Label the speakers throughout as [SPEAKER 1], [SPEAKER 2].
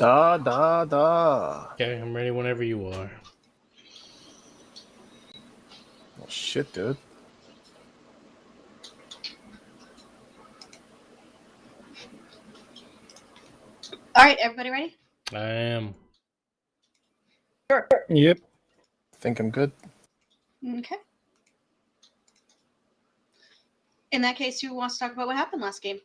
[SPEAKER 1] Da.
[SPEAKER 2] Okay, I'm ready whenever you are.
[SPEAKER 1] Oh, shit, dude.
[SPEAKER 3] All right, everybody ready?
[SPEAKER 2] I am.
[SPEAKER 3] Sure.
[SPEAKER 1] Yep. Think I'm good.
[SPEAKER 3] Okay. In that case, who wants to talk about what happened last game?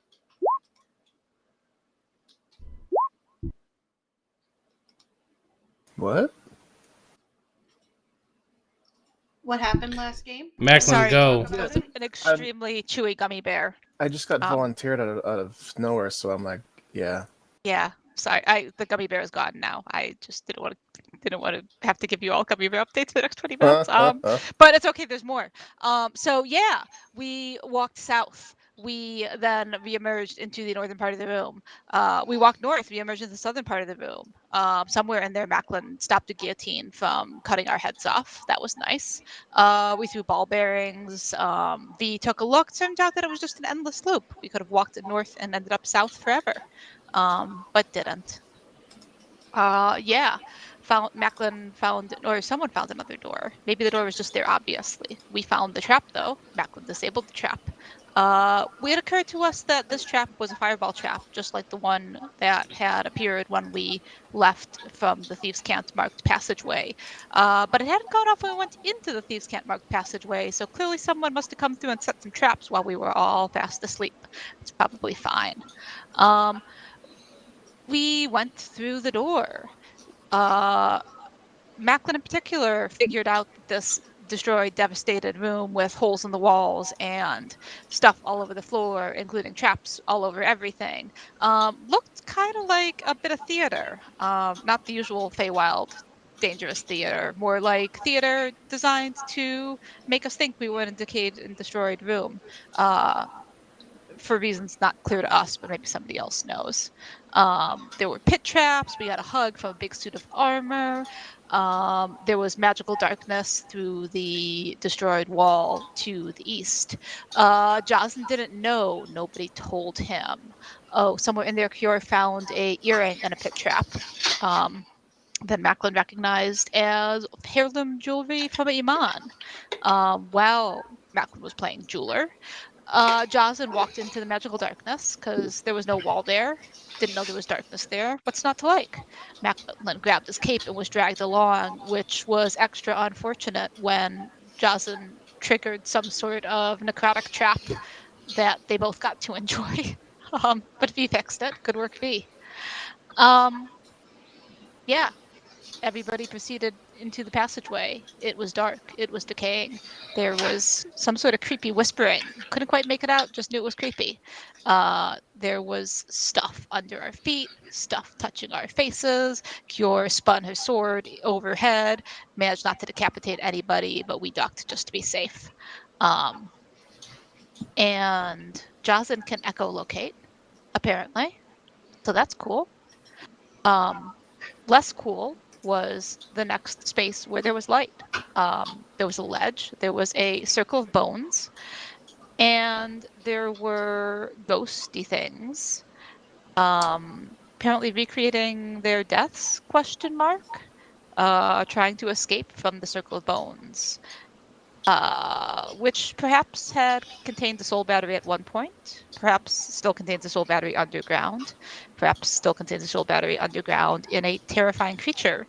[SPEAKER 1] What?
[SPEAKER 3] What happened last game?
[SPEAKER 2] Macklin,
[SPEAKER 4] Sorry,
[SPEAKER 2] go.
[SPEAKER 4] that was an extremely chewy gummy bear.
[SPEAKER 1] I just got volunteered out of nowhere, so I'm like, yeah.
[SPEAKER 4] Yeah, sorry. The gummy bear is gone now. I just didn't want to have to give you all gummy bear updates for the next 20 minutes. But it's okay. There's more. So yeah, we walked south. We then reemerged into the northern part of the room. We walked north. We emerged into the southern part of the room. Somewhere in there, Macklin stopped a guillotine from cutting our heads off. That was nice. We threw ball bearings. V took a look. Turned out that it was just an endless loop. We could have walked north and ended up south forever. But didn't. Yeah, Macklin found, or someone found another door. Maybe the door was just there, obviously. We found the trap, though. Macklin disabled the trap. It occurred to us that this trap was a fireball trap, just like the one that had appeared when we left from the Thieves' Cant marked passageway. But it hadn't gone off when we went into the Thieves' Cant marked passageway, so clearly someone must have come through and set some traps while we were all fast asleep. It's probably fine. We went through the door. Macklin in particular figured out this destroyed, devastated room with holes in the walls and stuff all over the floor, including traps all over everything. Looked kind of like a bit of theater. Not the usual Feywild dangerous theater, more like theater designed to make us think we were in a decayed and destroyed room. For reasons not clear to us, but maybe somebody else knows. There were pit traps. We got a hug from a big suit of armor. There was magical darkness through the destroyed wall to the east. Jocelyn didn't know. Nobody told him. Oh, somewhere in there, Kior found a earring and a pit trap. That Macklin recognized as heirloom jewelry from Iman. While Macklin was playing jeweler, Jocelyn walked into the magical darkness because there was no wall there. Didn't know there was darkness there. What's not to like? Macklin grabbed his cape and was dragged along, which was extra unfortunate when Jocelyn triggered some sort of necrotic trap that they both got to enjoy. But V fixed it. Good work, V. Yeah. Everybody proceeded into the passageway. It was dark. It was decaying. There was some sort of creepy whispering. Couldn't quite make it out, just knew it was creepy. There was stuff under our feet, stuff touching our faces. Kior spun her sword overhead, managed not to decapitate anybody, but we ducked just to be safe. And Jocelyn can echolocate, apparently. So that's cool. Less cool was the next space where there was light. There was a ledge, there was a circle of bones, and there were ghosty things. Apparently recreating their deaths, ? Trying to escape from the circle of bones. Which perhaps had contained the soul battery at one point, perhaps still contains the soul battery underground, perhaps still contains the soul battery underground in a terrifying creature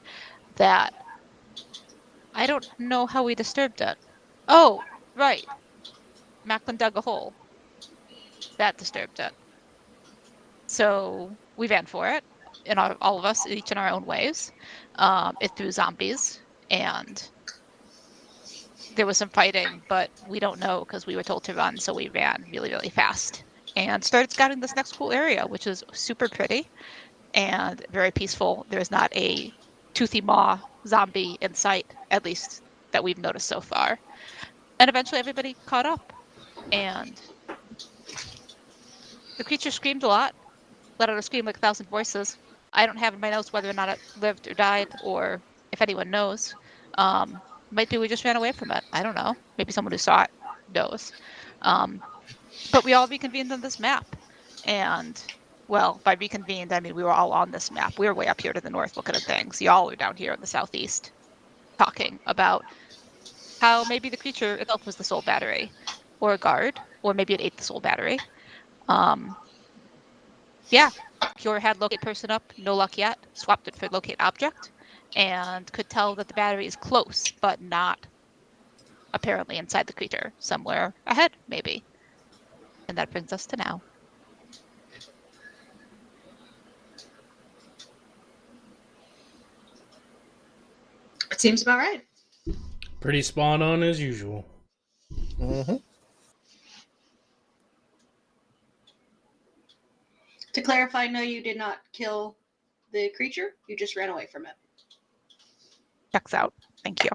[SPEAKER 4] that I don't know how we disturbed it. Oh, right. Macklin dug a hole. That disturbed it. So we ran for it, all of us, each in our own ways. It threw zombies, and there was some fighting, but we don't know because we were told to run, so we ran really, really fast and started scouting this next cool area, which is super pretty and very peaceful. There's not a toothy maw zombie in sight, at least that we've noticed so far. And eventually everybody caught up, and the creature screamed a lot, let out a scream like 1,000 voices. I don't have in my notes whether or not it lived or died, or if anyone knows. Maybe we just ran away from it. I don't know. Maybe someone who saw it knows. But we all reconvened on this map, and well, by reconvened, I mean we were all on this map. We were way up here to the north looking at things. Y'all are down here in the southeast talking about how maybe the creature itself was the soul battery or a guard, or maybe it ate the soul battery. Yeah, Cure had locate person up, no luck yet, swapped it for locate object, and could tell that the battery is close, but not apparently inside the creature, somewhere ahead, maybe. And that brings us to now.
[SPEAKER 3] It seems about right.
[SPEAKER 2] Pretty spot on as usual.
[SPEAKER 1] Mm-hmm.
[SPEAKER 3] To clarify, no, you did not kill the creature. You just ran away from it.
[SPEAKER 4] Checks out. Thank you.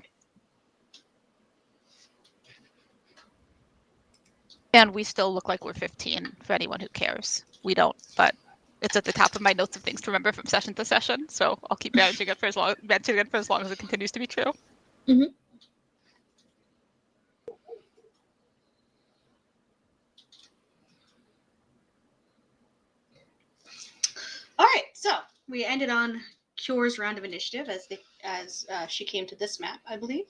[SPEAKER 4] And we still look like we're 15 for anyone who cares. We don't, but it's at the top of my notes of things to remember from session to session, so I'll keep managing it for as long as it continues to be true.
[SPEAKER 3] Mm-hmm. All right, so we ended on Cure's round of initiative as she came to this map, I believe.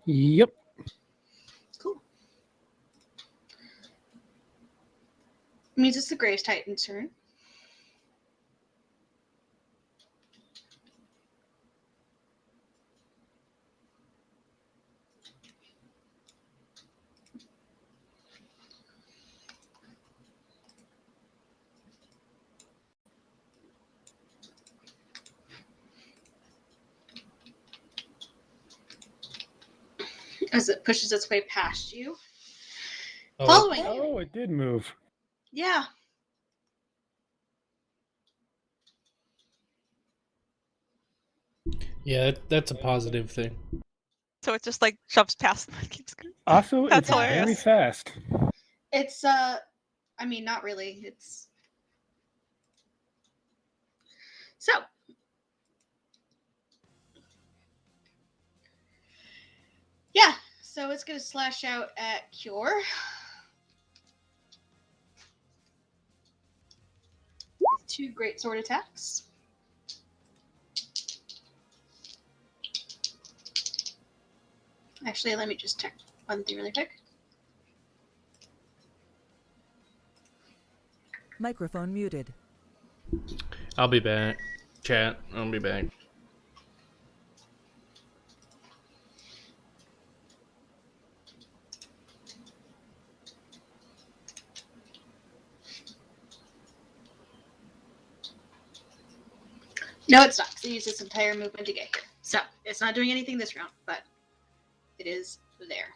[SPEAKER 5] Yep.
[SPEAKER 3] Cool. Means it's the Graves Titan's turn. As it pushes its way past you.
[SPEAKER 2] Oh,
[SPEAKER 3] Following you.
[SPEAKER 5] Oh, it did move.
[SPEAKER 3] Yeah.
[SPEAKER 2] yeah, that's a positive thing.
[SPEAKER 4] So it just like shoves past and keeps going.
[SPEAKER 5] Also,
[SPEAKER 4] That's
[SPEAKER 5] it's very
[SPEAKER 3] hilarious.
[SPEAKER 5] fast.
[SPEAKER 3] It's I mean, not really. It's so yeah, so it's gonna slash out at Cure. With 2 great sword attacks. Actually, let me just check one thing really quick.
[SPEAKER 6] Microphone muted.
[SPEAKER 2] I'll be back. Chat, I'll be back.
[SPEAKER 3] No, it's not, because it used its entire movement to get here. So, it's not doing anything this round, but it is there.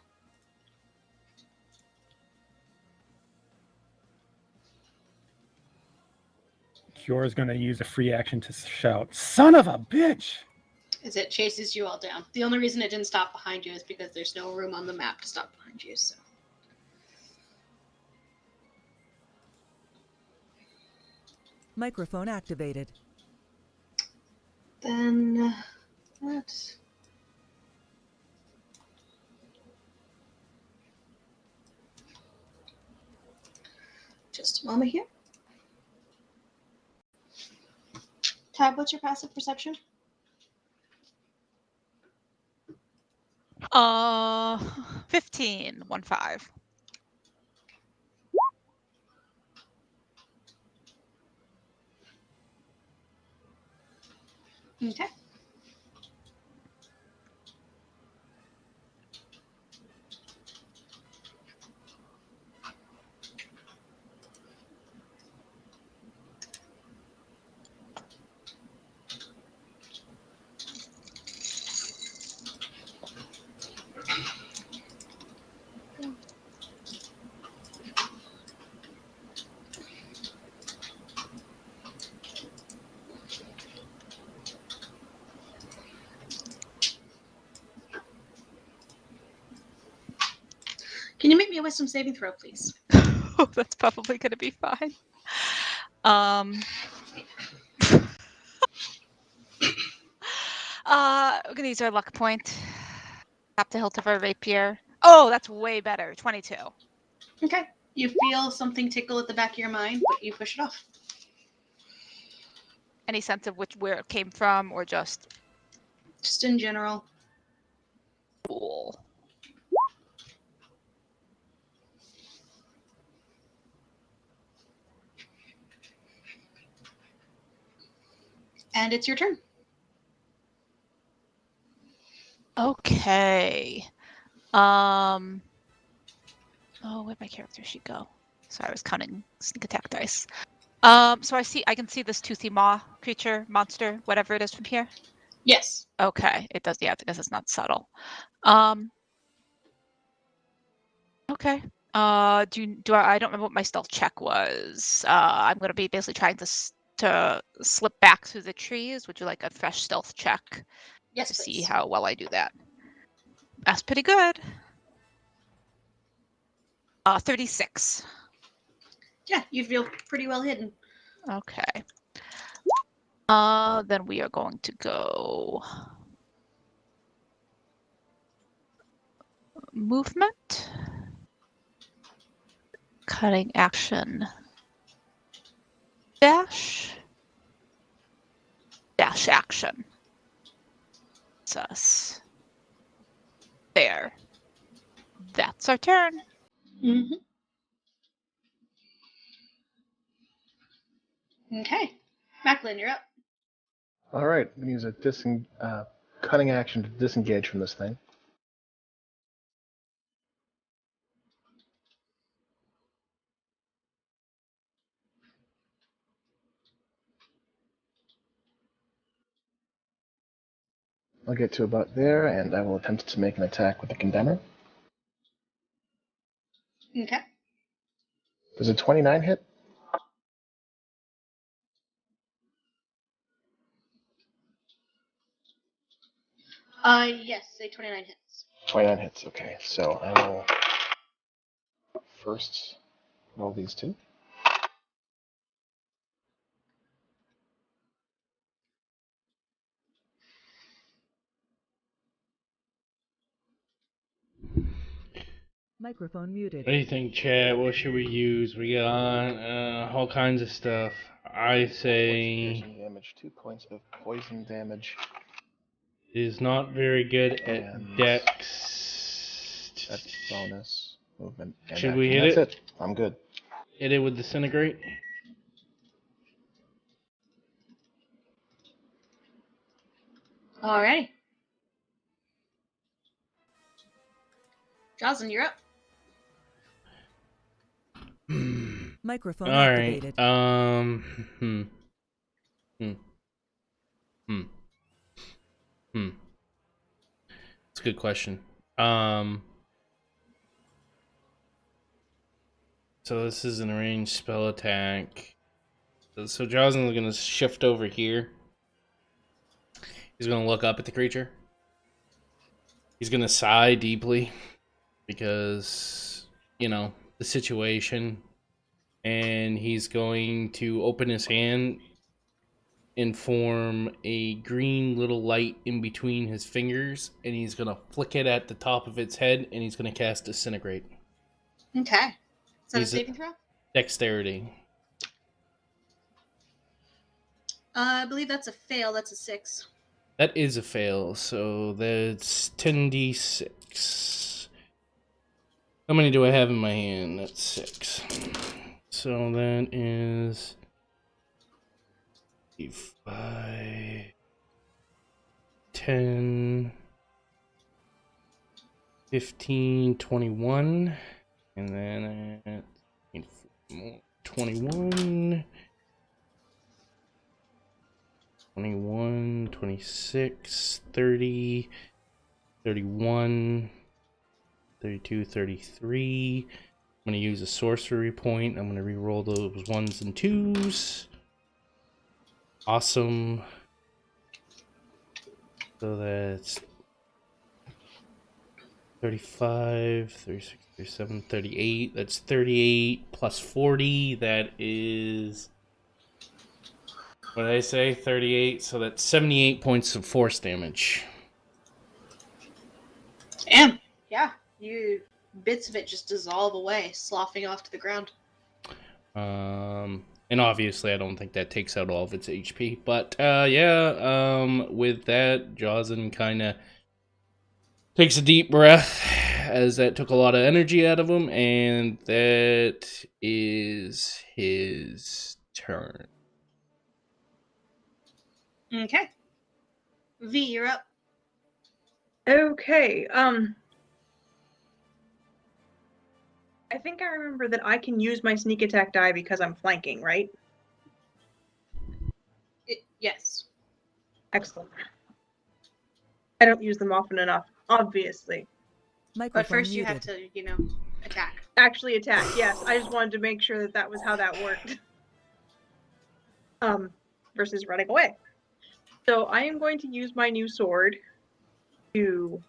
[SPEAKER 5] Cure is going to use a free action to shout, "Son of a bitch!"
[SPEAKER 3] As it chases you all down. The only reason it didn't stop behind you is because there's no room on the map to stop behind you, so.
[SPEAKER 6] Microphone activated.
[SPEAKER 3] Then that. Just a moment here. Tab, what's your passive perception?
[SPEAKER 4] 15, 1-5.
[SPEAKER 3] Okay. Can you make me a wisdom saving throw, please?
[SPEAKER 4] That's probably going to be fine. We're going to use our luck point. Tap the hilt of our rapier. Oh, that's way better. 22.
[SPEAKER 3] Okay. You feel something tickle at the back of your mind, but you push it off.
[SPEAKER 4] Any sense of where it came from, or just
[SPEAKER 3] Just in general.
[SPEAKER 4] cool?
[SPEAKER 3] And it's your turn.
[SPEAKER 4] Okay. Oh, where'd my character sheet go? Sorry, I was counting sneak attack dice. So I can see this toothy maw creature, monster, whatever it is from here.
[SPEAKER 3] Yes.
[SPEAKER 4] Okay, it does. Yeah, because it's not subtle. Okay. I don't remember what my stealth check was. I'm gonna be basically trying to slip back through the trees. Would you like a fresh stealth check
[SPEAKER 3] Yes,
[SPEAKER 4] to
[SPEAKER 3] please.
[SPEAKER 4] see how well I do that? That's pretty good. 36.
[SPEAKER 3] Yeah, you feel pretty well hidden.
[SPEAKER 4] Okay. Then we are going to go movement, cutting action, dash action. It's us. There. That's our turn.
[SPEAKER 3] Mm-hmm. Okay. Macklin, you're up.
[SPEAKER 1] All right, I'm gonna use a cutting action to disengage from this thing. I'll get to about there, and I will attempt to make an attack with the Condemner.
[SPEAKER 3] Okay.
[SPEAKER 1] Does a 29 hit?
[SPEAKER 3] Yes, say 29 hits.
[SPEAKER 1] 29 hits, okay. So I will first roll these two.
[SPEAKER 6] Microphone muted.
[SPEAKER 2] What do you think, Chad? What should we use? We got all kinds of stuff. I say
[SPEAKER 1] Poison damage, 2 points of poison damage.
[SPEAKER 2] is not very good at
[SPEAKER 1] And
[SPEAKER 2] dex.
[SPEAKER 1] that's bonus movement. And
[SPEAKER 2] Should
[SPEAKER 1] action.
[SPEAKER 2] we hit
[SPEAKER 1] That's
[SPEAKER 2] it?
[SPEAKER 1] it. I'm good.
[SPEAKER 2] Hit it with disintegrate.
[SPEAKER 3] Alrighty. Jocelyn, you're up.
[SPEAKER 6] Microphone
[SPEAKER 2] All right.
[SPEAKER 6] activated.
[SPEAKER 2] It's a good question. So this is an ranged spell attack. So Jocelyn's gonna shift over here. He's gonna look up at the creature. He's gonna sigh deeply because, the situation. And he's going to open his hand and form a green little light in between his fingers. And he's gonna flick it at the top of its head, and he's gonna cast Disintegrate.
[SPEAKER 3] Okay. Is that a
[SPEAKER 2] He's
[SPEAKER 3] saving throw?
[SPEAKER 2] Dexterity.
[SPEAKER 3] I believe that's a fail. That's a 6.
[SPEAKER 2] That is a fail, so that's 10d6. How many do I have in my hand? That's 6. So that is 5, 10, 15, 21, and then 21, 21, 26, 30, 31, 32, 33. I'm going to use a sorcery point. I'm going to re-roll those 1s and 2s. Awesome. So that's 35, 36, 37, 38. That's 38 plus 40. That is... What did I say? 38. So that's 78 points of force damage.
[SPEAKER 3] Damn. Yeah. You bits of it just dissolve away, sloughing off to the ground.
[SPEAKER 2] And obviously I don't think that takes out all of its HP, but with that, Jawson kind of takes a deep breath as that took a lot of energy out of him, and that is his turn.
[SPEAKER 3] Okay. V, you're up.
[SPEAKER 7] Okay. I think I remember that I can use my sneak attack die because I'm flanking, right?
[SPEAKER 3] Yes.
[SPEAKER 7] Excellent. I don't use them often enough, obviously.
[SPEAKER 3] But
[SPEAKER 6] Microphone
[SPEAKER 3] first you have
[SPEAKER 6] muted.
[SPEAKER 3] to, attack.
[SPEAKER 7] Actually attack, yes. I just wanted to make sure that that was how that worked. Versus running away. So I am going to use my new sword to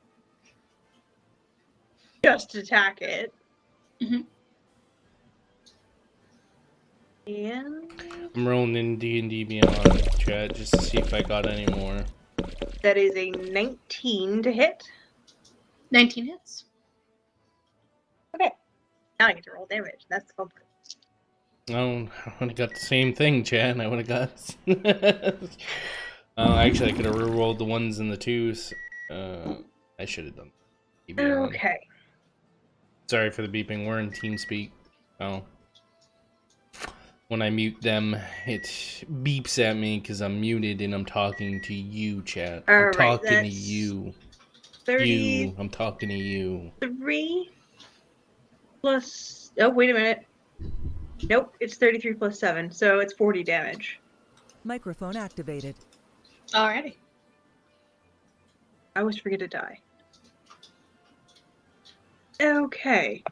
[SPEAKER 7] just attack it.
[SPEAKER 3] Mhm.
[SPEAKER 7] And
[SPEAKER 2] I'm rolling in D&D Beyond chat just to see if I got any more.
[SPEAKER 7] that is a 19 to hit.
[SPEAKER 3] 19 hits.
[SPEAKER 7] Okay. Now I get to roll damage. That's the fun part.
[SPEAKER 2] Oh, I would have got the same thing, Chad. I would have got. Actually, I could have re-rolled the ones and the twos. I should have done. Beyond.
[SPEAKER 7] Okay.
[SPEAKER 2] Sorry for the beeping. We're in TeamSpeak. Oh. When I mute them, it beeps at me because I'm muted and I'm talking to you, chat. I'm
[SPEAKER 7] Alright,
[SPEAKER 2] talking to
[SPEAKER 7] that's
[SPEAKER 2] you.
[SPEAKER 7] 33
[SPEAKER 2] You. I'm talking to you.
[SPEAKER 7] plus. Oh, wait a minute. Nope, it's 33 plus 7, so it's 40 damage.
[SPEAKER 6] Microphone activated.
[SPEAKER 3] Alrighty.
[SPEAKER 7] I always forget to die. Okay.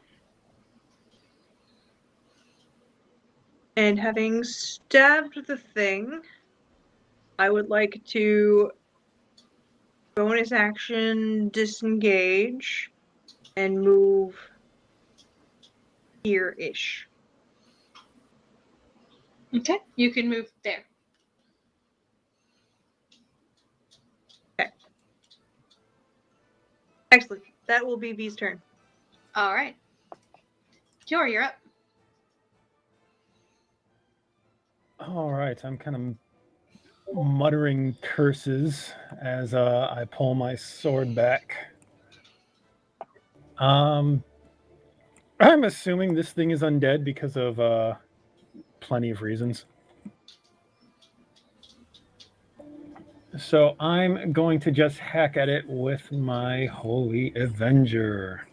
[SPEAKER 7] And having stabbed the thing, I would like to bonus action disengage and move here-ish.
[SPEAKER 3] Okay. You can move there.
[SPEAKER 7] Excellent. That will be V's turn.
[SPEAKER 3] Alright. Cure, you're up.
[SPEAKER 5] All right, I'm kind of muttering curses as I pull my sword back. I'm assuming this thing is undead because of plenty of reasons. So I'm going to just hack at it with my Holy Avenger.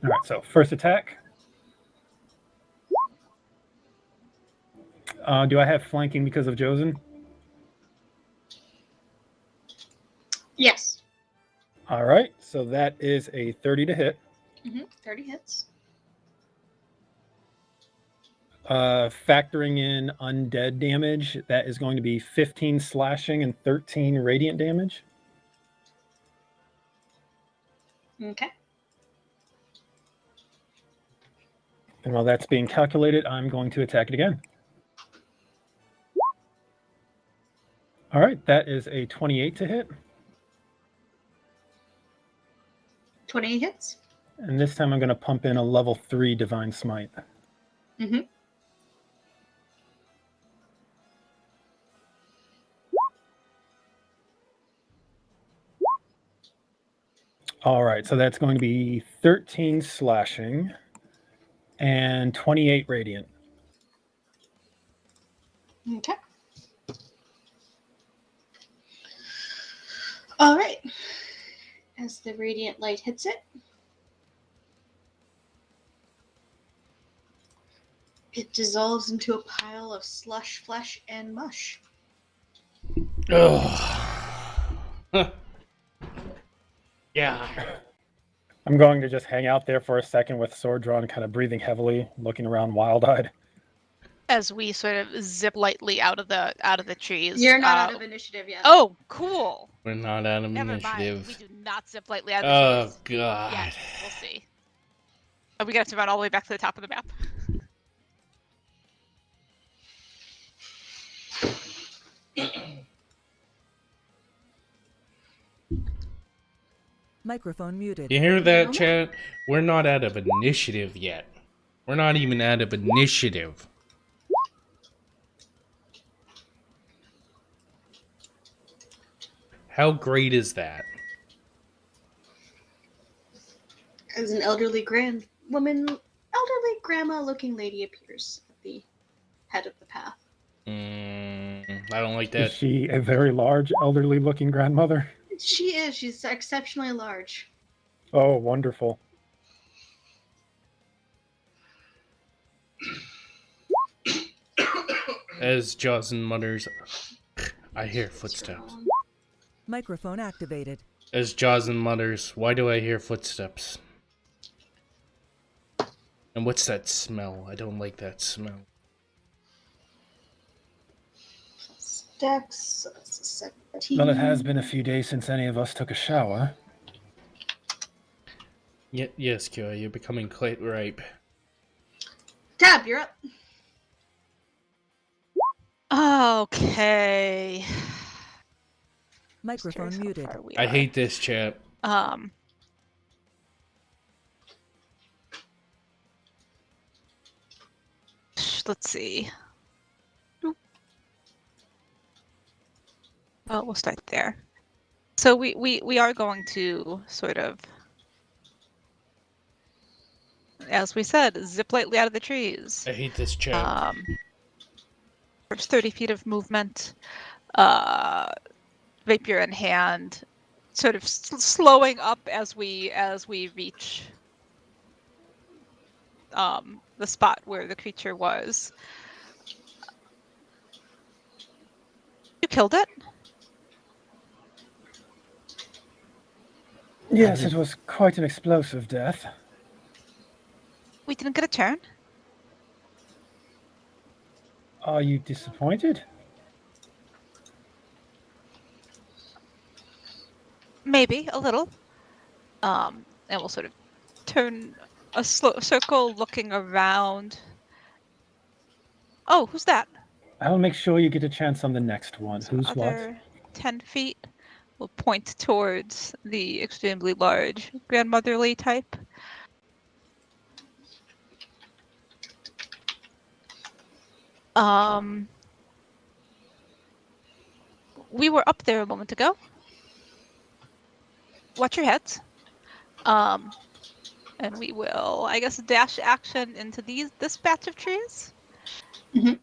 [SPEAKER 5] All right, so first attack. Do I have flanking because of Josen?
[SPEAKER 3] Yes.
[SPEAKER 5] All right, so that is a 30 to hit.
[SPEAKER 3] 30 hits.
[SPEAKER 5] Factoring in undead damage, that is going to be 15 slashing and 13 radiant damage.
[SPEAKER 3] Okay.
[SPEAKER 5] And while that's being calculated, I'm going to attack it again. All right, that is a 28 to hit.
[SPEAKER 3] 28 hits.
[SPEAKER 5] And this time I'm going to pump in a level 3 Divine Smite.
[SPEAKER 3] Mm-hmm.
[SPEAKER 5] All right, so that's going to be 13 slashing and 28 radiant.
[SPEAKER 3] Okay. Alright. As the radiant light hits it, it dissolves into a pile of slush, flesh, and mush.
[SPEAKER 2] Ugh. Yeah.
[SPEAKER 5] I'm going to just hang out there for a second with sword drawn, kind of breathing heavily, looking around wild-eyed.
[SPEAKER 4] As we sort of zip lightly out of the trees.
[SPEAKER 3] You're not out of initiative yet.
[SPEAKER 4] Oh, cool.
[SPEAKER 2] We're not out of
[SPEAKER 4] Never
[SPEAKER 2] initiative.
[SPEAKER 4] mind. We do not zip lightly out of
[SPEAKER 2] Oh,
[SPEAKER 4] the trees.
[SPEAKER 2] God.
[SPEAKER 4] Yeah, we'll see. Oh, we got to run all the way back to the top of the map.
[SPEAKER 6] Microphone muted.
[SPEAKER 2] You hear that,
[SPEAKER 3] No.
[SPEAKER 2] chat? We're not out of initiative yet. We're not even out of initiative. How great is that?
[SPEAKER 3] As an elderly grandma-looking lady appears at the head of the path.
[SPEAKER 2] I don't like
[SPEAKER 5] Is
[SPEAKER 2] that.
[SPEAKER 5] she a very large, elderly-looking grandmother?
[SPEAKER 3] She is. She's exceptionally large.
[SPEAKER 5] Oh, wonderful.
[SPEAKER 2] As Jocelyn mutters, I hear footsteps.
[SPEAKER 6] Microphone activated.
[SPEAKER 2] As Jocelyn mutters, why do I hear footsteps? And what's that smell? I don't like that smell.
[SPEAKER 3] Dex, so that's a 17.
[SPEAKER 5] Well, it has been a few days since any of us took a shower.
[SPEAKER 2] Yes, Kira, you're becoming quite ripe.
[SPEAKER 3] Tab, you're up.
[SPEAKER 4] Okay.
[SPEAKER 6] Microphone
[SPEAKER 4] Curious how
[SPEAKER 6] muted.
[SPEAKER 4] far we
[SPEAKER 2] I
[SPEAKER 4] are.
[SPEAKER 2] hate this chat.
[SPEAKER 4] Let's see. Oh, we'll start there. So we are going to sort of, as we said, zip lightly out of the trees.
[SPEAKER 2] I hate this chat.
[SPEAKER 4] There's 30 feet of movement, rapier in hand, sort of slowing up as we reach the spot where the creature was. You killed it?
[SPEAKER 5] Yes, it was quite an explosive death.
[SPEAKER 4] We didn't get a turn?
[SPEAKER 5] Are you disappointed?
[SPEAKER 4] Maybe a little. And we'll sort of turn a slow circle, looking around. Oh, who's that?
[SPEAKER 5] I'll make sure you get a chance on the next one.
[SPEAKER 4] So
[SPEAKER 5] Who's what?
[SPEAKER 4] other 10 feet. We'll point towards the extremely large grandmotherly type. We were up there a moment ago. Watch your heads. And we will, I guess, dash action into this batch of trees.
[SPEAKER 3] Mhm.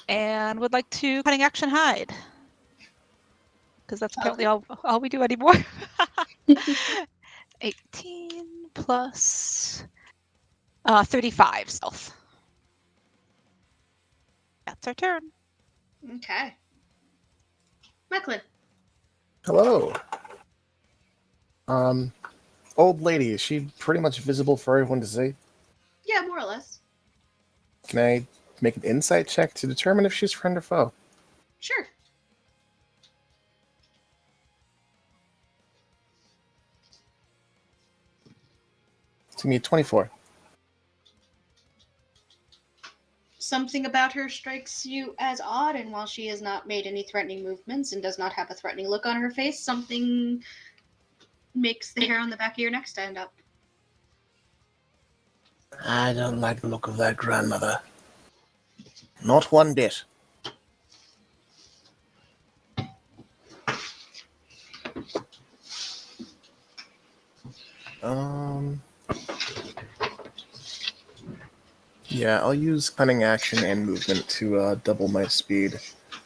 [SPEAKER 4] And would like to cutting action hide. Because that's apparently all we do anymore. 18 plus 35 stealth. That's our turn.
[SPEAKER 3] Okay. Macklin.
[SPEAKER 1] Hello. Old lady, is she pretty much visible for everyone to see?
[SPEAKER 3] Yeah, more or less.
[SPEAKER 1] Can I make an insight check to determine if she's friend or foe?
[SPEAKER 3] Sure.
[SPEAKER 1] It's gonna be a 24.
[SPEAKER 3] Something about her strikes you as odd, and while she has not made any threatening movements and does not have a threatening look on her face, something makes the hair on the back of your neck stand up.
[SPEAKER 1] I don't like the look of that grandmother. Not one bit. Yeah, I'll use cunning action and movement to double my speed.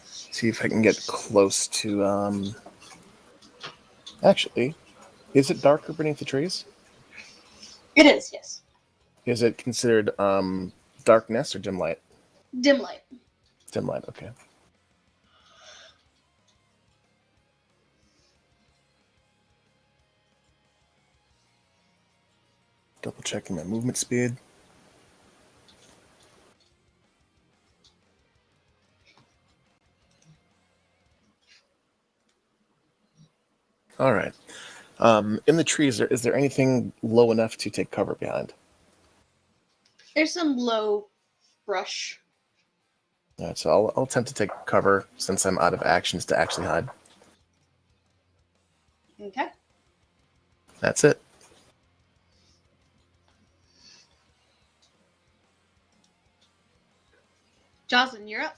[SPEAKER 1] See if I can get close to, Actually, is it darker beneath the trees?
[SPEAKER 3] It is, yes.
[SPEAKER 1] Is it considered, darkness or dim light?
[SPEAKER 3] Dim light.
[SPEAKER 1] Dim light, okay. Double checking my movement speed. All right. In the trees, is there anything low enough to take cover behind?
[SPEAKER 3] There's some low brush.
[SPEAKER 1] All right, so I'll attempt to take cover since I'm out of actions to actually hide.
[SPEAKER 3] Okay.
[SPEAKER 1] That's it.
[SPEAKER 3] Jocelyn, you're up.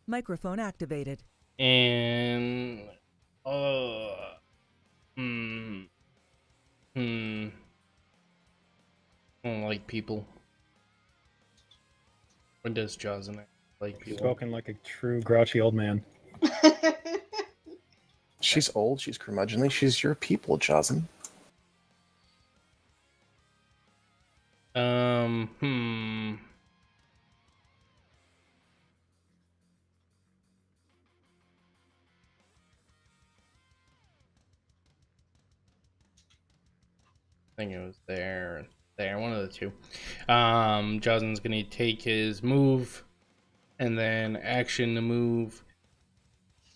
[SPEAKER 6] Microphone activated.
[SPEAKER 2] And hmm. I don't like people. When does Jocelyn like people?
[SPEAKER 5] Spoken like a true grouchy old man.
[SPEAKER 1] She's old, she's curmudgeonly, she's your people, Jocelyn.
[SPEAKER 2] Hmm. I think it was there, one of the two. Jocelyn's gonna take his move, and then action to move,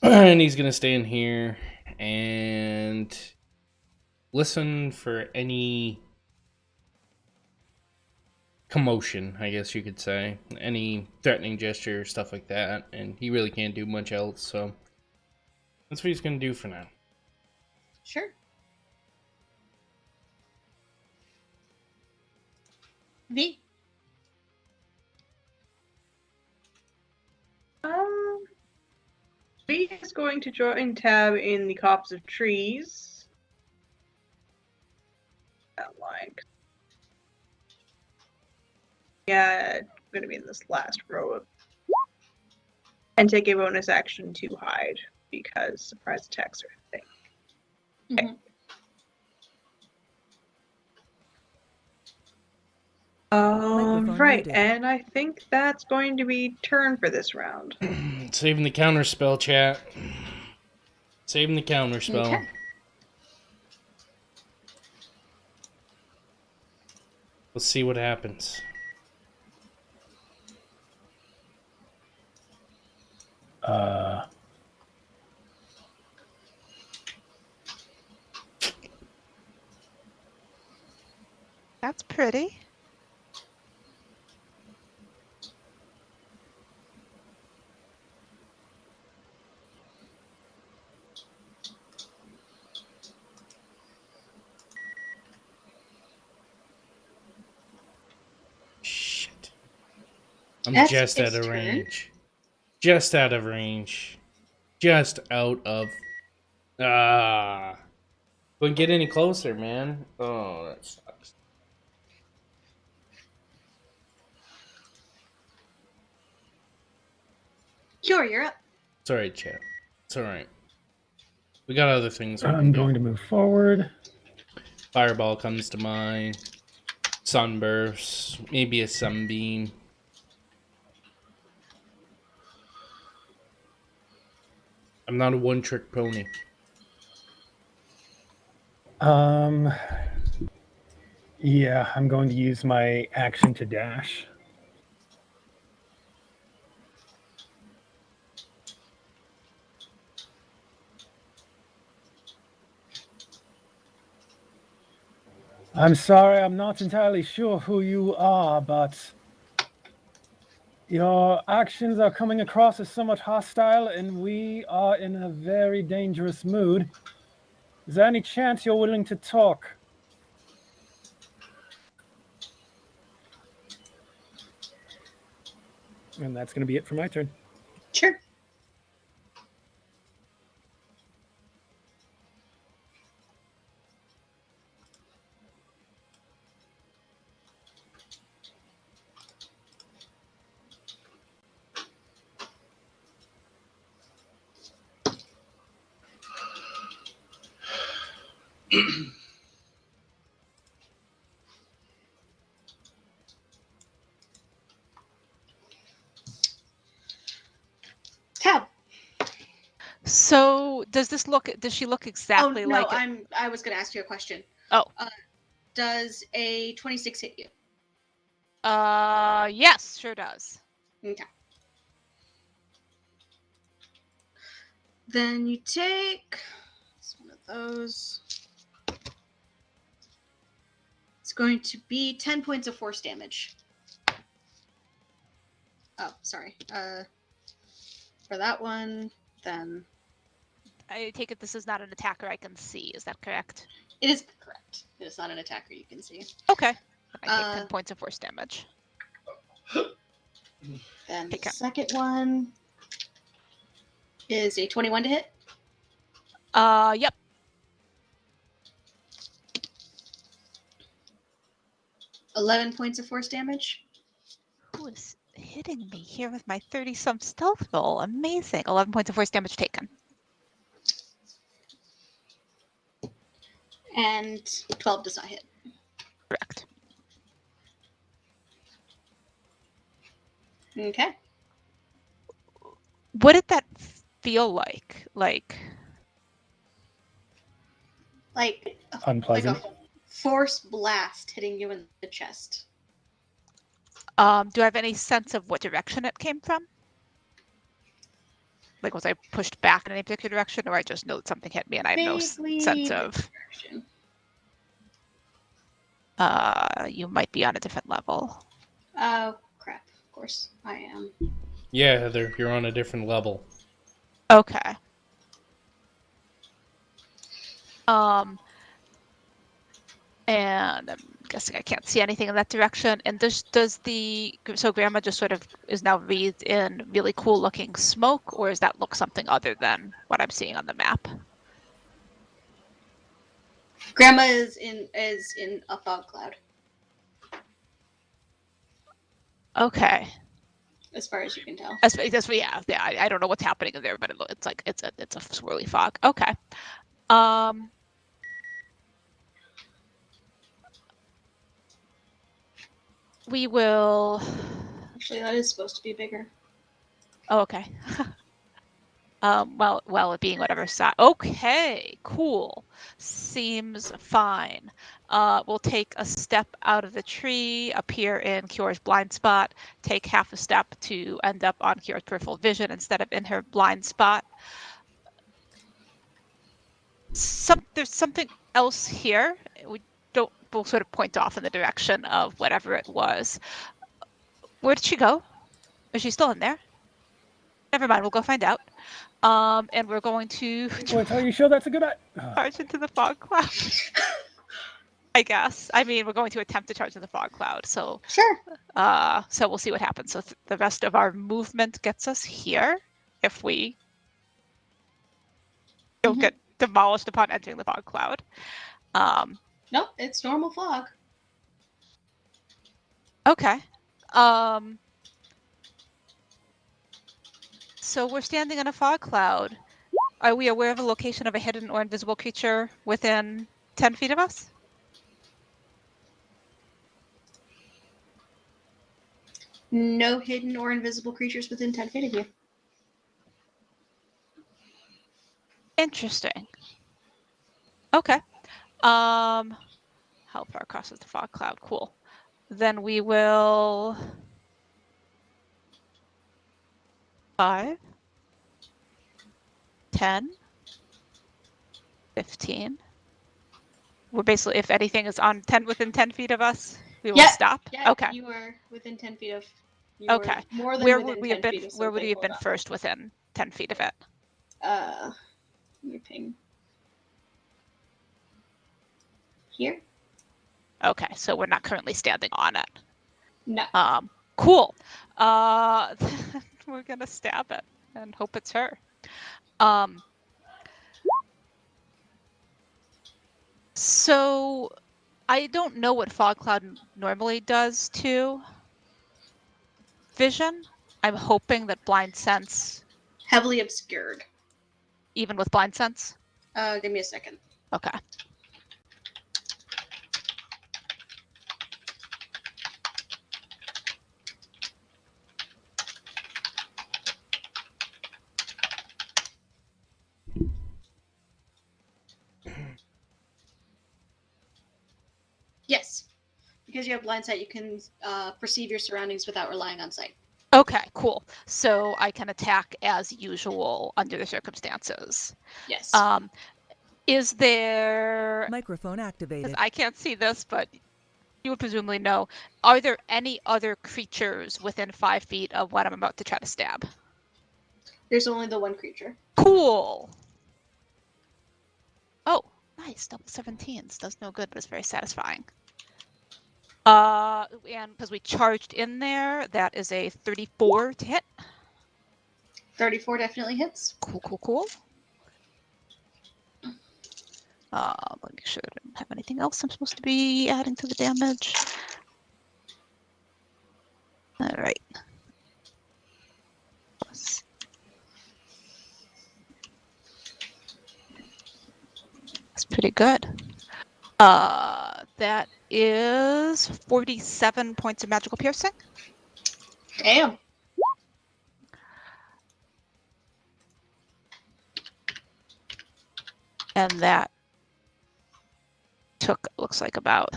[SPEAKER 2] and he's gonna stay in here and listen for any commotion, I guess you could say, any threatening gesture, stuff like that, and he really can't do much else, so that's what he's gonna do for now.
[SPEAKER 3] Sure. V.
[SPEAKER 7] V is going to join Tab in the copse of trees. That line. Yeah, I'm going to be in this last row of... And take a bonus action to hide, because surprise attacks are a thing.
[SPEAKER 3] Mhm.
[SPEAKER 6] Microphone
[SPEAKER 7] Right,
[SPEAKER 6] muted.
[SPEAKER 7] and I think that's going to be turn for this round.
[SPEAKER 2] Saving the counter spell, chat. Saving the counter spell.
[SPEAKER 3] Okay.
[SPEAKER 2] Let's see what happens.
[SPEAKER 4] That's pretty.
[SPEAKER 2] Shit. I'm
[SPEAKER 3] That's
[SPEAKER 2] just out
[SPEAKER 3] its
[SPEAKER 2] of
[SPEAKER 3] turn.
[SPEAKER 2] range. Just out of range. Just out of... Ah. Couldn't get any closer, man. Oh, that sucks.
[SPEAKER 3] Cure, you're up.
[SPEAKER 2] It's alright, chat. It's alright. We got other things we
[SPEAKER 5] I'm
[SPEAKER 2] can do.
[SPEAKER 5] going to move forward.
[SPEAKER 2] Fireball comes to mind. Sunburst. Maybe a sunbeam. I'm not a one-trick pony.
[SPEAKER 5] Yeah, I'm going to use my action to dash. I'm sorry, I'm not entirely sure who you are, but your actions are coming across as somewhat hostile, and we are in a very dangerous mood. Is there any chance you're willing to talk? And that's going to be it for my turn.
[SPEAKER 3] Sure. Tab.
[SPEAKER 4] So does she look exactly
[SPEAKER 3] Oh no,
[SPEAKER 4] like it?
[SPEAKER 3] I was gonna ask you a question.
[SPEAKER 4] Oh.
[SPEAKER 3] Does a 26 hit you?
[SPEAKER 4] Yes, sure does.
[SPEAKER 3] Okay. Then you take one of those. It's going to be 10 points of force damage. Oh, sorry. For that one, then
[SPEAKER 4] I take it this is not an attacker I can see. Is that correct?
[SPEAKER 3] It is correct. It is not an attacker you can see.
[SPEAKER 4] Okay. I take 10
[SPEAKER 3] Uh,
[SPEAKER 4] points of force damage.
[SPEAKER 3] And the
[SPEAKER 4] Okay.
[SPEAKER 3] second one is a 21 to hit.
[SPEAKER 4] Yep.
[SPEAKER 3] $11 points of force damage.
[SPEAKER 4] Who is hitting me here with my 30-some stealth roll? Amazing. 11 points of force damage taken.
[SPEAKER 3] And 12 does not hit.
[SPEAKER 4] Correct.
[SPEAKER 3] Okay.
[SPEAKER 4] What did that feel like? Like
[SPEAKER 3] Like
[SPEAKER 5] Unpleasant.
[SPEAKER 3] a force blast hitting you in the chest.
[SPEAKER 4] do I have any sense of what direction it came from? Like, was I pushed back in any particular direction, or I just know that something hit me and I have no
[SPEAKER 3] Vaguely
[SPEAKER 4] sense
[SPEAKER 3] the
[SPEAKER 4] of,
[SPEAKER 3] direction.
[SPEAKER 4] you might be on a different level.
[SPEAKER 3] Oh, crap. Of course, I am.
[SPEAKER 2] Yeah, Heather, you're on a different level.
[SPEAKER 4] Okay. And I'm guessing I can't see anything in that direction. And so Grandma just sort of is now wreathed in really cool looking smoke, or does that look something other than what I'm seeing on the map?
[SPEAKER 3] Grandma is in a fog cloud,
[SPEAKER 4] Okay.
[SPEAKER 3] as far as you can tell.
[SPEAKER 4] Yeah. I don't know what's happening in there, but it's like it's a swirly fog. Okay. We will.
[SPEAKER 3] Actually, that is supposed to be bigger.
[SPEAKER 4] Oh, okay. Well, it being whatever size. Okay, cool. Seems fine. We'll take a step out of the tree, appear in Kior's blind spot, take half a step to end up on Kior's peripheral vision instead of in her blind spot. There's something else here. We'll sort of point off in the direction of whatever it was. Where did she go? Is she still in there? Never mind, we'll go find out. And we're going to
[SPEAKER 5] Wait, are you sure that's a good idea?
[SPEAKER 4] charge into the fog cloud. I guess. I mean, we're going to attempt to charge into the fog cloud. So,
[SPEAKER 3] Sure.
[SPEAKER 4] so we'll see what happens. So the rest of our movement gets us here. If we don't get demolished upon entering the fog cloud.
[SPEAKER 3] Nope, it's normal fog.
[SPEAKER 4] Okay. So we're standing in a fog cloud. Are we aware of the location of a hidden or invisible creature within 10 feet of us?
[SPEAKER 3] No hidden or invisible creatures within 10 feet of you.
[SPEAKER 4] Interesting. Okay. How far across is the fog cloud? Cool. Then we will 5, 10, 15. We're basically, if anything is within 10 feet of us, we will stop.
[SPEAKER 3] Yeah,
[SPEAKER 4] Okay.
[SPEAKER 3] you are within 10 feet of.
[SPEAKER 4] Okay.
[SPEAKER 3] More than
[SPEAKER 4] Where
[SPEAKER 3] within
[SPEAKER 4] would we
[SPEAKER 3] 10
[SPEAKER 4] have been?
[SPEAKER 3] feet of
[SPEAKER 4] Where would we have
[SPEAKER 3] something.
[SPEAKER 4] been first within 10 feet of it?
[SPEAKER 3] Let me ping. Here?
[SPEAKER 4] Okay, so we're not currently standing on it.
[SPEAKER 3] No.
[SPEAKER 4] Cool. We're gonna stab it and hope it's her. So I don't know what fog cloud normally does to vision. I'm hoping that blind sense,
[SPEAKER 3] Heavily obscured.
[SPEAKER 4] even with blind sense.
[SPEAKER 3] Give me a second.
[SPEAKER 4] Okay.
[SPEAKER 3] Yes. Because you have blind sight, you can perceive your surroundings without relying on sight.
[SPEAKER 4] Okay, cool. So I can attack as usual under the circumstances.
[SPEAKER 3] Yes.
[SPEAKER 4] Is there...
[SPEAKER 6] Microphone activated.
[SPEAKER 4] I can't see this, but you would presumably know. Are there any other creatures within 5 feet of what I'm about to try to stab?
[SPEAKER 3] There's only the one creature.
[SPEAKER 4] Cool. Oh, nice. Double 17s. Does no good, but it's very satisfying. And because we charged in there, that is a 34 to hit.
[SPEAKER 3] 34 definitely hits.
[SPEAKER 4] Cool. Let me make sure I don't have anything else I'm supposed to be adding to the damage. All right. That's pretty good. That is 47 points of magical piercing.
[SPEAKER 3] Damn.
[SPEAKER 4] And that took, looks like about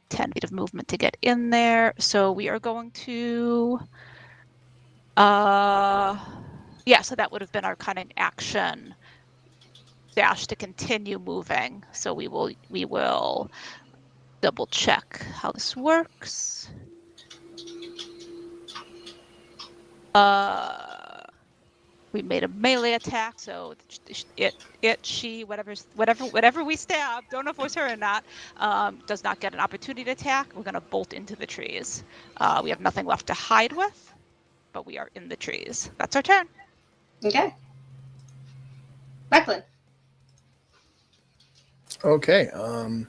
[SPEAKER 4] 10 feet of movement to get in there. So we are going to, yeah, so that would have been our cunning action dash to continue moving. So we will double check how this works. We made a melee attack, so she, whatever we stab, don't know if it was her or not, does not get an opportunity to attack. We're gonna bolt into the trees. We have nothing left to hide with, but we are in the trees. That's our turn.
[SPEAKER 3] Okay. Becklin.
[SPEAKER 1] Okay. I'm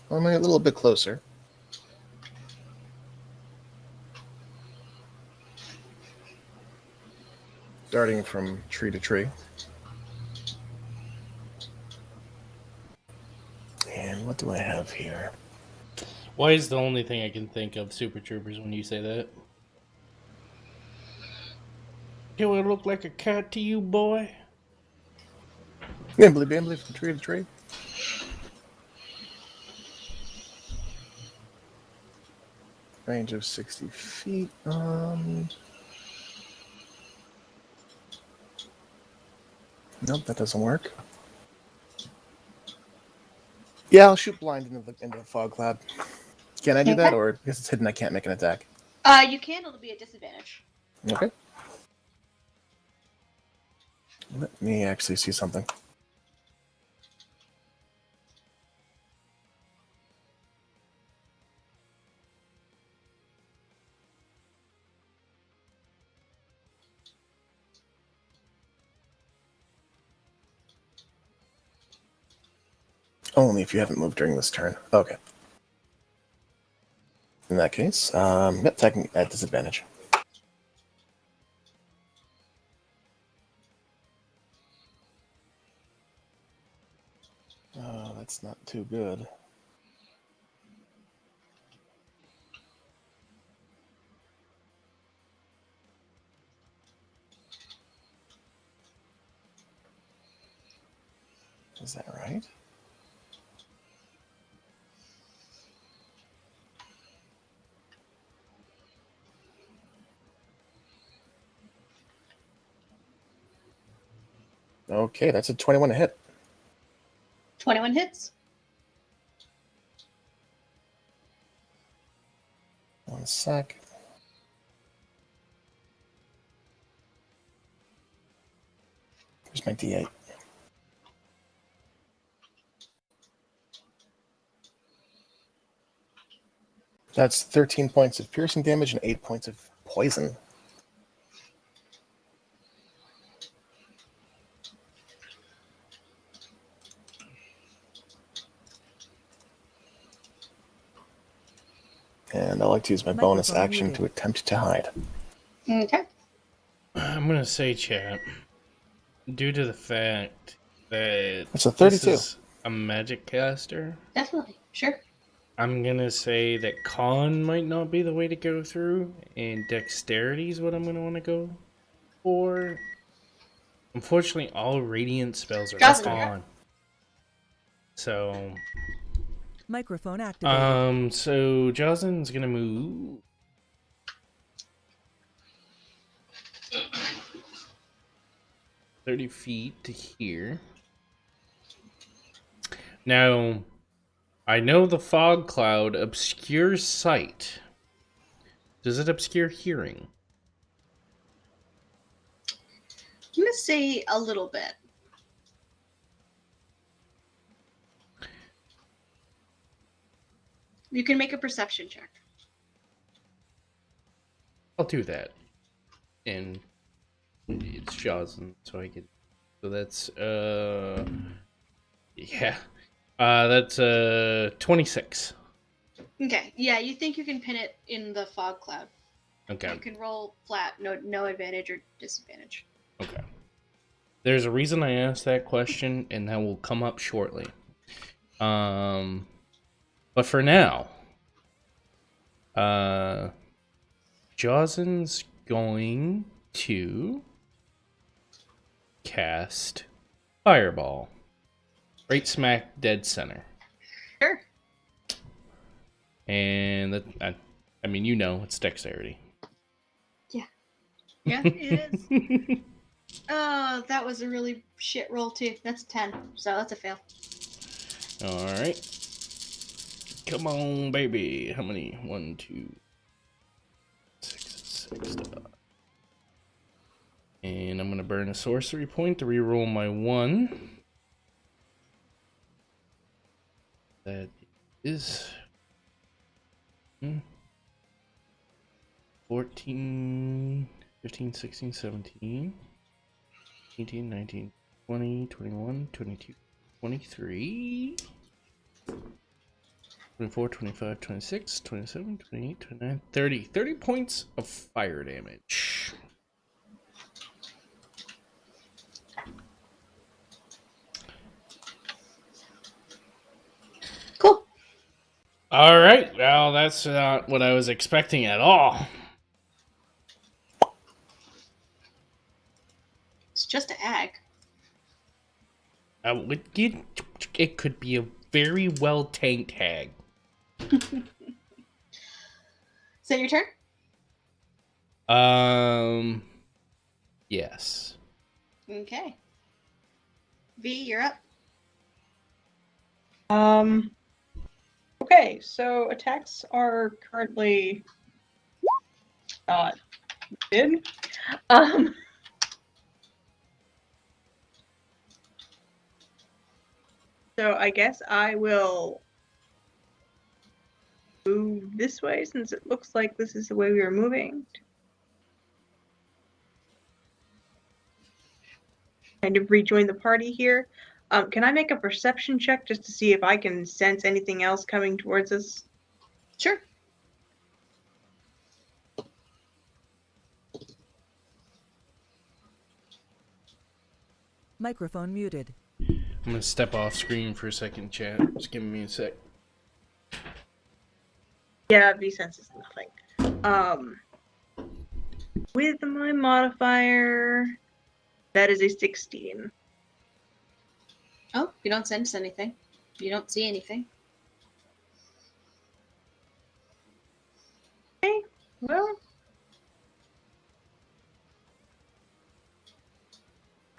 [SPEAKER 1] a little bit closer. Starting from tree to tree. And what do I have here?
[SPEAKER 2] Why is the only thing I can think of Super Troopers when you say that? Do I look like a cat to you, boy?
[SPEAKER 1] Nimbly bambly from tree to tree. Range of 60 feet. Nope, that doesn't work. Yeah, I'll shoot blind into the fog cloud. Can I do that,
[SPEAKER 3] Okay.
[SPEAKER 1] or because it's hidden, I can't make an attack?
[SPEAKER 3] You can. It'll be a disadvantage.
[SPEAKER 1] Okay. Let me actually see something. Only if you haven't moved during this turn. Okay. In that case, yep, attacking at disadvantage. Oh, that's not too good. Is that right? Okay, that's a 21 to hit.
[SPEAKER 3] 21 hits.
[SPEAKER 1] One sec. Here's my D8. That's 13 points of piercing damage and 8 points of poison. And I like to use my bonus
[SPEAKER 6] Microphone
[SPEAKER 1] action
[SPEAKER 6] muted.
[SPEAKER 1] to attempt to hide.
[SPEAKER 3] Okay.
[SPEAKER 2] I'm gonna say, chat, due to the fact that
[SPEAKER 1] It's a
[SPEAKER 2] this
[SPEAKER 1] 32.
[SPEAKER 2] is a magic caster,
[SPEAKER 3] Definitely. Sure.
[SPEAKER 2] I'm gonna say that con might not be the way to go through, and dexterity is what I'm gonna want to go for. Unfortunately, all radiant spells are
[SPEAKER 3] Jocelyn,
[SPEAKER 2] con. So,
[SPEAKER 6] Microphone activated.
[SPEAKER 2] so Jocelyn's gonna move 30 feet to here. Now, I know the fog cloud obscures sight. Does it obscure hearing?
[SPEAKER 3] I'm gonna say a little bit. You can make a perception check.
[SPEAKER 2] I'll do that. And it's Jaws, and so I get. So that's yeah. That's 26.
[SPEAKER 3] Okay. Yeah, you think you can pin it in the fog cloud.
[SPEAKER 2] Okay.
[SPEAKER 3] You can roll flat, no advantage or disadvantage.
[SPEAKER 2] Okay. There's a reason I asked that question, and that will come up shortly. But for now, Jawson's going to cast Fireball. Right smack dead center.
[SPEAKER 3] Sure.
[SPEAKER 2] And that, I mean, you know, it's dexterity.
[SPEAKER 3] Yeah, it is. Oh, that was a really shit roll too. That's a 10, so that's a fail.
[SPEAKER 2] Alright. Come on, baby. How many? 1, 2, 6. And I'm going to burn a sorcery point to reroll my 1. That is 14, 15, 16, 17, 18, 19, 20, 21, 22, 23, 24, 25, 26, 27, 28, 29, 30. 30 points of fire damage.
[SPEAKER 3] Cool.
[SPEAKER 2] All right. Well, that's not what I was expecting at all.
[SPEAKER 3] It's just an ag.
[SPEAKER 2] It could be a very well tanked hag.
[SPEAKER 3] Is that your turn?
[SPEAKER 2] Yes.
[SPEAKER 3] Okay. V, you're up.
[SPEAKER 7] Okay, so attacks are currently not good. So I guess I will move this way since it looks like this is the way we are moving. Kind of rejoin the party here. Can I make a perception check just to see if I can sense anything else coming towards us?
[SPEAKER 3] Sure.
[SPEAKER 6] Microphone muted.
[SPEAKER 2] I'm gonna step off screen for a second, chat. Just give me a sec.
[SPEAKER 7] Yeah, V senses nothing. With my modifier, that is a 16.
[SPEAKER 3] Oh, you don't sense anything. You don't see anything.
[SPEAKER 7] Okay, well.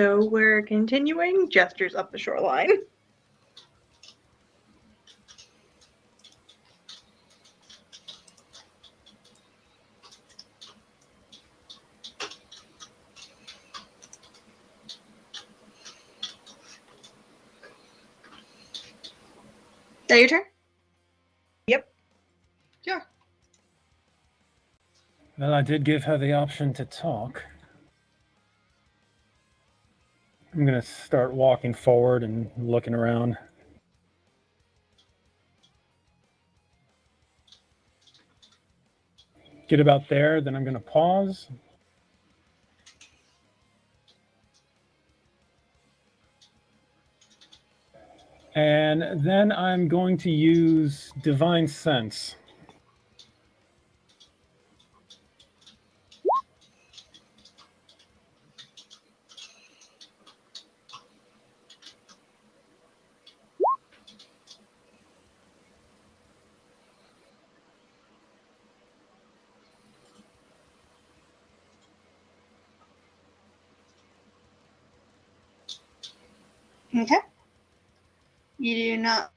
[SPEAKER 7] So we're continuing. Gestures up the shoreline.
[SPEAKER 3] Is that your turn?
[SPEAKER 7] Yep.
[SPEAKER 3] Sure.
[SPEAKER 5] Well, I did give her the option to talk. I'm going to start walking forward and looking around. Get about there, then I'm going to pause. And then I'm going to use Divine Sense.
[SPEAKER 3] Okay. You do not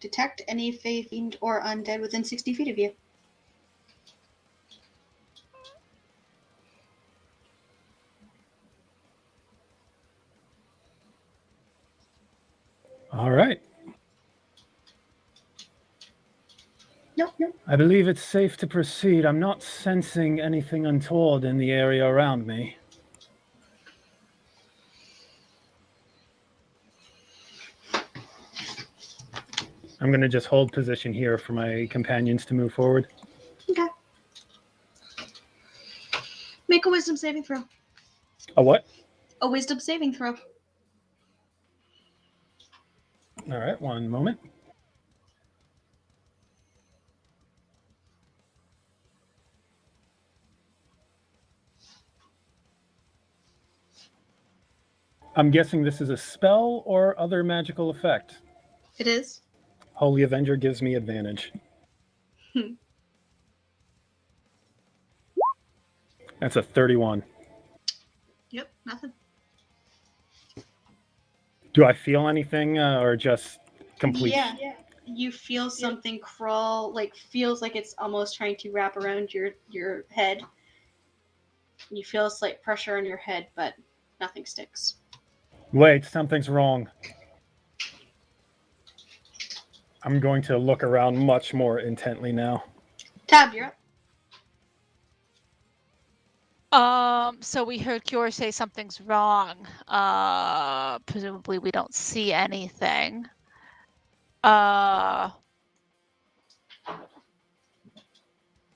[SPEAKER 3] detect any fiend or undead within 60 feet of you. Nope.
[SPEAKER 5] I believe it's safe to proceed. I'm not sensing anything untoward in the area around me. I'm going to just hold position here for my companions to move forward.
[SPEAKER 3] Okay. Make a wisdom saving throw.
[SPEAKER 5] A what?
[SPEAKER 3] A wisdom saving throw.
[SPEAKER 5] All right, one moment. I'm guessing this is a spell or other magical effect.
[SPEAKER 3] It is.
[SPEAKER 5] Holy Avenger gives me advantage. That's a 31.
[SPEAKER 3] Yep, nothing.
[SPEAKER 5] Do I feel anything or just complete?
[SPEAKER 3] Yeah. You feel something crawl, feels like it's almost trying to wrap around your head. You feel a slight pressure on your head, but nothing sticks.
[SPEAKER 5] Wait, something's wrong. I'm going to look around much more intently now.
[SPEAKER 3] Tab, you're up.
[SPEAKER 4] So we heard Cure say something's wrong. Presumably we don't see anything.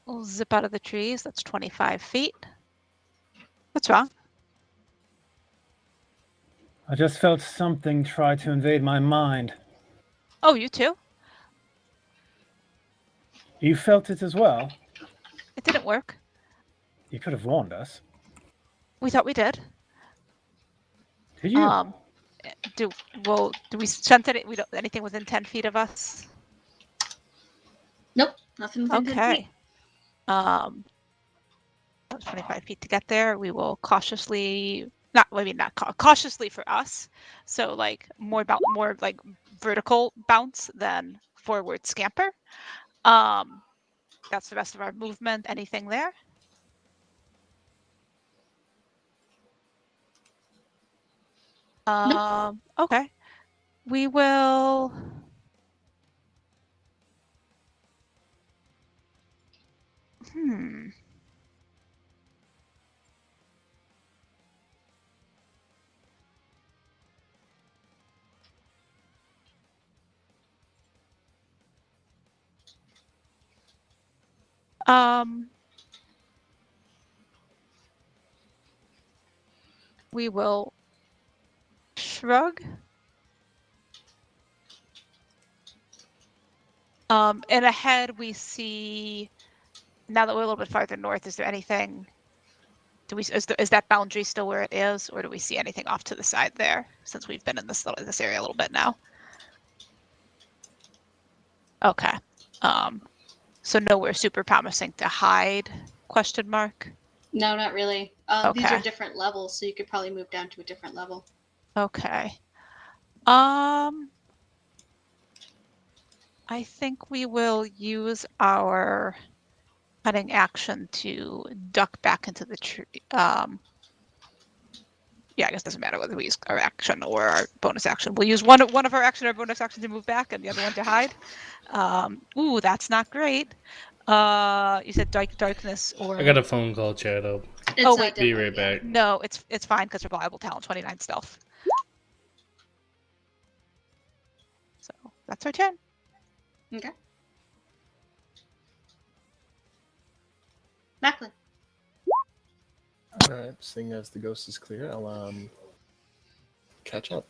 [SPEAKER 4] We'll zip out of the trees. That's 25 feet. What's wrong?
[SPEAKER 5] I just felt something try to invade my mind.
[SPEAKER 4] Oh, you too?
[SPEAKER 5] You felt it as well?
[SPEAKER 4] It didn't work.
[SPEAKER 5] You could have warned us.
[SPEAKER 4] We thought we did.
[SPEAKER 5] Did you?
[SPEAKER 4] Do we sense it? We don't anything within 10 feet of us?
[SPEAKER 3] Nope, nothing within 10
[SPEAKER 4] Okay.
[SPEAKER 3] feet.
[SPEAKER 4] That was 25 feet to get there. We will cautiously, cautiously for us. So like more like vertical bounce than forward scamper. That's the rest of our movement. Anything there?
[SPEAKER 3] Nope.
[SPEAKER 4] Okay. We will. We will shrug. And ahead we see, now that we're a little bit farther north, is there anything, is that boundary still where it is, or do we see anything off to the side there, since we've been in this area a little bit now? Okay. So nowhere super promising to hide, question mark?
[SPEAKER 3] No, not really. These
[SPEAKER 4] Okay.
[SPEAKER 3] are different levels, so you could probably move down to a different level.
[SPEAKER 4] Okay. I think we will use our cutting action to duck back into the tree. Yeah, I guess it doesn't matter whether we use our action or our bonus action. We'll use one of our action or bonus action to move back, and the other one to hide. Ooh, that's not great. You said darkness or.
[SPEAKER 2] I got a phone call, Chad. I'll
[SPEAKER 4] wait,
[SPEAKER 2] be right back.
[SPEAKER 4] No, it's fine because reliable talent, 29 stealth. So that's our turn.
[SPEAKER 3] Okay. Macklin.
[SPEAKER 1] All right, seeing as the ghost is clear, I'll catch up.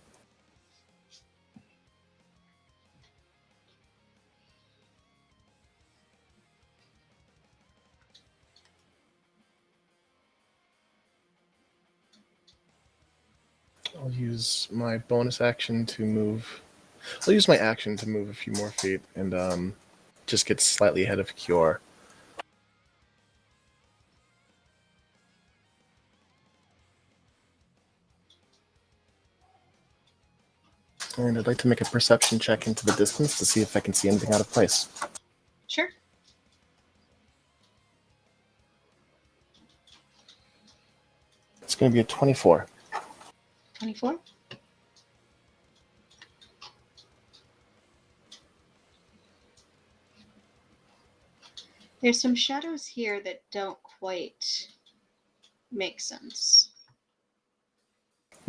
[SPEAKER 1] I'll use my bonus action to move. I'll use my action to move a few more feet and just get slightly ahead of Cure. And I'd like to make a perception check into the distance to see if I can see anything out of place.
[SPEAKER 3] Sure.
[SPEAKER 1] It's going to be a 24.
[SPEAKER 3] 24. There's some shadows here that don't quite make sense.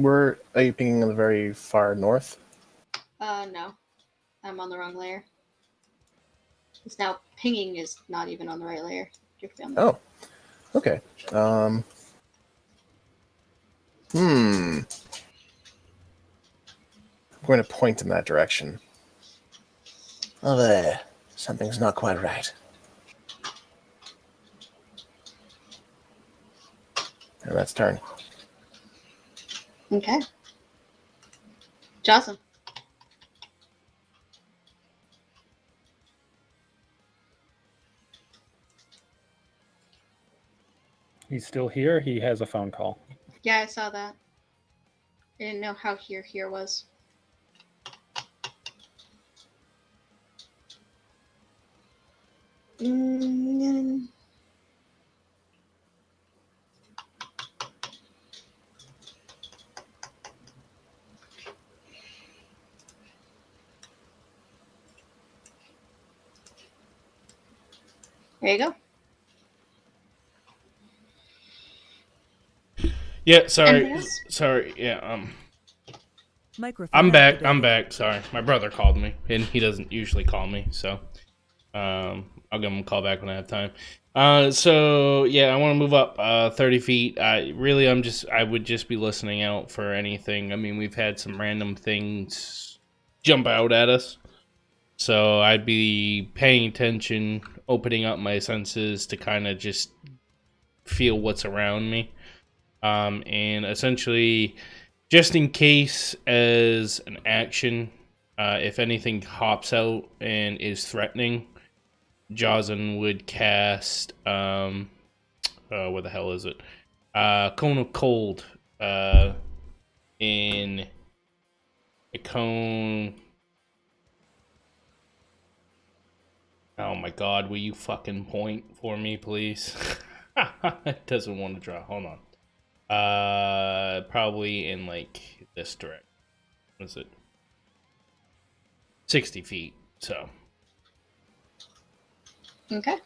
[SPEAKER 1] Are you pinging in the very far north?
[SPEAKER 3] No. I'm on the wrong layer. It's now pinging is not even on the right layer.
[SPEAKER 1] Oh, okay. I'm going to point in that direction. Oh, there. Something's not quite right. And that's turn.
[SPEAKER 3] Okay. Jocelyn.
[SPEAKER 5] He's still here. He has a phone call.
[SPEAKER 3] Yeah, I saw that. I didn't know how here was. There you go.
[SPEAKER 2] Yeah, sorry.
[SPEAKER 3] Anything else?
[SPEAKER 2] Sorry, yeah,
[SPEAKER 6] Microphone
[SPEAKER 2] I'm back.
[SPEAKER 6] activated.
[SPEAKER 2] I'm back. Sorry. My brother called me, and he doesn't usually call me, so I'll give him a call back when I have time. So yeah, I want to move up 30 feet. I would just be listening out for anything. I mean, we've had some random things jump out at us. So I'd be paying attention, opening up my senses to kind of just feel what's around me. And essentially, just in case as an action, if anything hops out and is threatening, Jocelyn would cast, where the hell is it? Cone of Cold, in a cone. Oh my god, will you fucking point for me, please? It doesn't want to draw. Hold on. Probably in like this direction. What is it? 60 feet. So.
[SPEAKER 3] Okay.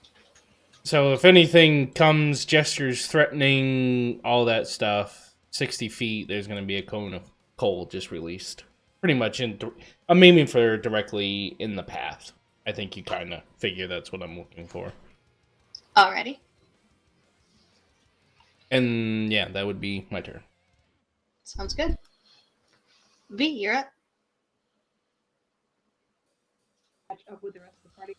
[SPEAKER 2] So if anything comes, gestures, threatening, all that stuff, 60 feet, there's going to be a cone of cold just released. Pretty much I'm aiming for directly in the path. I think you kind of figure that's what I'm looking for.
[SPEAKER 3] Alrighty.
[SPEAKER 2] And yeah, that would be my turn.
[SPEAKER 3] Sounds good. V, you're up.
[SPEAKER 7] Catch up with the rest of the party.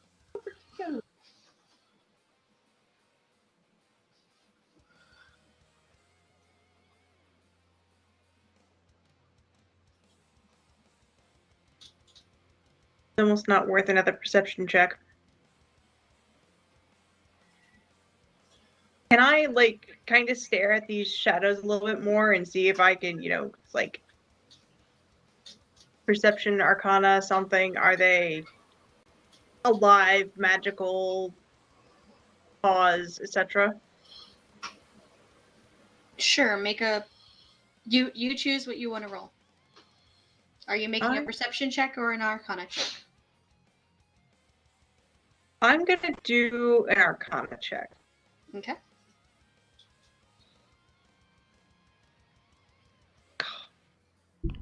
[SPEAKER 7] It's almost not worth another perception check. Can I, like, kind of stare at these shadows a little bit more and see if I can, like, perception, arcana, something? Are they alive, magical, pause, etc.?
[SPEAKER 3] Sure, make a... You choose what you want to roll. Are you making a perception check or an arcana check?
[SPEAKER 7] I'm going to do an arcana check.
[SPEAKER 3] Okay.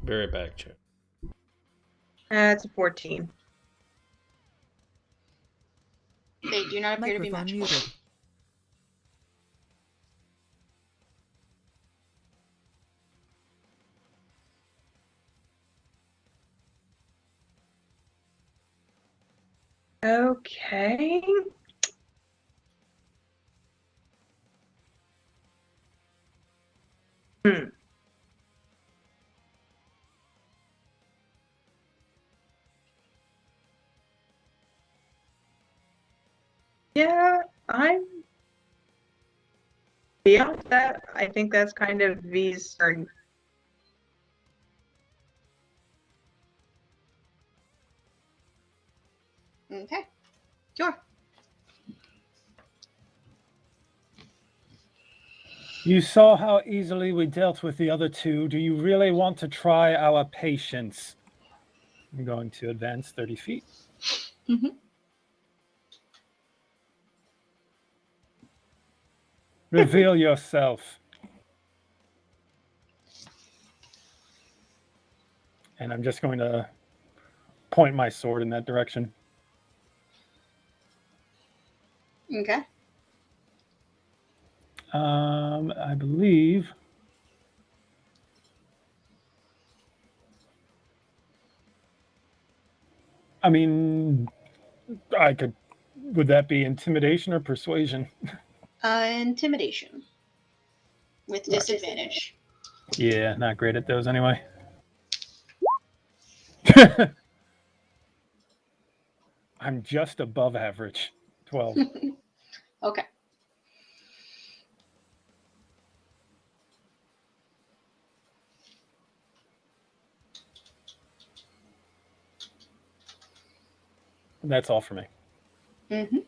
[SPEAKER 2] Very back check.
[SPEAKER 7] It's a 14.
[SPEAKER 3] They do not appear to be
[SPEAKER 6] Microphone
[SPEAKER 3] magical.
[SPEAKER 6] muted.
[SPEAKER 7] Okay. Yeah, I'm beyond that. I think that's kind of V's turn.
[SPEAKER 3] Okay. Sure.
[SPEAKER 5] You saw how easily we dealt with the other two. Do you really want to try our patience? I'm going to advance 30 feet.
[SPEAKER 3] Mm-hmm.
[SPEAKER 5] Reveal yourself. And I'm just going to point my sword in that direction.
[SPEAKER 3] Okay.
[SPEAKER 5] I believe. I mean, I could. Would that be intimidation or persuasion?
[SPEAKER 3] Intimidation. With disadvantage.
[SPEAKER 5] Yeah, not great at those anyway. I'm just above average. 12.
[SPEAKER 3] Okay.
[SPEAKER 5] That's all for me.
[SPEAKER 3] Mm-hmm.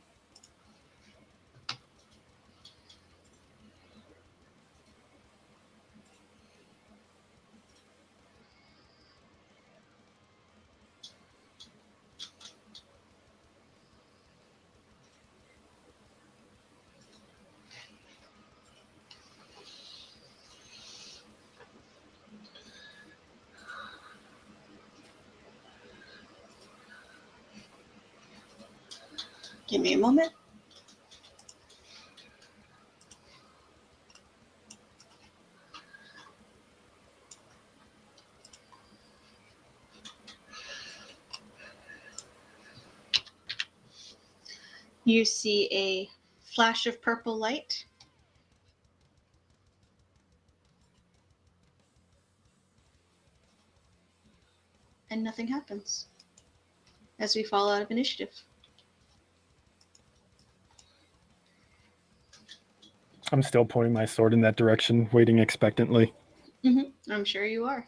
[SPEAKER 3] Give me a moment. You see a flash of purple light. And nothing happens. As we fall out of initiative.
[SPEAKER 5] I'm still pointing my sword in that direction, waiting expectantly.
[SPEAKER 3] Mm-hmm. I'm sure you are.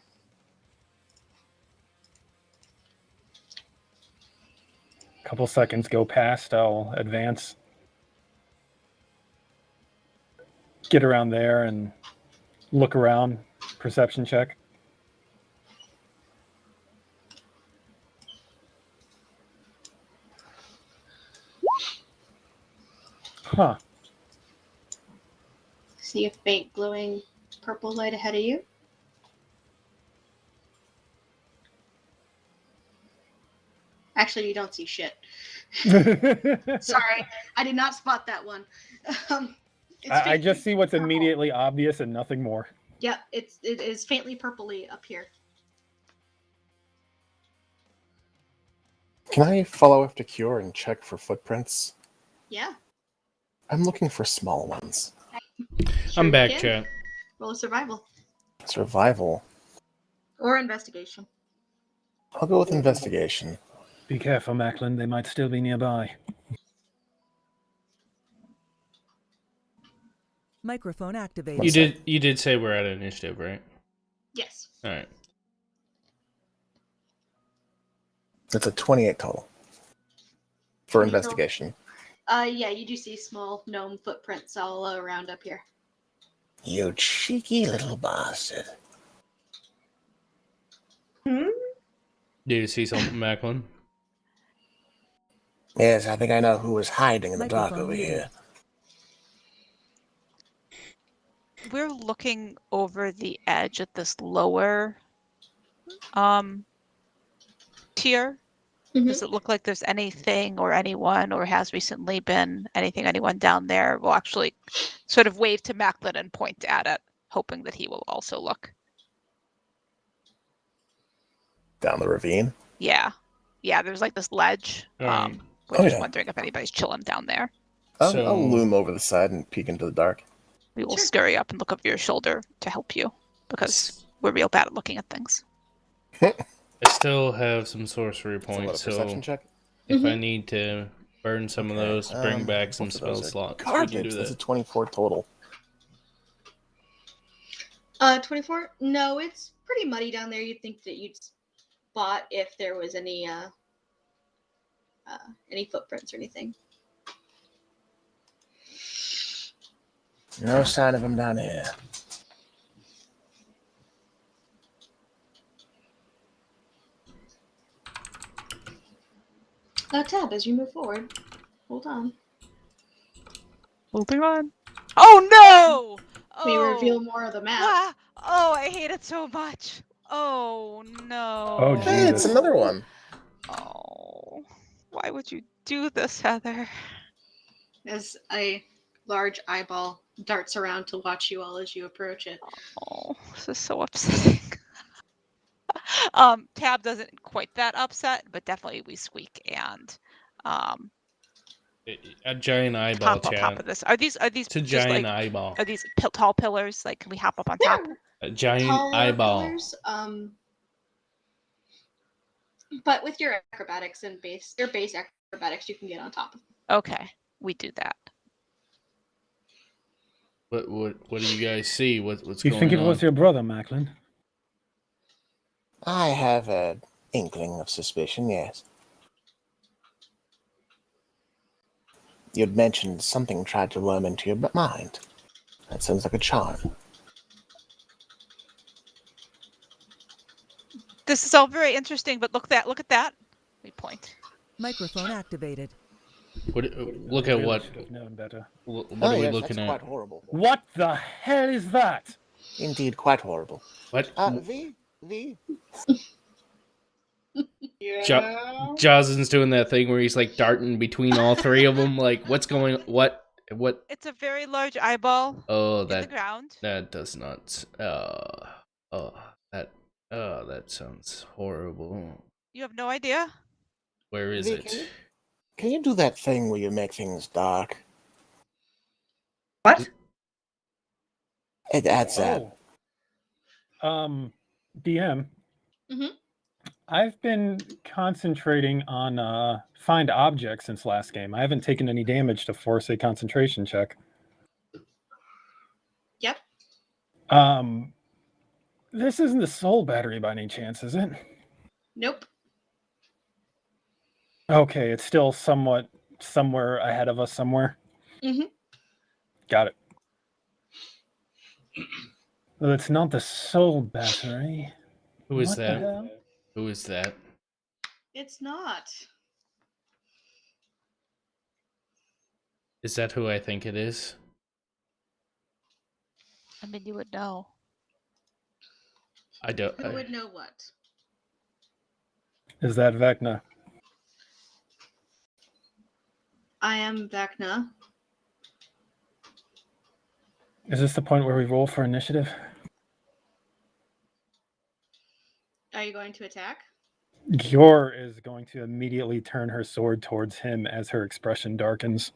[SPEAKER 5] Couple seconds go past, I'll advance. Get around there and look around. Perception check. Huh.
[SPEAKER 3] See a faint glowing purple light ahead of you. Actually, you don't see shit. Sorry, I did not spot that one.
[SPEAKER 5] I just see what's immediately obvious and nothing more.
[SPEAKER 3] Yep, it is faintly purpley up here.
[SPEAKER 1] Can I follow after Cure and check for footprints?
[SPEAKER 3] Yeah.
[SPEAKER 1] I'm looking for small ones.
[SPEAKER 3] Sure
[SPEAKER 2] I'm
[SPEAKER 3] you
[SPEAKER 2] back,
[SPEAKER 3] can.
[SPEAKER 2] chat.
[SPEAKER 3] Roll a survival.
[SPEAKER 1] Survival.
[SPEAKER 3] Or investigation.
[SPEAKER 1] I'll go with investigation.
[SPEAKER 5] Be careful, Macklin. They might still be nearby.
[SPEAKER 6] Microphone activated.
[SPEAKER 2] You did say we're at initiative, right?
[SPEAKER 3] Yes.
[SPEAKER 2] All right.
[SPEAKER 1] It's a 28 total. For
[SPEAKER 3] 20 total.
[SPEAKER 1] investigation.
[SPEAKER 3] Yeah, you do see small gnome footprints all around up here.
[SPEAKER 1] You cheeky little bastard.
[SPEAKER 7] Hmm?
[SPEAKER 2] Do you see something, Macklin?
[SPEAKER 1] Yes, I think I know who was hiding in the dark
[SPEAKER 6] Microphone
[SPEAKER 1] over
[SPEAKER 6] muted.
[SPEAKER 1] here.
[SPEAKER 4] We're looking over the edge at this lower tier.
[SPEAKER 3] Mhm.
[SPEAKER 4] Does it look like there's anything or anyone or has recently been anyone down there? We'll actually sort of wave to Macklin and point at it, hoping that he will also look.
[SPEAKER 1] Down the ravine?
[SPEAKER 4] Yeah. Yeah, there's like this ledge.
[SPEAKER 2] All right.
[SPEAKER 4] We're
[SPEAKER 1] Oh,
[SPEAKER 4] just
[SPEAKER 1] yeah.
[SPEAKER 4] wondering if anybody's chilling down there.
[SPEAKER 1] I'll
[SPEAKER 2] So-
[SPEAKER 1] loom over the side and peek into the dark.
[SPEAKER 4] We will
[SPEAKER 3] Sure.
[SPEAKER 4] scurry up and look over your shoulder to help you because we're real bad at looking at things.
[SPEAKER 2] I still have some sorcery
[SPEAKER 1] It's a what,
[SPEAKER 2] points,
[SPEAKER 1] a
[SPEAKER 2] so
[SPEAKER 1] perception check?
[SPEAKER 2] if I need to burn some of
[SPEAKER 1] Okay,
[SPEAKER 2] those, bring back some
[SPEAKER 1] both of
[SPEAKER 2] spell
[SPEAKER 1] those are
[SPEAKER 2] slots, we can
[SPEAKER 1] Garbage.
[SPEAKER 2] do
[SPEAKER 1] That's a
[SPEAKER 2] that.
[SPEAKER 1] 24 total.
[SPEAKER 3] 24? No, it's pretty muddy down there. You'd think that you'd spot if there was any footprints or anything.
[SPEAKER 1] No sign of him down here.
[SPEAKER 3] Tab, as you move forward. Hold on.
[SPEAKER 4] Moving on. Oh no!
[SPEAKER 3] We
[SPEAKER 4] Oh,
[SPEAKER 3] reveal more of the map.
[SPEAKER 4] wah! Oh, I hate it so much. Oh no.
[SPEAKER 5] Oh,
[SPEAKER 1] Hey, it's
[SPEAKER 5] Jesus.
[SPEAKER 1] another one.
[SPEAKER 4] Oh, why would you do this, Heather?
[SPEAKER 3] As a large eyeball darts around to watch you all as you approach it.
[SPEAKER 4] Oh, this is so upsetting. Tab doesn't quite that upset, but definitely we squeak and
[SPEAKER 2] A giant eyeball,
[SPEAKER 4] hop on top
[SPEAKER 2] chat.
[SPEAKER 4] of this. Are these
[SPEAKER 2] It's a
[SPEAKER 4] just
[SPEAKER 2] giant
[SPEAKER 4] like
[SPEAKER 2] eyeball.
[SPEAKER 4] are these tall pillars? Like, can we hop up on top?
[SPEAKER 2] A giant
[SPEAKER 3] Taller
[SPEAKER 2] eyeball.
[SPEAKER 3] pillars, but with your acrobatics and your base acrobatics, you can get on top of them.
[SPEAKER 4] Okay, we do that.
[SPEAKER 2] What do you guys see? What's
[SPEAKER 5] You
[SPEAKER 2] going
[SPEAKER 5] think it
[SPEAKER 2] on?
[SPEAKER 5] was your brother, Macklin?
[SPEAKER 8] I have an inkling of suspicion, yes. You'd mentioned something tried to worm into your mind. That sounds like a charm.
[SPEAKER 4] This is all very interesting, but look at that. We point.
[SPEAKER 6] Microphone activated.
[SPEAKER 2] Look at what?
[SPEAKER 5] Should have known better.
[SPEAKER 2] What
[SPEAKER 8] Oh,
[SPEAKER 2] are we
[SPEAKER 8] yes,
[SPEAKER 2] looking
[SPEAKER 8] that's
[SPEAKER 2] at?
[SPEAKER 8] quite horrible.
[SPEAKER 5] What the hell is that?
[SPEAKER 8] Indeed, quite horrible.
[SPEAKER 2] What?
[SPEAKER 8] V?
[SPEAKER 7] Yeah.
[SPEAKER 2] Jozin's doing that thing where he's like darting between all three of them. Like, what's going? What?
[SPEAKER 4] It's a very large eyeball
[SPEAKER 2] Oh,
[SPEAKER 4] in the
[SPEAKER 2] that
[SPEAKER 4] ground.
[SPEAKER 2] does not. That sounds horrible.
[SPEAKER 4] You have no idea?
[SPEAKER 2] Where is
[SPEAKER 8] V,
[SPEAKER 2] it?
[SPEAKER 8] Can you do that thing where you make things dark?
[SPEAKER 7] What?
[SPEAKER 8] It adds that.
[SPEAKER 5] DM.
[SPEAKER 3] Mhm.
[SPEAKER 5] I've been concentrating on find object since last game. I haven't taken any damage to force a concentration check.
[SPEAKER 3] Yep.
[SPEAKER 5] This isn't the soul battery by any chance, is it?
[SPEAKER 3] Nope.
[SPEAKER 5] Okay, it's still somewhat somewhere ahead of us somewhere.
[SPEAKER 3] Mhm.
[SPEAKER 5] Got it. Well, it's not the soul battery.
[SPEAKER 2] Who is
[SPEAKER 5] What the
[SPEAKER 2] that?
[SPEAKER 5] hell?
[SPEAKER 2] Who is that?
[SPEAKER 3] It's not.
[SPEAKER 2] Is that who I think it is?
[SPEAKER 4] I mean, you would know.
[SPEAKER 2] I don't.
[SPEAKER 3] Who would know what?
[SPEAKER 5] Is that Vecna?
[SPEAKER 3] I am Vecna.
[SPEAKER 5] Is this the point where we roll for initiative?
[SPEAKER 3] Are you going to attack?
[SPEAKER 5] Yor is going to immediately turn her sword towards him as her expression darkens.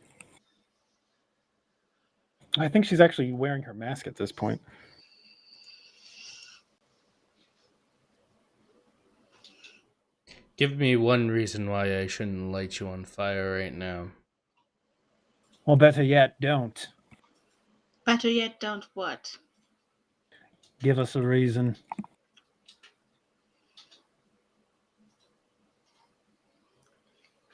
[SPEAKER 5] I think she's actually wearing her mask at this point.
[SPEAKER 2] Give me one reason why I shouldn't light you on fire right now.
[SPEAKER 5] Well, better yet, don't.
[SPEAKER 3] Better yet, don't what?
[SPEAKER 5] Give us a reason.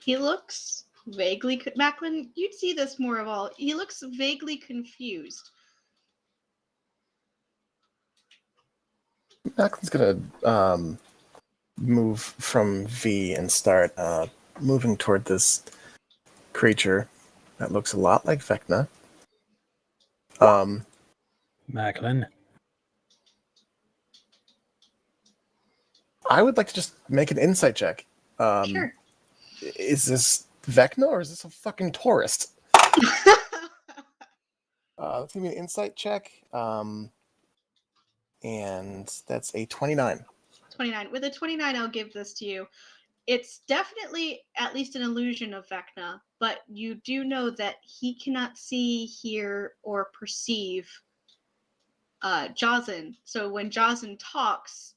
[SPEAKER 3] He looks vaguely... Macklin, you'd see this more of all. He looks vaguely confused.
[SPEAKER 1] Macklin's gonna move from V and start moving toward this creature that looks a lot like Vecna.
[SPEAKER 5] Macklin.
[SPEAKER 1] I would like to just make an insight check.
[SPEAKER 3] Sure.
[SPEAKER 1] Is this Vecna or is this a fucking tourist? Let's give me an insight check. And that's a 29.
[SPEAKER 3] 29. With a 29, I'll give this to you. It's definitely at least an illusion of Vecna, but you do know that he cannot see, hear, or perceive Jazin. So when Jazin talks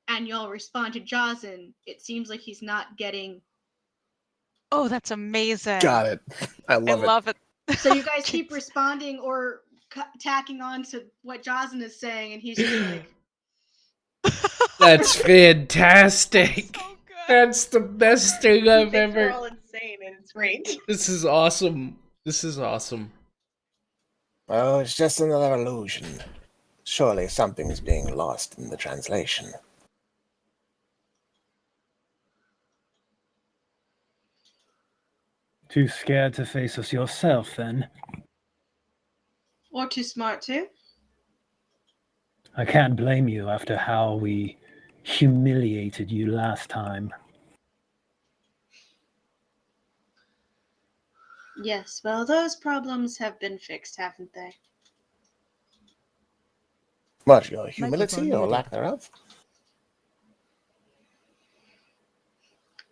[SPEAKER 3] and y'all respond to Jazin, it seems like he's not getting...
[SPEAKER 4] Oh, that's amazing.
[SPEAKER 1] Got it. I
[SPEAKER 4] I
[SPEAKER 1] love it.
[SPEAKER 4] love it.
[SPEAKER 3] So you guys keep responding or tacking on to what Jazin is saying, and he's just like...
[SPEAKER 2] That's fantastic.
[SPEAKER 4] So good.
[SPEAKER 2] That's the best thing I've
[SPEAKER 7] Thinks we're
[SPEAKER 2] ever.
[SPEAKER 7] all insane and it's great.
[SPEAKER 2] This is awesome. This is awesome.
[SPEAKER 8] Oh, it's just another illusion. Surely something's being lost in the translation.
[SPEAKER 5] Too scared to face us yourself, then?
[SPEAKER 3] Or too smart to.
[SPEAKER 5] I can't blame you after how we humiliated you last time.
[SPEAKER 3] Yes, well, those problems have been fixed, haven't they?
[SPEAKER 8] What, your
[SPEAKER 6] Microphone
[SPEAKER 8] humility or
[SPEAKER 6] muted.
[SPEAKER 8] lack thereof?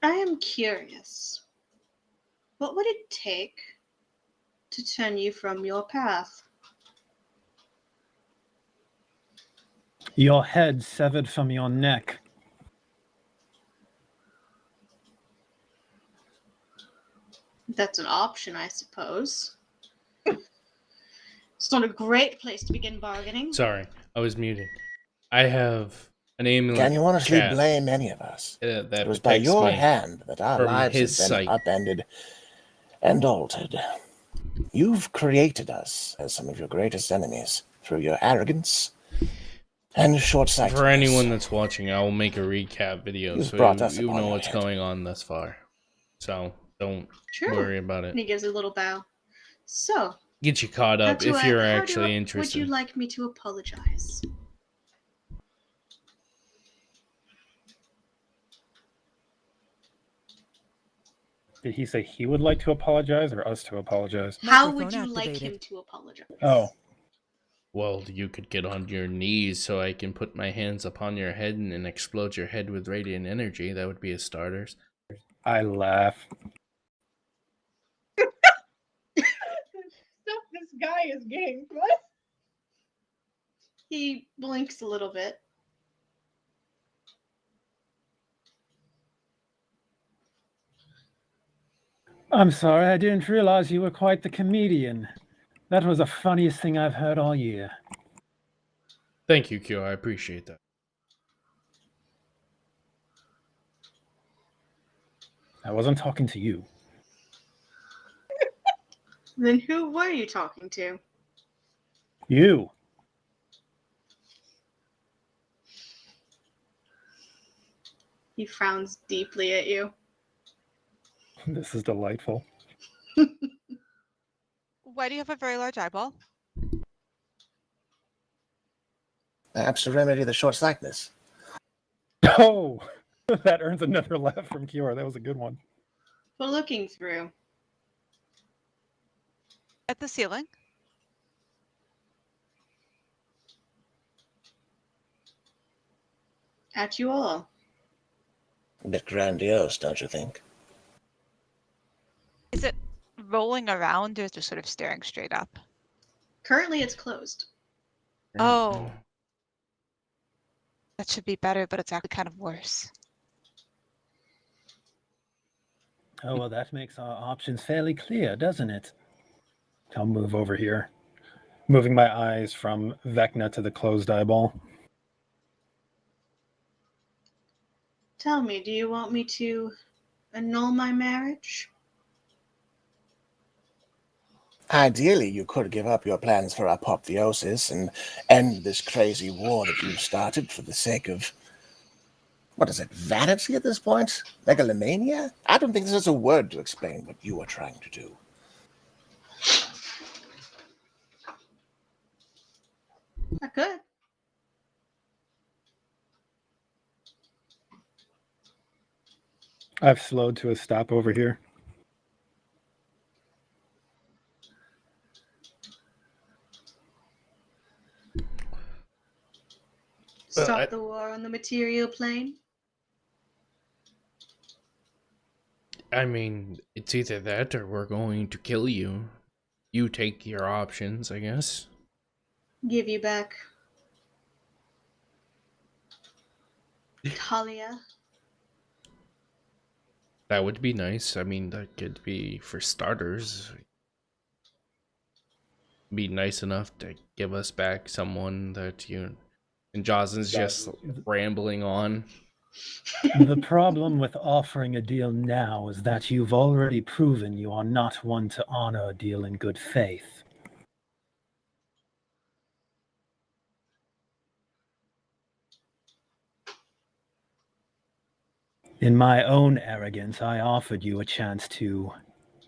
[SPEAKER 3] I am curious. What would it take to turn you from your path?
[SPEAKER 5] Your head severed from your neck.
[SPEAKER 3] That's an option, I suppose. It's not a great place to begin bargaining.
[SPEAKER 2] Sorry, I was muted. I have an amulet
[SPEAKER 8] Can you honestly
[SPEAKER 2] chat
[SPEAKER 8] blame any of us?
[SPEAKER 2] that
[SPEAKER 8] It was by
[SPEAKER 2] protects
[SPEAKER 8] your
[SPEAKER 2] me
[SPEAKER 8] hand that our
[SPEAKER 2] from
[SPEAKER 8] lives
[SPEAKER 2] his
[SPEAKER 8] have been
[SPEAKER 2] sight.
[SPEAKER 8] upended and altered. You've created us as some of your greatest enemies through your arrogance and short-sightedness.
[SPEAKER 2] For anyone that's watching, I will make a recap video
[SPEAKER 8] You've
[SPEAKER 2] so
[SPEAKER 8] brought us
[SPEAKER 2] you
[SPEAKER 8] upon
[SPEAKER 2] know
[SPEAKER 8] your
[SPEAKER 2] what's
[SPEAKER 8] head.
[SPEAKER 2] going on thus far. So don't
[SPEAKER 3] True.
[SPEAKER 2] worry about it.
[SPEAKER 3] And he gives a little bow. So,
[SPEAKER 2] Get you caught up if you're actually interested.
[SPEAKER 3] would you like me to apologize?
[SPEAKER 5] Did he say he would like to apologize or us to apologize?
[SPEAKER 3] How would
[SPEAKER 6] Microphone
[SPEAKER 3] you like
[SPEAKER 6] activated.
[SPEAKER 3] him to apologize?
[SPEAKER 5] Oh,
[SPEAKER 2] Well, you could get on your knees so I can put my hands upon your head and explode your head with radiant energy. That would be a starters.
[SPEAKER 5] I laugh.
[SPEAKER 7] Stuff this guy is getting. What?
[SPEAKER 3] He blinks a little bit.
[SPEAKER 5] I'm sorry, I didn't realize you were quite the comedian. That was the funniest thing I've heard all year.
[SPEAKER 2] Thank you, Q. I appreciate that.
[SPEAKER 5] I wasn't talking to you.
[SPEAKER 3] Then who were you talking to?
[SPEAKER 5] You.
[SPEAKER 3] He frowns deeply at you.
[SPEAKER 5] This is delightful.
[SPEAKER 4] Why do you have a very large eyeball?
[SPEAKER 8] Perhaps to remedy the short-sightedness.
[SPEAKER 5] Oh, that earns another laugh from Kiora. That was a good one.
[SPEAKER 3] For looking through.
[SPEAKER 4] At the ceiling?
[SPEAKER 3] At you all.
[SPEAKER 8] A bit grandiose, don't you think?
[SPEAKER 4] Is it rolling around or just sort of staring straight up?
[SPEAKER 3] Currently, it's closed.
[SPEAKER 4] Oh. That should be better, but it's actually kind of worse.
[SPEAKER 5] Oh, well, that makes our options fairly clear, doesn't it? I'll move over here, moving my eyes from Vecna to the closed eyeball.
[SPEAKER 3] Tell me, do you want me to annul my marriage?
[SPEAKER 8] Ideally, you could give up your plans for apotheosis and end this crazy war that you've started for the sake of, what is it, vanity at this point? Megalomania? I don't think there's a word to explain what you are trying to do.
[SPEAKER 3] I could.
[SPEAKER 5] I've slowed to a stop over here.
[SPEAKER 3] Stop the war on the material plane?
[SPEAKER 2] I mean, it's either that or we're going to kill you. You take your options, I guess.
[SPEAKER 3] Give you back Talia.
[SPEAKER 2] That would be nice. I mean, that could be, for starters, be nice enough to give us back someone that you... And Jocelyn's just rambling on.
[SPEAKER 5] The problem with offering a deal now is that you've already proven you are not one to honor a deal in good faith. In my own arrogance, I offered you a chance to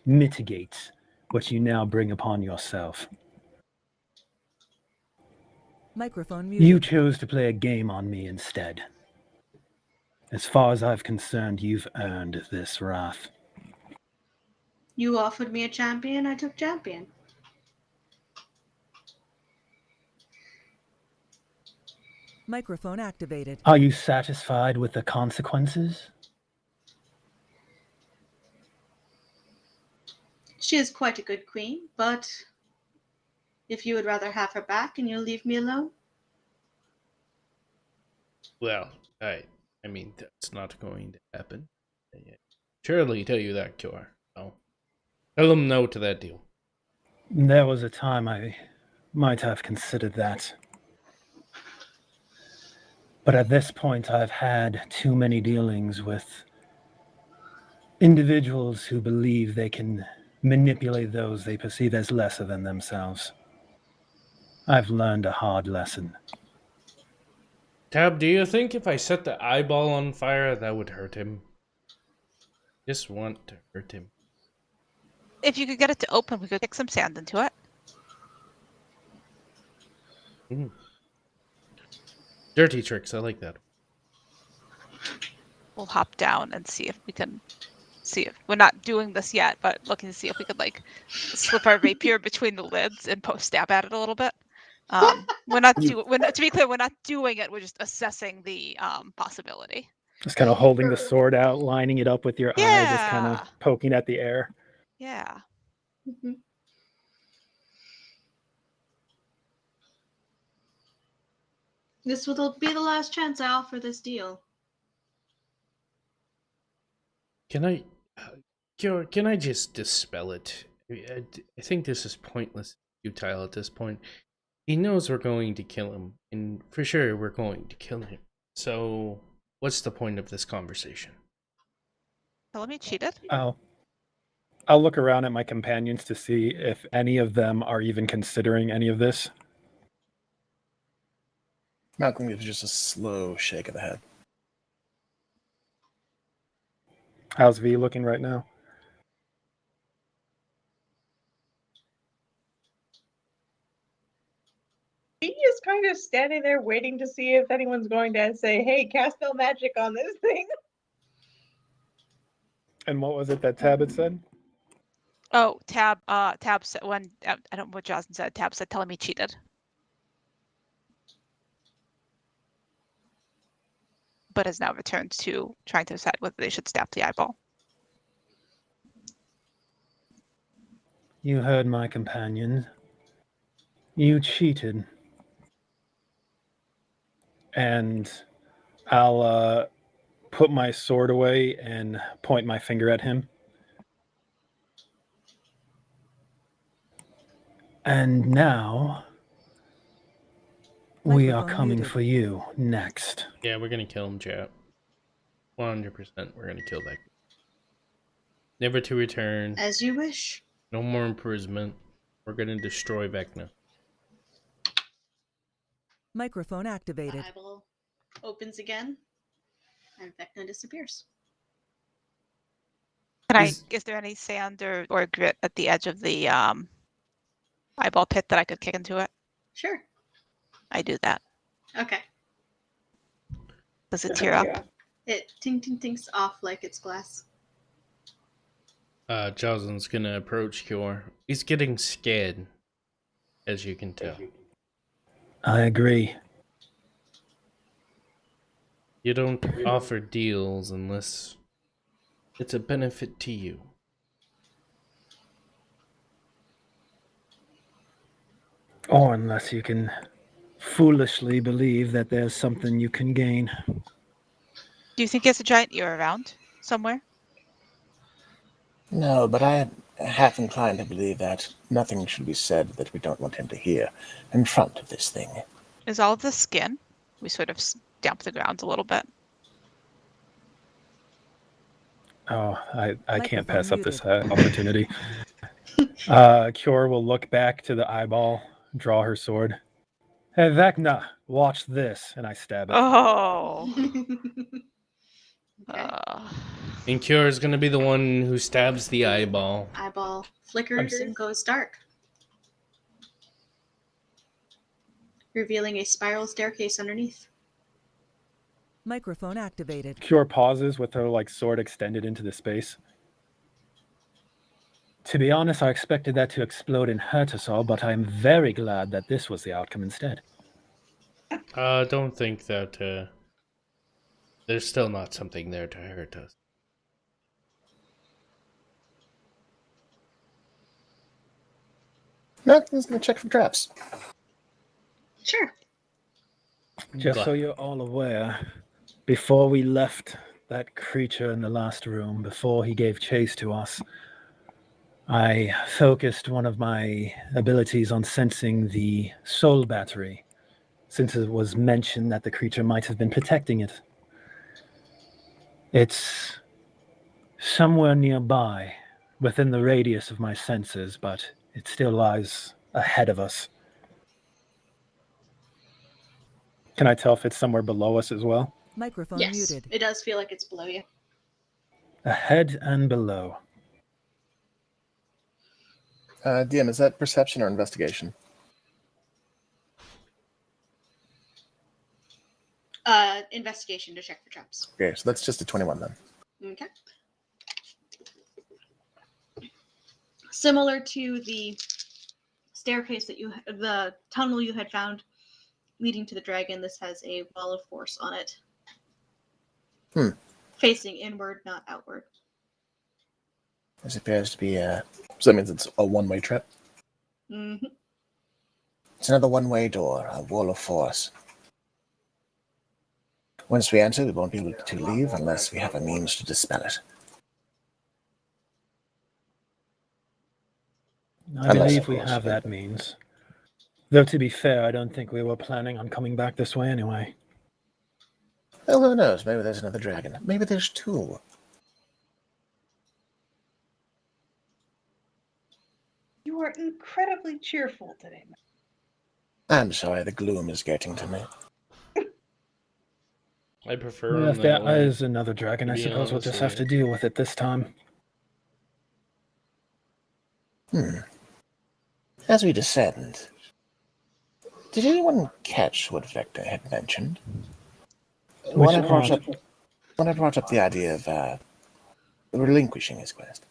[SPEAKER 5] mitigate what you now bring upon yourself.
[SPEAKER 6] Microphone muted.
[SPEAKER 5] You chose to play a game on me instead. As far as I've concerned, you've earned this wrath.
[SPEAKER 3] You offered me a champion, I took champion.
[SPEAKER 6] Microphone activated.
[SPEAKER 5] Are you satisfied with the consequences?
[SPEAKER 3] She is quite a good queen, but if you would rather have her back and you'll leave me alone.
[SPEAKER 2] Well, I mean, that's not going to happen. Surely tell you that, Kior. Oh. Tell them no to that deal.
[SPEAKER 5] There was a time I might have considered that. But at this point, I've had too many dealings with individuals who believe they can manipulate those they perceive as lesser than themselves. I've learned a hard lesson.
[SPEAKER 2] Tab, do you think if I set the eyeball on fire, that would hurt him? Just want to hurt him.
[SPEAKER 4] If you could get it to open, we could kick some sand into it.
[SPEAKER 2] Dirty tricks, I like that.
[SPEAKER 4] We'll hop down and see if we can see if we're not doing this yet, but looking to see if we could like slip our rapier between the lids and post stab at it a little bit. We're not to be clear, we're not doing it. We're just assessing the possibility.
[SPEAKER 5] Just kind of holding the sword out, lining it up with your eye, just kind of poking at the air.
[SPEAKER 4] Yeah.
[SPEAKER 3] Mm-hmm. This will be the last chance I offer this deal.
[SPEAKER 2] Can I just dispel it? I think this is pointless, futile at this point. He knows we're going to kill him, and for sure we're going to kill him. So, what's the point of this conversation?
[SPEAKER 4] Tell me cheated.
[SPEAKER 5] I'll look around at my companions to see if any of them are even considering any of this.
[SPEAKER 1] Malcolm gives just a slow shake of the head.
[SPEAKER 5] How's V looking right now?
[SPEAKER 7] He is kind of standing there waiting to see if anyone's going to say, hey, cast spell magic on this thing.
[SPEAKER 5] And what was it that Tab had said?
[SPEAKER 4] Oh, Tab said when I don't know what Jocelyn said. Tab said, "Telling me cheated," but has now returned to trying to decide whether they should stab the eyeball.
[SPEAKER 5] You heard my companion. You cheated. And I'll put my sword away and point my finger at him. And now we are
[SPEAKER 6] Microphone
[SPEAKER 5] coming
[SPEAKER 6] muted.
[SPEAKER 5] for you next.
[SPEAKER 2] Yeah, we're gonna kill him, chat. 100%, we're gonna kill that. Never to return.
[SPEAKER 3] As you wish.
[SPEAKER 2] No more imprisonment. We're gonna destroy Vecna.
[SPEAKER 6] Microphone
[SPEAKER 3] The
[SPEAKER 6] activated.
[SPEAKER 3] eyeball opens again, and Vecna disappears.
[SPEAKER 4] Is there any sand or grit at the edge of the eyeball pit that I could kick into it?
[SPEAKER 3] Sure.
[SPEAKER 4] I do that.
[SPEAKER 3] Okay.
[SPEAKER 4] Does it tear up?
[SPEAKER 3] It tinks off like it's glass.
[SPEAKER 2] Jocelyn's gonna approach Kior. He's getting scared, as you can tell.
[SPEAKER 5] I agree.
[SPEAKER 2] You don't offer deals unless it's a benefit to you.
[SPEAKER 5] Or unless you can foolishly believe that there's something you can gain.
[SPEAKER 4] Do you think there's a giant ear around somewhere?
[SPEAKER 8] No, but I am half inclined to believe that nothing should be said that we don't want him to hear in front of this thing.
[SPEAKER 4] Is all of the skin? We sort of stamp the ground a little bit.
[SPEAKER 5] Oh, I can't
[SPEAKER 6] Microphone
[SPEAKER 5] pass up this
[SPEAKER 6] muted.
[SPEAKER 5] opportunity. Kior will look back to the eyeball, draw her sword. Hey, Vecna, watch this. And I stab it.
[SPEAKER 4] Oh.
[SPEAKER 3] Okay.
[SPEAKER 2] And Kior is gonna be the one who stabs the eyeball.
[SPEAKER 3] Eyeball flickers and goes dark. revealing a spiral staircase underneath.
[SPEAKER 6] Microphone activated.
[SPEAKER 5] Cure pauses with her sword extended into the space. To be honest, I expected that to explode and hurt us all, but I'm very glad that this was the outcome instead.
[SPEAKER 2] Don't think that there's still not something there to hurt us.
[SPEAKER 1] No, I'm just gonna check for traps.
[SPEAKER 3] Sure.
[SPEAKER 5] Just so you're all aware, before we left that creature in the last room, before he gave chase to us, I focused one of my abilities on sensing the soul battery, since it was mentioned that the creature might have been protecting it. It's somewhere nearby, within the radius of my senses, but it still lies ahead of us. Can I tell if it's somewhere below us as well?
[SPEAKER 6] Microphone
[SPEAKER 3] Yes,
[SPEAKER 6] muted.
[SPEAKER 3] it does feel like it's below you.
[SPEAKER 5] Ahead and below.
[SPEAKER 1] DM, is that perception or investigation?
[SPEAKER 3] Investigation to check for traps.
[SPEAKER 1] Okay, so that's just a 21 then.
[SPEAKER 3] Okay. Similar to the staircase the tunnel you had found leading to the dragon, this has a wall of force on it. Facing inward, not outward.
[SPEAKER 1] This appears to be so that means it's a one-way trip.
[SPEAKER 3] Mm-hmm.
[SPEAKER 8] It's another one-way door, a wall of force. Once we enter, we won't be able to leave unless we have a means to dispel it.
[SPEAKER 5] I
[SPEAKER 1] Unless,
[SPEAKER 5] believe
[SPEAKER 1] of
[SPEAKER 5] we
[SPEAKER 1] course,
[SPEAKER 5] have
[SPEAKER 1] we-
[SPEAKER 5] that means. Though to be fair, I don't think we were planning on coming back this way anyway.
[SPEAKER 8] Well, who knows? Maybe there's another dragon. Maybe there's two.
[SPEAKER 7] You are incredibly cheerful today, Matt.
[SPEAKER 8] I'm sorry, the gloom is getting to me.
[SPEAKER 2] I prefer
[SPEAKER 5] Well,
[SPEAKER 2] them
[SPEAKER 5] if
[SPEAKER 2] that
[SPEAKER 5] there
[SPEAKER 2] way.
[SPEAKER 5] is another dragon,
[SPEAKER 2] to
[SPEAKER 5] I
[SPEAKER 2] be
[SPEAKER 5] suppose we'll
[SPEAKER 2] honest
[SPEAKER 5] just
[SPEAKER 2] with
[SPEAKER 5] have to
[SPEAKER 2] you.
[SPEAKER 5] deal with it this time.
[SPEAKER 8] As we descend, did anyone catch what Vector had mentioned? When I brought up the idea of relinquishing his quest,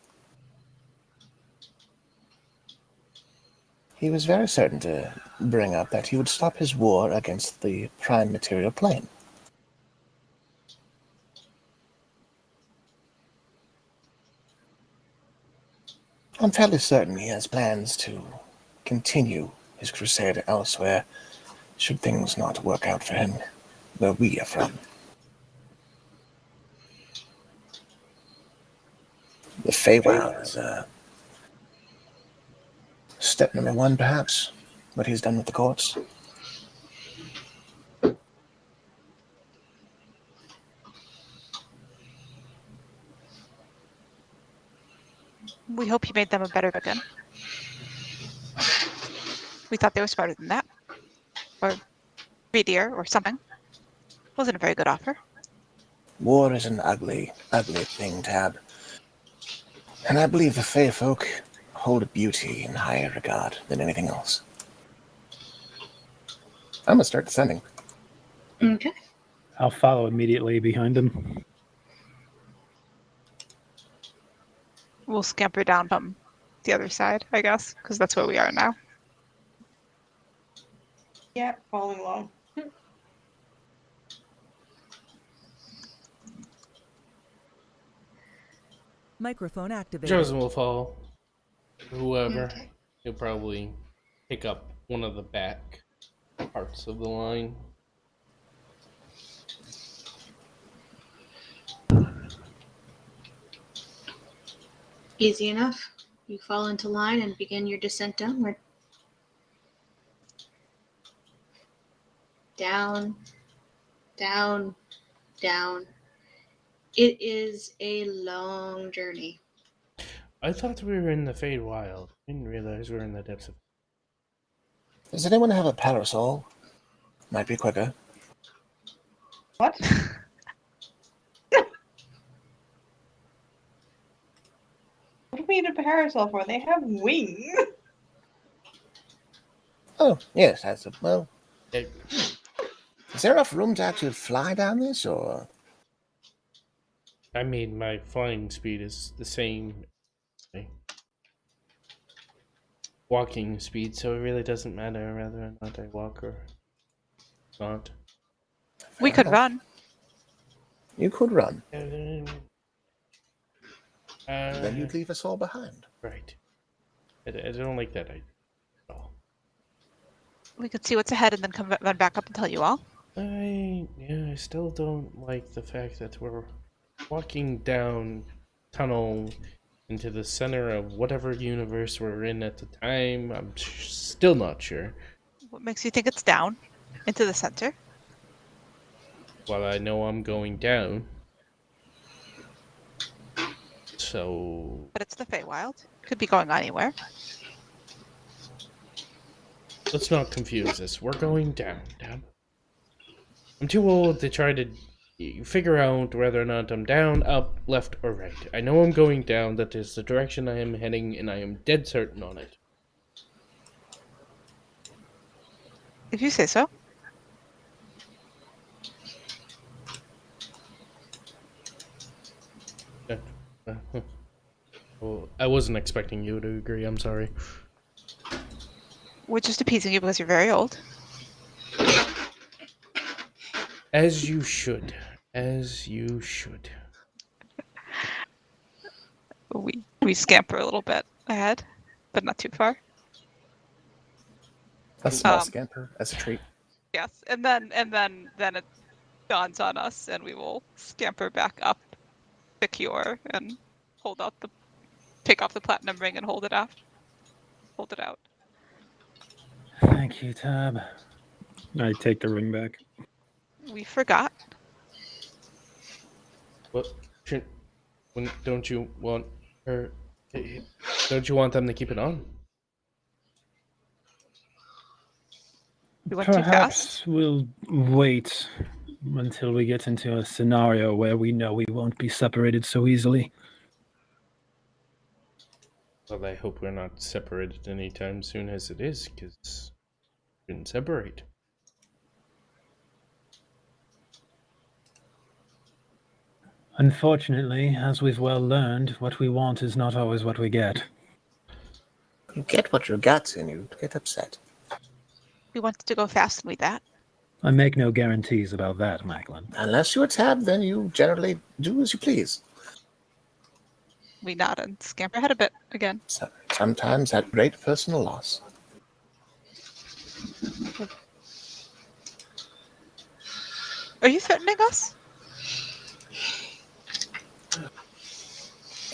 [SPEAKER 8] he was very certain to bring up that he would stop his war against the prime material plane. I'm fairly certain he has plans to continue his crusade elsewhere, should things not work out for him where we are from. The Feywild is step number one, perhaps, what he's done with the courts.
[SPEAKER 4] We hope you made them a better dragon. We thought they were smarter than that. Or greedier or something. Wasn't a very good offer.
[SPEAKER 8] War is an ugly, ugly thing, Tab. And I believe the Fey folk hold beauty in higher regard than anything else.
[SPEAKER 1] I'm gonna start descending.
[SPEAKER 3] Okay.
[SPEAKER 5] I'll follow immediately behind him.
[SPEAKER 4] We'll scamper down from the other side, I guess, because that's where we are now.
[SPEAKER 7] Yeah, following along.
[SPEAKER 6] Microphone activated.
[SPEAKER 2] Chosen will fall. Whoever.
[SPEAKER 3] Okay.
[SPEAKER 2] He'll probably pick up one of the back parts of the line.
[SPEAKER 3] Easy enough. You fall into line and begin your descent downward. Down, down, down. It is a long journey.
[SPEAKER 2] I thought we were in the Fade Wild. Didn't realize we were in the depths of.
[SPEAKER 8] Does anyone have a parasol? Might be quicker.
[SPEAKER 7] What? What do we need a parasol for? They have wings.
[SPEAKER 8] Oh, yes, that's a, well, Is there enough room to actually fly down this, or?
[SPEAKER 2] I mean, my flying speed is the same walking speed, so it really doesn't matter whether or not I walk or not.
[SPEAKER 4] We could run.
[SPEAKER 1] You could run.
[SPEAKER 8] Then you'd leave us all behind.
[SPEAKER 2] Right. I don't like that idea at all.
[SPEAKER 4] We could see what's ahead and then run back up and tell you all.
[SPEAKER 2] I still don't like the fact that we're walking down tunnel into the center of whatever universe we're in at the time. I'm still not sure.
[SPEAKER 4] What makes you think it's down into the center?
[SPEAKER 2] Well, I know I'm going down. So...
[SPEAKER 4] But it's the Feywild. Could be going anywhere.
[SPEAKER 2] Let's not confuse this. We're going down, Deb. I'm too old to try to figure out whether or not I'm down, up, left, or right. I know I'm going down. That is the direction I am heading, and I am dead certain on it.
[SPEAKER 4] If you say so.
[SPEAKER 2] Well, I wasn't expecting you to agree. I'm sorry.
[SPEAKER 4] We're just appeasing you because you're very old.
[SPEAKER 2] As you should. As you should.
[SPEAKER 4] We scamper a little bit ahead, but not too far.
[SPEAKER 1] A small scamper as a treat.
[SPEAKER 4] Yes, and then it dawns on us, and we will scamper back up, secure, and take off the platinum ring and hold it out. Hold it out.
[SPEAKER 5] Thank you, Tab. I take the ring back.
[SPEAKER 4] We forgot.
[SPEAKER 2] What? Don't you want her? Don't you want them to keep it on?
[SPEAKER 4] We went too fast.
[SPEAKER 5] Perhaps we'll wait until we get into a scenario where we know we won't be separated so easily.
[SPEAKER 2] Well, I hope we're not separated anytime soon as it is, because we can separate.
[SPEAKER 5] Unfortunately, as we've well learned, what we want is not always what we get.
[SPEAKER 8] You get what you got, and you get upset.
[SPEAKER 4] We wanted to go fast, and we that.
[SPEAKER 5] I make no guarantees about that, Macklin.
[SPEAKER 8] Unless you're Tab, then you generally do as you please.
[SPEAKER 4] We nod and scamper ahead a bit again.
[SPEAKER 8] Sometimes at great personal loss.
[SPEAKER 4] Are you threatening us?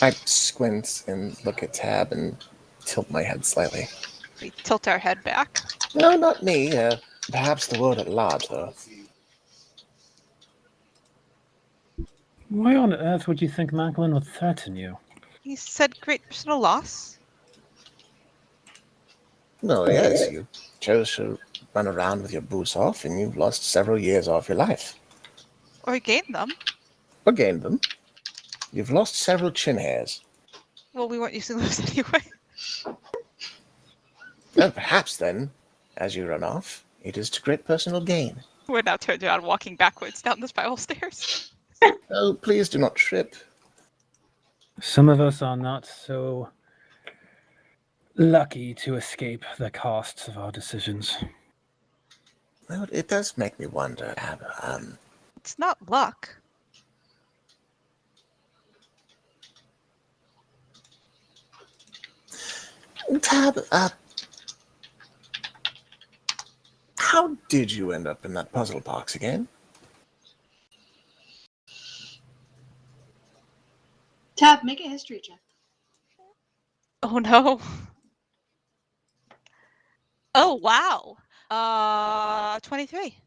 [SPEAKER 1] I squint and look at Tab and tilt my head slightly.
[SPEAKER 4] We tilt our head back.
[SPEAKER 8] No, not me. Perhaps the world at large, though.
[SPEAKER 5] Why on earth would you think Macklin would threaten you?
[SPEAKER 4] He said great personal loss.
[SPEAKER 8] No, yes, you chose to run around with your boots off, and you've lost several years off your life.
[SPEAKER 4] Or gain them.
[SPEAKER 8] Or gained them. You've lost several chin hairs.
[SPEAKER 4] Well, we weren't using those anyway.
[SPEAKER 8] Well, perhaps then, as you run off, it is to great personal gain.
[SPEAKER 4] We're now turned around walking backwards down the spiral stairs.
[SPEAKER 8] Oh, please do not trip.
[SPEAKER 5] Some of us are not so lucky to escape the costs of our decisions.
[SPEAKER 8] Well, it does make me wonder,
[SPEAKER 4] It's not luck.
[SPEAKER 8] Tab, how did you end up in that puzzle box again?
[SPEAKER 3] Tab, make a history check.
[SPEAKER 4] Oh no. Oh wow. 23.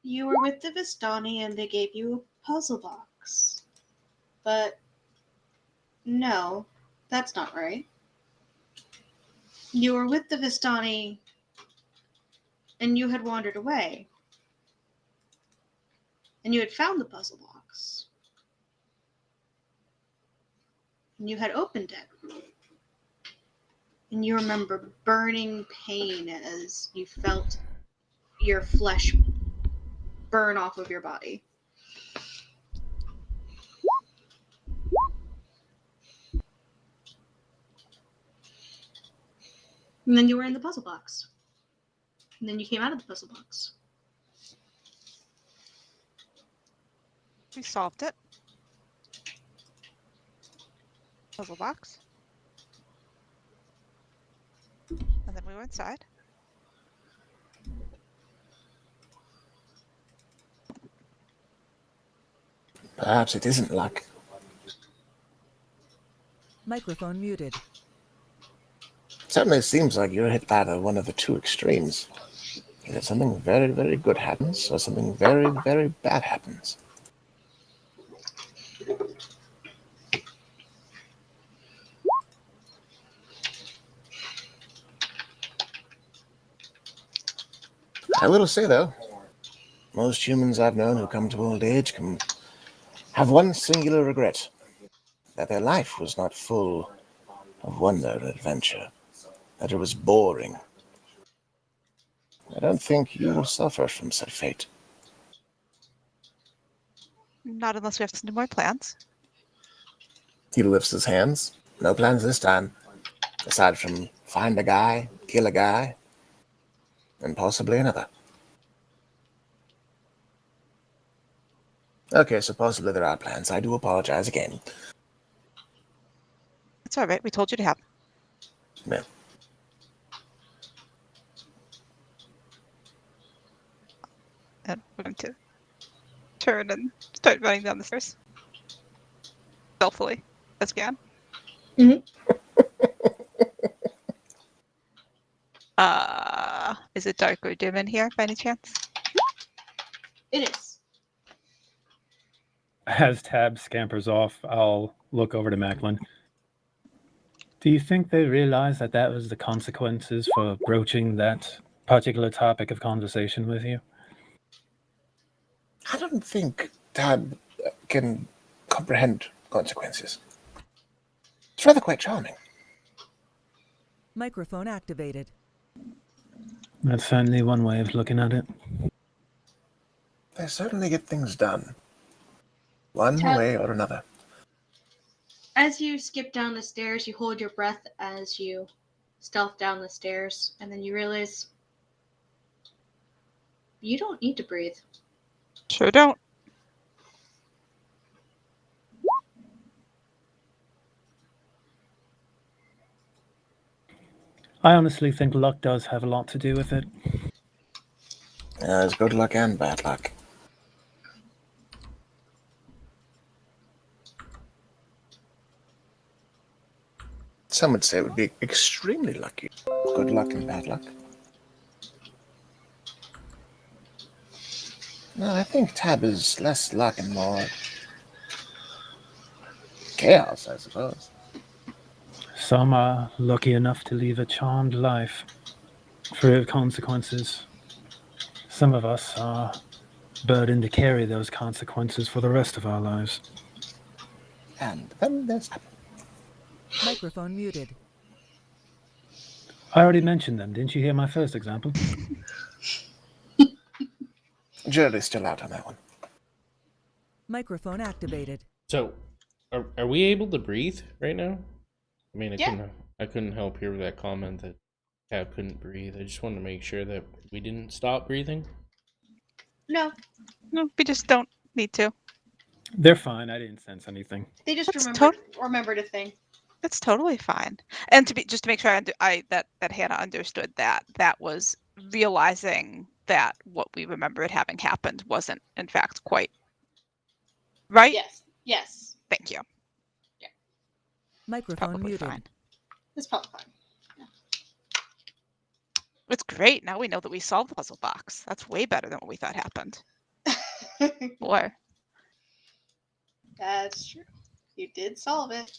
[SPEAKER 3] You were with the Vistani and they gave you a puzzle box. But no, that's not right. You were with the Vistani and you had wandered away. And you had found the puzzle box. And you had opened it. And you remember burning pain as you felt your flesh burn off of your body. And then you were in the puzzle box. And then you came out of the puzzle box.
[SPEAKER 4] We solved it. Puzzle box. And then we were inside.
[SPEAKER 8] Perhaps it isn't luck.
[SPEAKER 6] Microphone muted.
[SPEAKER 8] Certainly seems like you're hit by one of the two extremes. Either something very, very good happens, or something very, very bad happens. I will say, though, most humans I've known who come to old age can have one singular regret, that their life was not full of wonder and adventure, that it was boring. I don't think you will suffer from such fate.
[SPEAKER 4] Not unless we have some more plans.
[SPEAKER 1] He lifts his hands.
[SPEAKER 8] No plans this time, aside from find a guy, kill a guy, and possibly another. Okay, so possibly there are plans. I do apologize again.
[SPEAKER 4] It's all right. We told you to have.
[SPEAKER 8] No.
[SPEAKER 4] And we're going to turn and start running down the stairs. Stealthily, as we can. Is it dark or dim in here by any chance?
[SPEAKER 3] It is.
[SPEAKER 5] As Tab scampers off, I'll look over to Macklin. Do you think they realize that that was the consequences for broaching that particular topic of conversation with you?
[SPEAKER 8] I don't think Dad can comprehend consequences. It's rather quite charming.
[SPEAKER 6] Microphone activated.
[SPEAKER 5] That's certainly one way of looking at it.
[SPEAKER 8] They certainly get things done, one way or another.
[SPEAKER 3] As you skip down the stairs, you hold your breath as you stealth down the stairs, and then you realize you don't need to breathe.
[SPEAKER 4] Sure don't.
[SPEAKER 5] I honestly think luck does have a lot to do with it.
[SPEAKER 8] There's good luck and bad luck. Some would say it would be extremely lucky. Good luck and bad luck. No, I think Tab is less luck and more chaos, I suppose.
[SPEAKER 5] Some are lucky enough to live a charmed life, free of consequences. Some of us are burdened to carry those consequences for the rest of our lives.
[SPEAKER 8] And then there's Tab.
[SPEAKER 6] Microphone muted.
[SPEAKER 5] I already mentioned them. Didn't you hear my first example?
[SPEAKER 8] Jury's still out on that one.
[SPEAKER 6] Microphone activated.
[SPEAKER 2] So, are we able to breathe right now? I mean,
[SPEAKER 3] Yeah.
[SPEAKER 2] I couldn't help hear that comment that Tab couldn't breathe. I just wanted to make sure that we didn't stop breathing.
[SPEAKER 3] No,
[SPEAKER 4] No, we just don't need to.
[SPEAKER 5] They're fine. I didn't sense anything.
[SPEAKER 3] they just
[SPEAKER 4] That's
[SPEAKER 3] remembered a thing.
[SPEAKER 4] It's totally fine. And just to make sure that Hannah understood that was realizing that what we remembered having happened wasn't in fact quite right.
[SPEAKER 3] Yes.
[SPEAKER 4] Thank you.
[SPEAKER 6] Microphone
[SPEAKER 4] Probably
[SPEAKER 6] muted.
[SPEAKER 4] fine.
[SPEAKER 3] It's probably fine.
[SPEAKER 4] It's great. Now we know that we solved the puzzle box. That's way better than what we thought happened. Boy.
[SPEAKER 3] That's true. You did solve it.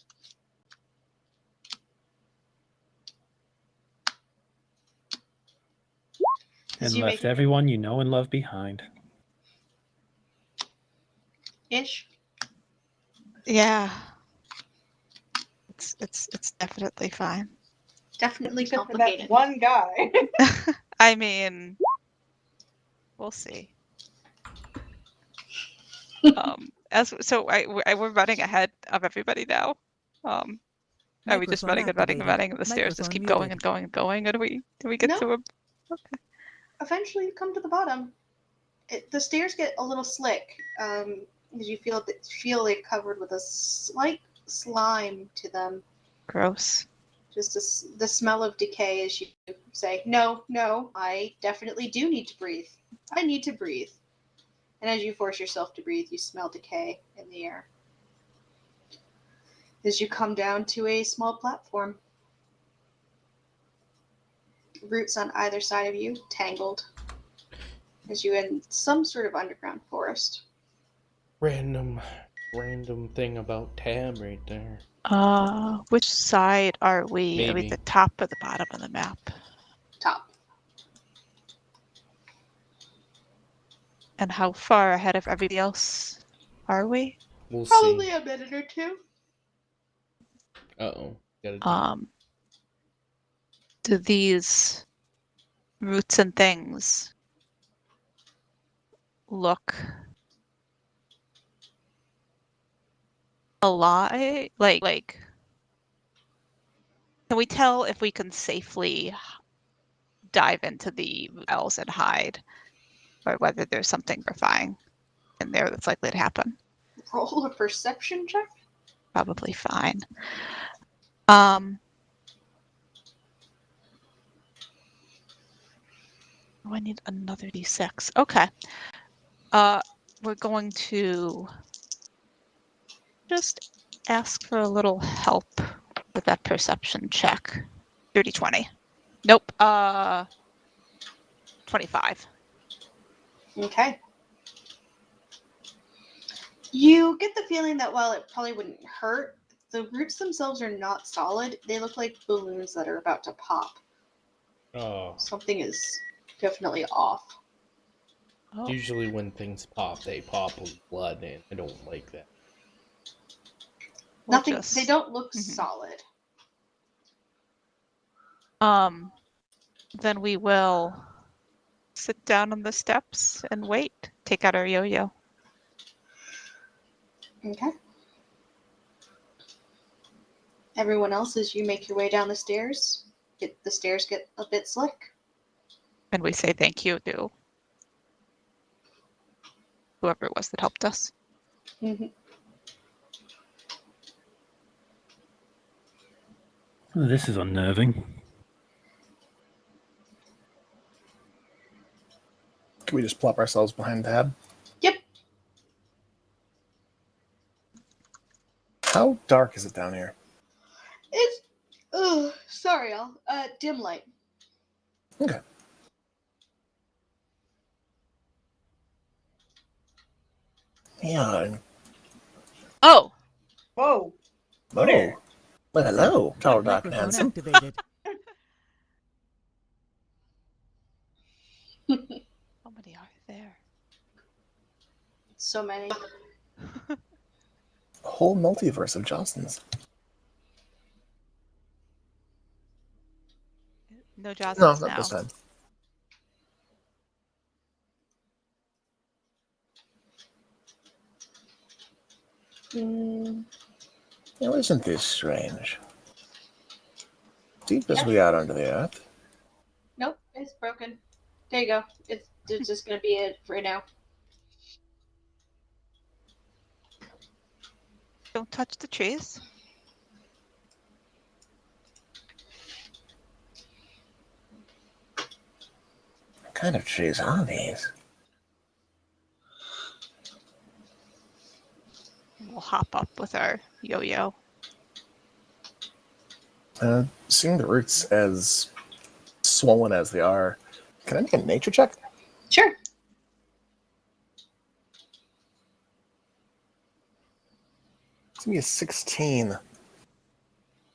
[SPEAKER 5] And
[SPEAKER 3] Did you
[SPEAKER 5] left
[SPEAKER 3] make-
[SPEAKER 5] everyone you know and love behind.
[SPEAKER 3] Ish.
[SPEAKER 4] Yeah. It's definitely fine.
[SPEAKER 3] Definitely
[SPEAKER 7] Except for
[SPEAKER 3] complicated.
[SPEAKER 7] that one guy.
[SPEAKER 4] I mean, we'll see. We're running ahead of everybody now. Are we just
[SPEAKER 6] Microphone
[SPEAKER 4] running and running and
[SPEAKER 6] activated.
[SPEAKER 4] running, and the stairs just
[SPEAKER 6] Microphone
[SPEAKER 4] keep going
[SPEAKER 6] muted.
[SPEAKER 4] and going and going? And do we get
[SPEAKER 3] No.
[SPEAKER 4] to them?
[SPEAKER 3] Eventually, you come to the bottom. The stairs get a little slick because you feel they're covered with a slight slime to them.
[SPEAKER 4] Gross.
[SPEAKER 3] Just the smell of decay as you say, no, I definitely do need to breathe. I need to breathe. And as you force yourself to breathe, you smell decay in the air. As you come down to a small platform. Roots on either side of you, tangled. As you're in some sort of underground forest.
[SPEAKER 2] Random thing about Tab right there.
[SPEAKER 4] Which side are we? Are we
[SPEAKER 2] Maybe.
[SPEAKER 4] the top or the bottom of the map?
[SPEAKER 3] Top.
[SPEAKER 4] And how far ahead of everybody else are we?
[SPEAKER 2] We'll
[SPEAKER 3] Probably
[SPEAKER 2] see.
[SPEAKER 3] a minute or two.
[SPEAKER 2] Uh-oh.
[SPEAKER 4] Do these roots and things look alive? Like, can we tell if we can safely dive into the wells and hide, or whether there's something terrifying in there that's likely to happen?
[SPEAKER 3] Roll a perception check.
[SPEAKER 4] Probably fine. I need another d6. Okay. We're going to just ask for a little help with that perception check. Dirty 20. Nope. 25.
[SPEAKER 3] Okay. You get the feeling that while it probably wouldn't hurt, the roots themselves are not solid. They look like balloons that are about to pop.
[SPEAKER 2] Oh.
[SPEAKER 3] Something is definitely off.
[SPEAKER 4] Oh.
[SPEAKER 2] Usually when things pop, they pop with blood, and I don't like that.
[SPEAKER 3] Nothing. They don't look
[SPEAKER 4] Mhm.
[SPEAKER 3] solid.
[SPEAKER 4] Then we will sit down on the steps and wait. Take out our yo-yo.
[SPEAKER 3] Okay. Everyone else, as you make your way down the stairs, the stairs get a bit slick.
[SPEAKER 4] And we say thank you to whoever it was that helped us.
[SPEAKER 3] Mm-hmm.
[SPEAKER 5] Oh, this is unnerving.
[SPEAKER 1] Can we just plop ourselves behind Tab?
[SPEAKER 3] Yep.
[SPEAKER 1] How dark is it down here?
[SPEAKER 3] It's sorry, y'all. Dim light.
[SPEAKER 1] Okay. Yeah.
[SPEAKER 4] Oh!
[SPEAKER 7] Whoa.
[SPEAKER 1] Oh.
[SPEAKER 7] There.
[SPEAKER 1] Well, hello, tall, dark, and
[SPEAKER 6] Microphone
[SPEAKER 1] handsome.
[SPEAKER 6] activated.
[SPEAKER 4] How many are there?
[SPEAKER 3] So many.
[SPEAKER 1] A whole multiverse of Johnsons.
[SPEAKER 4] No Johnsons
[SPEAKER 1] No, not
[SPEAKER 4] now.
[SPEAKER 1] this time. Now, isn't this strange? Deep as we are under the earth.
[SPEAKER 3] Nope, it's broken. There you go. It's just gonna be it for now.
[SPEAKER 4] Don't touch the trees.
[SPEAKER 8] What kind of trees are these?
[SPEAKER 4] We'll hop up with our yo-yo.
[SPEAKER 1] Seeing the roots as swollen as they are, can I make a nature check?
[SPEAKER 3] Sure.
[SPEAKER 1] It's gonna be a 16.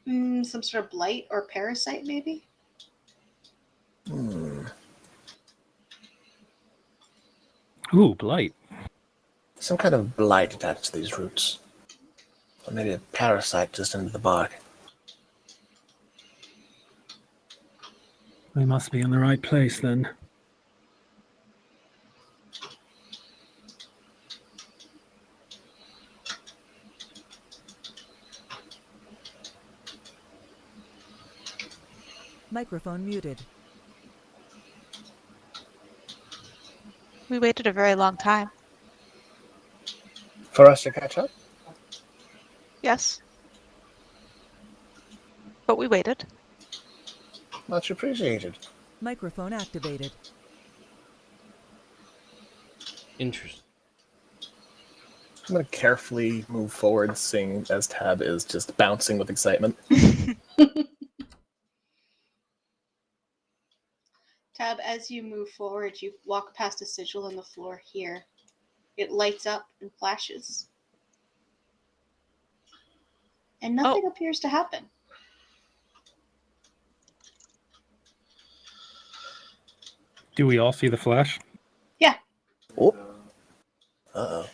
[SPEAKER 3] Some sort of blight or parasite, maybe?
[SPEAKER 5] Ooh, blight.
[SPEAKER 8] Some kind of blight attached to these roots. Or maybe a parasite just under the bark.
[SPEAKER 5] We must be in the right place then.
[SPEAKER 6] Microphone muted.
[SPEAKER 4] We waited a very long time.
[SPEAKER 1] For us to catch up?
[SPEAKER 4] Yes. But we waited.
[SPEAKER 8] Much appreciated.
[SPEAKER 6] Microphone activated.
[SPEAKER 2] Interesting.
[SPEAKER 1] I'm going to carefully move forward, seeing as Tab is just bouncing with excitement.
[SPEAKER 3] Tab, as you move forward, you walk past a sigil on the floor here. It lights up and flashes. And nothing appears to happen.
[SPEAKER 5] Do we all see the flash?
[SPEAKER 3] Yeah.
[SPEAKER 1] Oh. Uh-oh.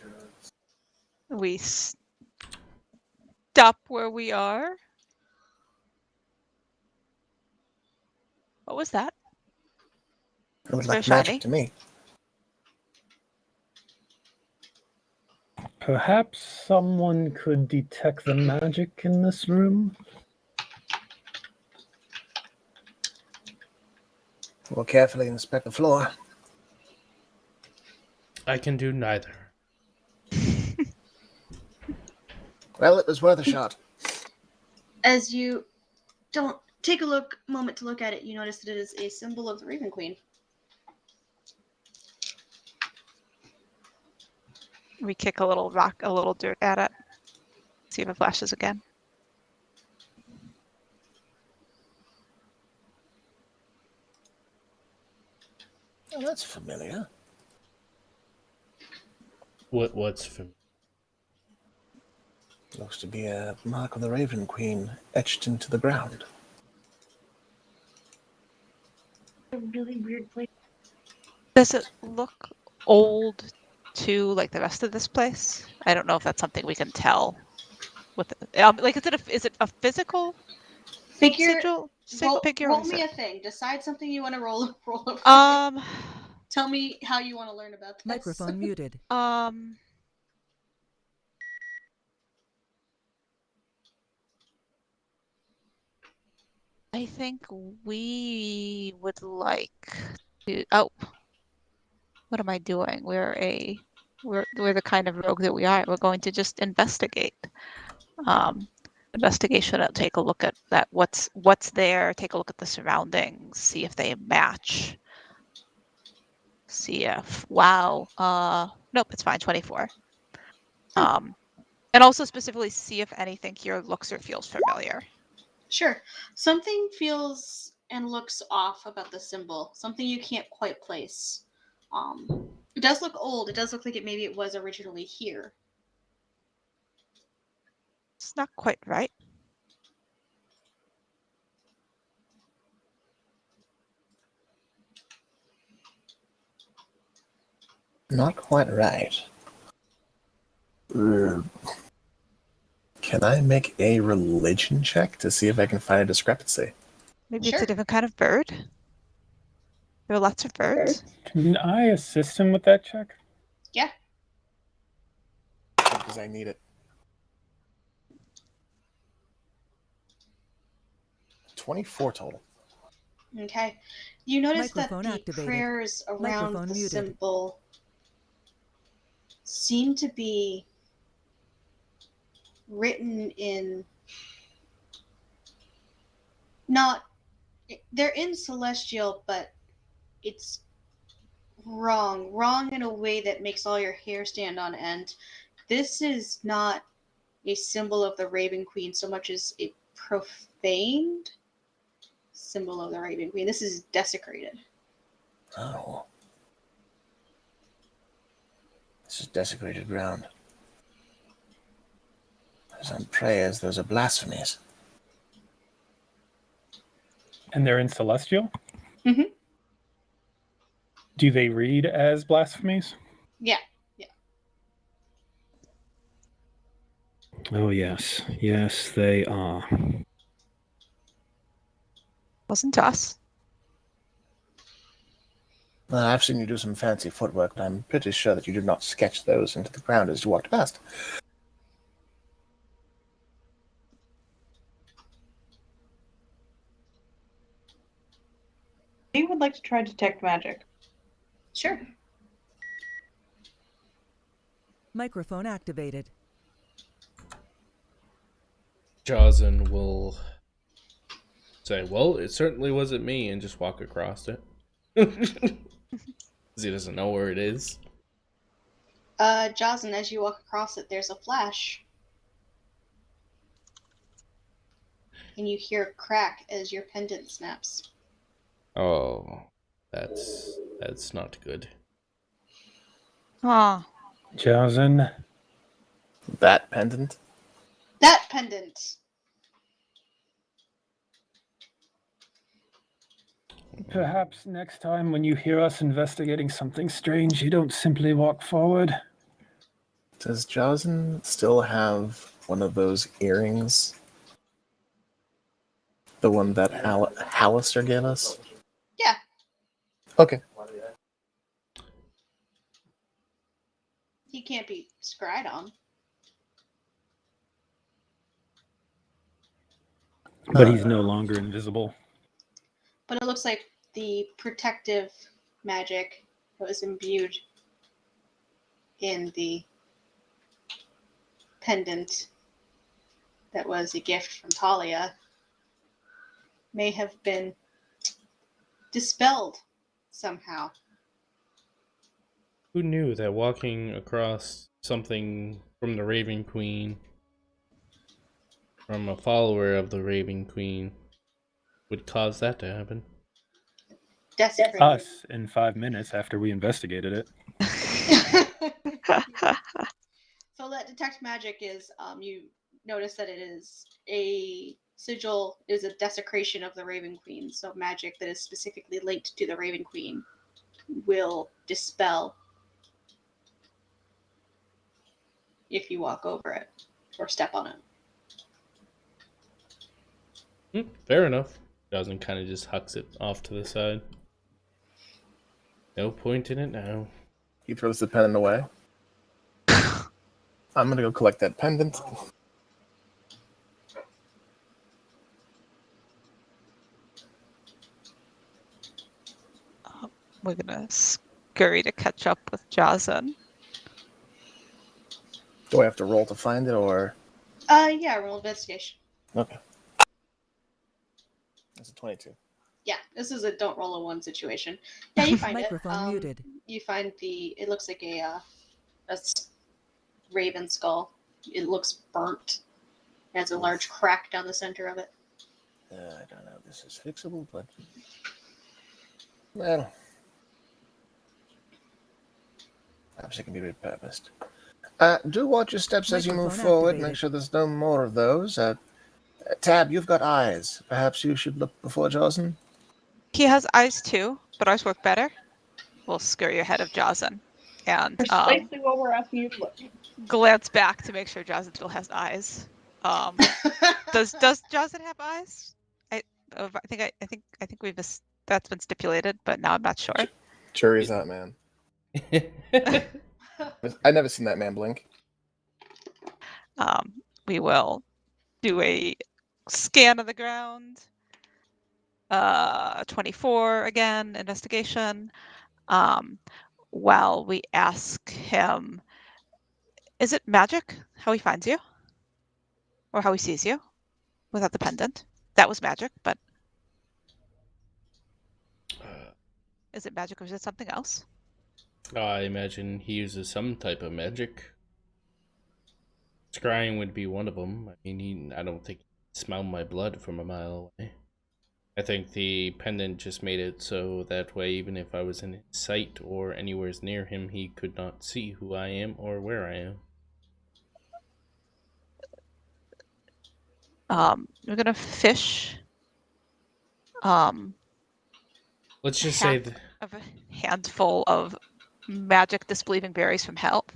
[SPEAKER 4] We stop where we are. What was that?
[SPEAKER 8] It was
[SPEAKER 4] Very
[SPEAKER 8] like magic
[SPEAKER 4] shiny.
[SPEAKER 8] to me.
[SPEAKER 5] Perhaps someone could detect the magic in this room?
[SPEAKER 8] We'll carefully inspect the floor.
[SPEAKER 2] I can do neither.
[SPEAKER 8] Well, it was worth a shot.
[SPEAKER 3] As you don't take a moment to look at it, you notice that it is a symbol of the Raven Queen.
[SPEAKER 4] We kick a little rock, a little dirt at it. See if it flashes again.
[SPEAKER 8] Oh, that's familiar.
[SPEAKER 2] What's from?
[SPEAKER 8] Looks to be a mark of the Raven Queen etched into the ground.
[SPEAKER 7] A really weird place.
[SPEAKER 4] Does it look old to like the rest of this place? I don't know if that's something we can tell. With like, is it a physical sigil? Figure,
[SPEAKER 3] roll
[SPEAKER 4] or is
[SPEAKER 3] me
[SPEAKER 4] it-
[SPEAKER 3] a thing. Decide something you want to roll a Tell me how you want to learn about this.
[SPEAKER 6] Microphone muted.
[SPEAKER 4] I think we would like to. Oh, what am I doing? We're the kind of rogue that we are. We're going to just investigate. Investigation. Take a look at that. What's there? Take a look at the surroundings. See if they match. See if wow. Nope, it's fine. 24. And also specifically see if anything here looks or feels familiar.
[SPEAKER 3] Sure. Something feels and looks off about the symbol. Something you can't quite place. It does look old. It does look like maybe it was originally here.
[SPEAKER 4] It's not quite right.
[SPEAKER 8] Not quite right.
[SPEAKER 1] Can I make a religion check to see if I can find a discrepancy?
[SPEAKER 4] Maybe
[SPEAKER 3] Sure.
[SPEAKER 4] it's a different kind of bird. There are lots of birds.
[SPEAKER 5] Can I assist him with that check?
[SPEAKER 3] Yeah.
[SPEAKER 1] Because I need it. 24 total.
[SPEAKER 3] Okay. You notice
[SPEAKER 6] Microphone
[SPEAKER 3] that the
[SPEAKER 6] activated.
[SPEAKER 3] prayers around
[SPEAKER 6] Microphone
[SPEAKER 3] the
[SPEAKER 6] muted.
[SPEAKER 3] symbol seem to be written in they're in celestial, but it's wrong in a way that makes all your hair stand on end. This is not a symbol of the Raven Queen so much as a profaned symbol of the Raven Queen. This is desecrated.
[SPEAKER 8] Oh. This is desecrated ground. Those aren't prayers, those are blasphemies.
[SPEAKER 5] And they're in Celestial?
[SPEAKER 3] Mhm.
[SPEAKER 5] Do they read as blasphemies?
[SPEAKER 3] Yeah.
[SPEAKER 5] Oh, yes. Yes, they are.
[SPEAKER 4] Wasn't us.
[SPEAKER 8] I've seen you do some fancy footwork, but I'm pretty sure that you did not sketch those into the ground as you walked past.
[SPEAKER 7] He would like to try detect magic.
[SPEAKER 3] Sure.
[SPEAKER 6] Microphone activated.
[SPEAKER 2] Jazen will say, well, it certainly wasn't me, and just walk across it. Because he doesn't know where it is.
[SPEAKER 3] Jocelyn, as you walk across it, there's a flash. And you hear a crack as your pendant snaps.
[SPEAKER 2] Oh, that's not good.
[SPEAKER 4] Aw.
[SPEAKER 5] Jazen,
[SPEAKER 1] That pendant?
[SPEAKER 3] That pendant!
[SPEAKER 5] perhaps next time when you hear us investigating something strange, you don't simply walk forward.
[SPEAKER 1] Does Jazen still have one of those earrings? The one that Hallister gave us?
[SPEAKER 3] Yeah.
[SPEAKER 1] Okay.
[SPEAKER 3] He can't be scryed on.
[SPEAKER 5] But he's no longer invisible.
[SPEAKER 3] But it looks like the protective magic that was imbued in the pendant that was a gift from Talia may have been dispelled somehow.
[SPEAKER 2] Who knew that walking across something from the Raven Queen, from a follower of the Raven Queen, would cause that to happen?
[SPEAKER 3] Desecrated.
[SPEAKER 5] Us in 5 minutes after we investigated it.
[SPEAKER 3] So that detect magic is, you notice that it is a sigil, is a desecration of the Raven Queen. So magic that is specifically linked to the Raven Queen will dispel if you walk over it or step on it.
[SPEAKER 2] Fair enough. Jazen kind of just hucks it off to the side. No point in it now.
[SPEAKER 1] He throws the pendant away. I'm gonna go collect that pendant.
[SPEAKER 4] We're gonna scurry to catch up with Jazen.
[SPEAKER 1] Do I have to roll to find it, or?
[SPEAKER 3] Yeah, roll investigation.
[SPEAKER 1] Okay. That's a 22.
[SPEAKER 3] Yeah, this is a don't roll a one situation. Yeah, you find
[SPEAKER 6] Microphone
[SPEAKER 3] it.
[SPEAKER 6] muted.
[SPEAKER 3] You find it looks like a raven skull. It looks burnt. It has a large crack down the center of it.
[SPEAKER 8] I don't know if this is fixable, but... Well... Perhaps it can be repurposed. Do watch your steps as you move
[SPEAKER 6] Microphone
[SPEAKER 8] forward.
[SPEAKER 6] activated.
[SPEAKER 8] Make sure there's no more of those. Tab, you've got eyes. Perhaps you should look before Jazen?
[SPEAKER 4] He has eyes too, but ours work better. We'll scurry ahead of Jazen and
[SPEAKER 7] Precisely what we're asking you to look.
[SPEAKER 4] glance back to make sure Jazen still has eyes. Does Jazen have eyes? I think that's been stipulated, but now I'm not sure.
[SPEAKER 1] Jury's out, man. I've never seen that man blink.
[SPEAKER 4] We will do a scan of the ground. 24 again, investigation. While we ask him, is it magic how he finds you? Or how he sees you without the pendant? That was magic, but is it magic or is it something else?
[SPEAKER 2] I imagine he uses some type of magic. Scrying would be one of them. I mean, I don't think he'd smell my blood from a mile away. I think the pendant just made it so that way, even if I was in his sight or anywhere near him, he could not see who I am or where I am.
[SPEAKER 4] We're gonna fish.
[SPEAKER 2] Let's just say
[SPEAKER 4] of a handful of magic disbelieving berries from hell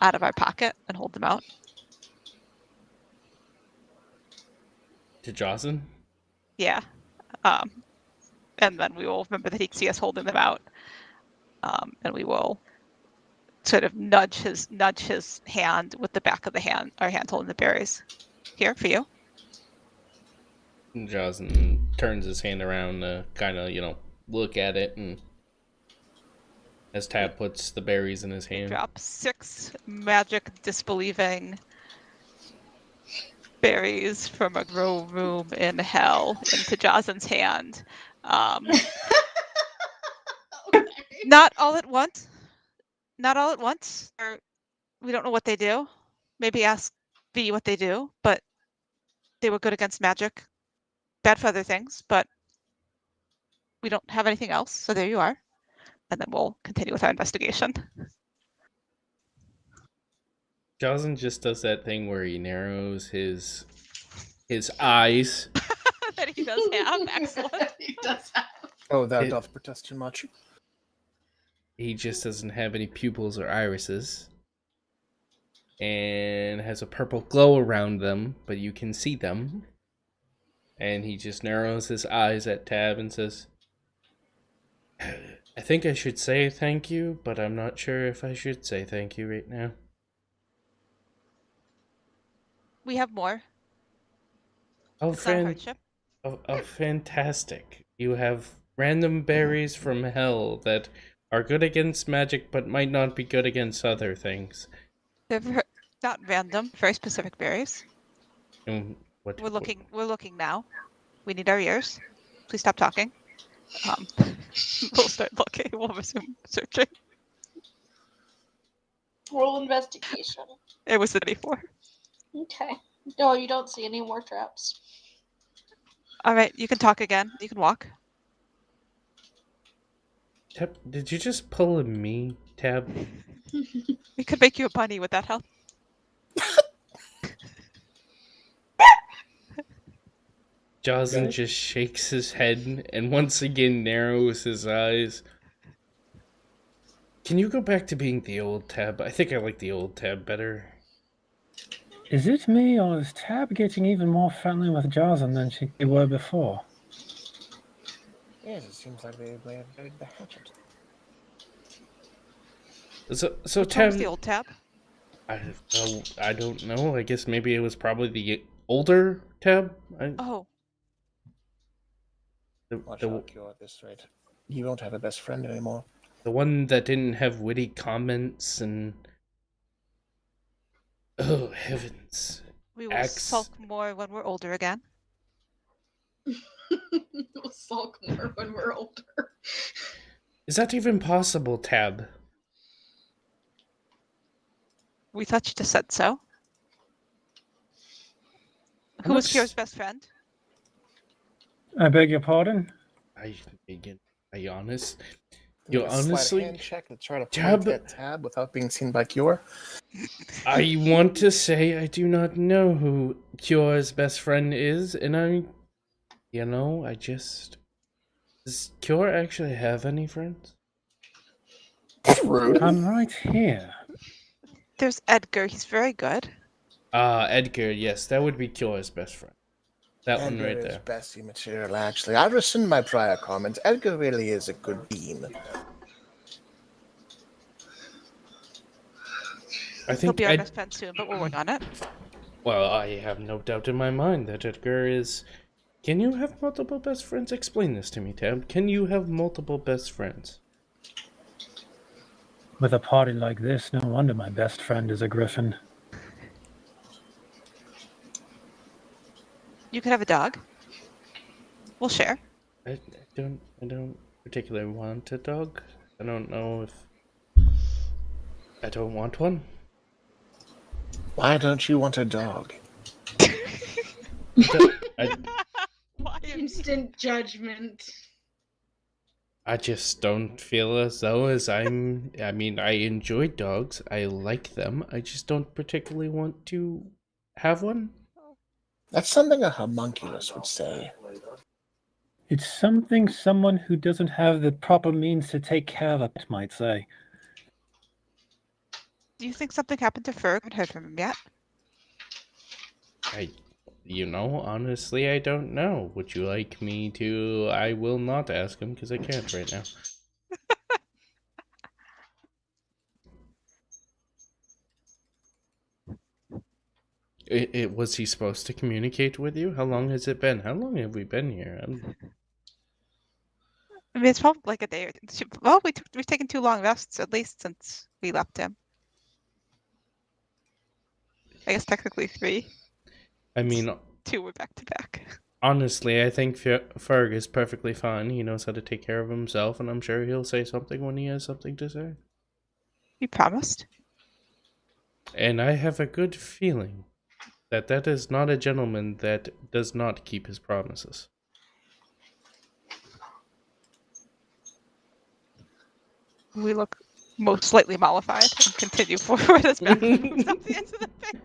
[SPEAKER 4] out of our pocket and hold them out.
[SPEAKER 2] to Jazen.
[SPEAKER 4] Yeah. And then we will remember that he see us holding them out. And we will sort of nudge his hand with the back of our hand holding the berries. Here, for you.
[SPEAKER 2] Jocelyn turns his hand around to kind of, look at it, and as Tab puts the berries in his hand.
[SPEAKER 4] Drop 6 magic disbelieving berries from a grow room in hell into Jocelyn's hand.
[SPEAKER 3] Okay.
[SPEAKER 4] Not all at once. Not all at once. Or we don't know what they do. Maybe ask V what they do, but they were good against magic. Bad for other things, but we don't have anything else. So there you are. And then we'll continue with our investigation.
[SPEAKER 2] Jocelyn just does that thing where he narrows his eyes.
[SPEAKER 4] That he does have. Excellent.
[SPEAKER 3] He does have.
[SPEAKER 1] Oh, thou
[SPEAKER 2] It-
[SPEAKER 1] doth protest too much.
[SPEAKER 2] He just doesn't have any pupils or irises. And has a purple glow around them, but you can see them. And he just narrows his eyes at Tab and says, I think I should say thank you, but I'm not sure if I should say thank you right now.
[SPEAKER 4] We have more.
[SPEAKER 2] Oh,
[SPEAKER 4] It's not a hardship.
[SPEAKER 2] Fantastic. You have random berries from hell that are good against magic, but might not be good against other things.
[SPEAKER 4] They're not random, very specific berries.
[SPEAKER 2] And what?
[SPEAKER 4] We're looking now. We need our ears. Please stop talking. We'll start looking. We'll resume searching.
[SPEAKER 3] Roll investigation.
[SPEAKER 4] It was the 94.
[SPEAKER 3] Okay. No, you don't see any more traps.
[SPEAKER 4] All right, you can talk again. You can walk.
[SPEAKER 2] Tab, did you just pull a me, Tab?
[SPEAKER 4] We could make you a bunny. Would that help?
[SPEAKER 2] Jocelyn just shakes his head and once again narrows his eyes. Can you go back to being the old Tab? I think I like the old Tab better.
[SPEAKER 5] Is it me, or is Tab getting even more friendly with Jocelyn than she were before?
[SPEAKER 8] Yes, it seems like they may have buried the hatchet.
[SPEAKER 2] So
[SPEAKER 4] Which one
[SPEAKER 2] Tab,
[SPEAKER 4] was the old Tab?
[SPEAKER 2] I don't know. I guess maybe it was probably the older Tab.
[SPEAKER 4] Oh,
[SPEAKER 8] Watch out, you're at this rate. You won't have a best friend anymore.
[SPEAKER 2] The one that didn't have witty comments and... Oh, heavens.
[SPEAKER 4] we will sulk more when we're older again.
[SPEAKER 3] We'll sulk more when we're older.
[SPEAKER 2] Is that even possible, Tab?
[SPEAKER 4] We thought you just said so. Who was Kira's best friend?
[SPEAKER 5] I beg your pardon?
[SPEAKER 2] I honest.
[SPEAKER 1] You
[SPEAKER 2] You
[SPEAKER 1] need a sleight of
[SPEAKER 2] honestly...
[SPEAKER 1] hand check to try to
[SPEAKER 2] Tab-
[SPEAKER 1] point at Tab without being seen by Cure.
[SPEAKER 2] I want to say I do not know who Kyo's best friend is, and I just... Does Kyo actually have any friends?
[SPEAKER 1] Rude.
[SPEAKER 5] I'm right here.
[SPEAKER 4] There's Edgar. He's very good.
[SPEAKER 2] Edgar, yes, that would be Kyo's best friend. That one
[SPEAKER 8] Edgar
[SPEAKER 2] right
[SPEAKER 8] is
[SPEAKER 2] there.
[SPEAKER 8] bestie material, actually. I rescind my prior comments. Edgar really is a good bean.
[SPEAKER 2] I
[SPEAKER 4] He'll
[SPEAKER 2] think
[SPEAKER 4] be our best friend soon, but we'll work on it.
[SPEAKER 2] Well, I have no doubt in my mind that Edgar is... Can you have multiple best friends? Explain this to me, Tab. Can you have multiple best friends?
[SPEAKER 5] With a party like this, no wonder my best friend is a griffin.
[SPEAKER 4] You could have a dog. We'll share.
[SPEAKER 2] I don't particularly want a dog. I don't know if... I don't want one.
[SPEAKER 8] Why don't you want a dog?
[SPEAKER 3] Instant judgment.
[SPEAKER 2] I just don't feel as though I mean, I enjoy dogs. I like them. I just don't particularly want to have one.
[SPEAKER 8] That's something a homunculus would say.
[SPEAKER 5] It's something someone who doesn't have the proper means to take care of it might say.
[SPEAKER 4] Do you think something happened to Ferg? I haven't heard from him yet.
[SPEAKER 2] Honestly, I don't know. Would you like me to? I will not ask him because I can't right now. Was he supposed to communicate with you? How long has it been? How long have we been here?
[SPEAKER 4] I mean, it's probably like a day or two. Well, we've taken 2 long rests at least since we left him. I guess technically 3.
[SPEAKER 2] I mean,
[SPEAKER 4] 2 were back to back.
[SPEAKER 2] honestly, I think Ferg is perfectly fine. He knows how to take care of himself, and I'm sure he'll say something when he has something to say.
[SPEAKER 4] You promised.
[SPEAKER 2] And I have a good feeling that is not a gentleman that does not keep his promises.
[SPEAKER 4] We look most slightly mollified and continue forward as back moves up the end of the page.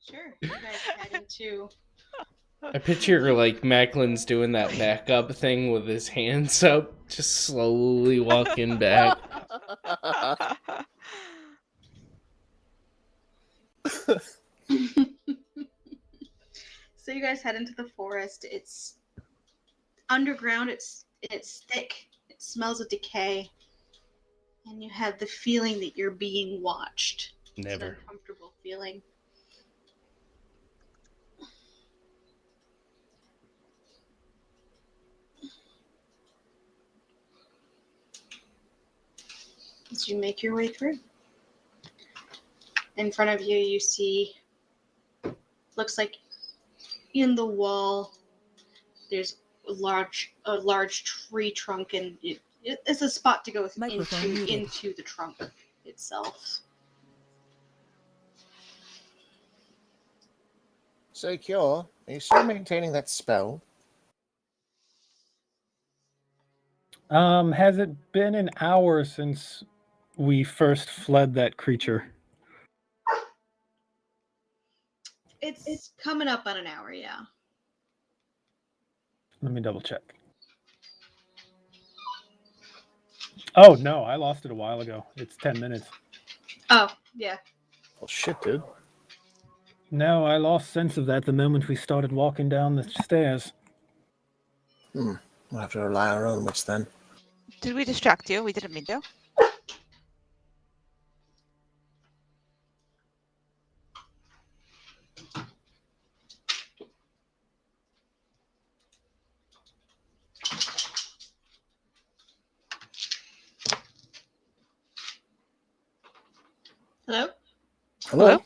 [SPEAKER 3] Sure. You guys head into.
[SPEAKER 2] I picture like Macklin's doing that backup thing with his hands up, just slowly walking back.
[SPEAKER 3] So you guys head into the forest. It's underground. It's thick. It smells of decay, and you have the feeling that you're being watched. It's an
[SPEAKER 2] Never.
[SPEAKER 3] uncomfortable feeling. As you make your way through, in front of you, you see. Looks like in the wall, there's a large tree trunk, and it's a spot to go
[SPEAKER 6] Microphone muted.
[SPEAKER 3] into the trunk itself.
[SPEAKER 8] So, Cure, are you still maintaining that spell?
[SPEAKER 5] Has it been an hour since we first fled that creature?
[SPEAKER 3] It's coming up on an hour, yeah.
[SPEAKER 5] Let me double check. Oh, no, I lost it a while ago. It's 10 minutes.
[SPEAKER 3] Oh, yeah.
[SPEAKER 1] Well, shit, dude.
[SPEAKER 5] No, I lost sense of that the moment we started walking down the stairs.
[SPEAKER 8] We'll have to rely on our own wits then.
[SPEAKER 4] Did we distract you? We didn't mean to.
[SPEAKER 3] Hello?
[SPEAKER 5] Hello?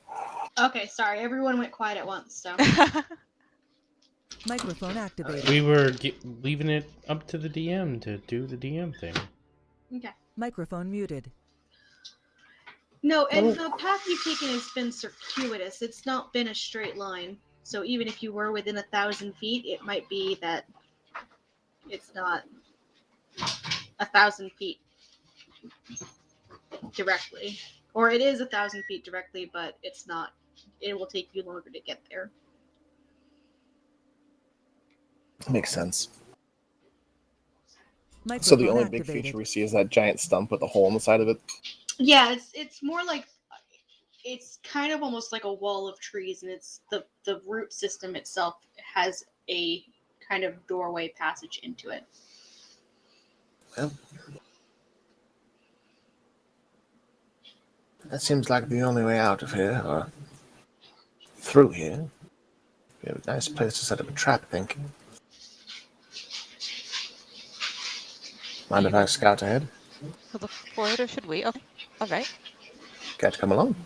[SPEAKER 3] Okay, sorry. Everyone went quiet at once, so.
[SPEAKER 6] Microphone activated.
[SPEAKER 2] We were leaving it up to the DM to do the DM thing.
[SPEAKER 3] Okay.
[SPEAKER 6] Microphone muted.
[SPEAKER 3] No, and the path you've taken has been circuitous. It's not been a straight line. So even if you were within 1,000 feet, it might be that it's not 1,000 feet directly. Or it is 1,000 feet directly, but it's not. It will take you longer to get there.
[SPEAKER 1] Makes sense.
[SPEAKER 6] Microphone
[SPEAKER 1] So the only big
[SPEAKER 6] activated.
[SPEAKER 1] feature we see is that giant stump with a hole in the side of it.
[SPEAKER 3] Yeah, it's more like it's kind of almost like a wall of trees, and it's the root system itself has a kind of doorway passage into it.
[SPEAKER 8] Well, that seems like the only way out of here, or through here. Be a nice place to set up a trap, I think. Mind if I scout ahead?
[SPEAKER 4] Look for it, or should we? Okay. All right.
[SPEAKER 1] Care to come along?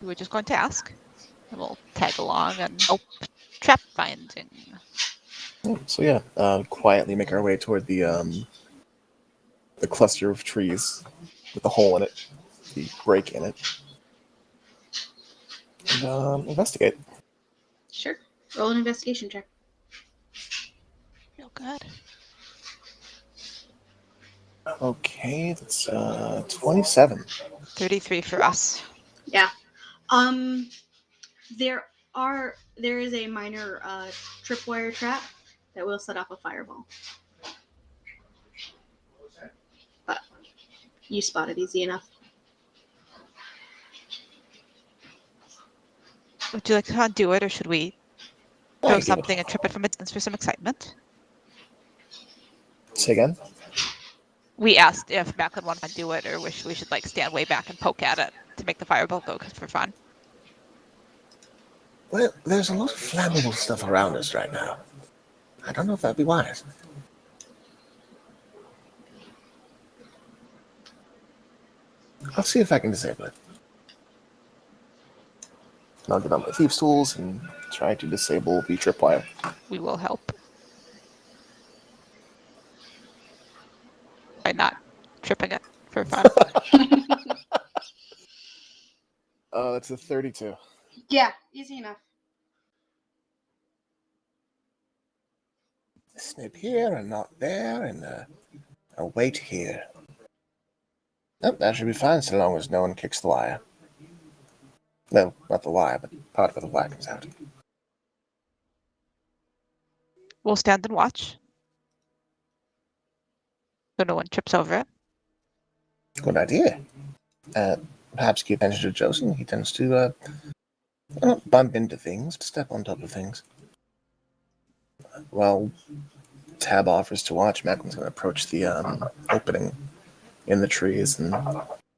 [SPEAKER 4] We were just going to ask. And we'll tag along and help trap finding.
[SPEAKER 1] So yeah, quietly make our way toward the cluster of trees with the hole in it, the break in it, and investigate.
[SPEAKER 3] Sure. Roll an investigation check.
[SPEAKER 4] Real good.
[SPEAKER 1] Okay, that's 27.
[SPEAKER 4] 33 for us.
[SPEAKER 3] Yeah. There is a minor tripwire trap that will set off a fireball. But you spot it easy enough.
[SPEAKER 4] Would you like to do it, or should we
[SPEAKER 8] I
[SPEAKER 4] throw
[SPEAKER 8] give it-
[SPEAKER 4] something and trip it from a distance for some excitement?
[SPEAKER 1] Say again?
[SPEAKER 4] We asked if Macklin wanted to do it, or we should like stand way back and poke at it to make the fireball go for fun.
[SPEAKER 8] Well, there's a lot of flammable stuff around us right now. I don't know if that'd be wise. I'll see if I can disable it.
[SPEAKER 1] I'll get on my thieves' tools and try to disable the tripwire.
[SPEAKER 4] We will help. By not tripping it for fun.
[SPEAKER 1] Oh, that's a 32.
[SPEAKER 3] Yeah, easy enough.
[SPEAKER 8] Snip here and not there, and a wait here. Nope, that should be fine so long as no one kicks the wire. No, not the wire, but part of the wire comes out.
[SPEAKER 4] We'll stand and watch, so no one trips over it.
[SPEAKER 8] Good idea. Perhaps keep attention to Joseph. He tends to not bump into things, but step on top of things. While Tab offers to watch, Macklin's going to approach the opening in the trees and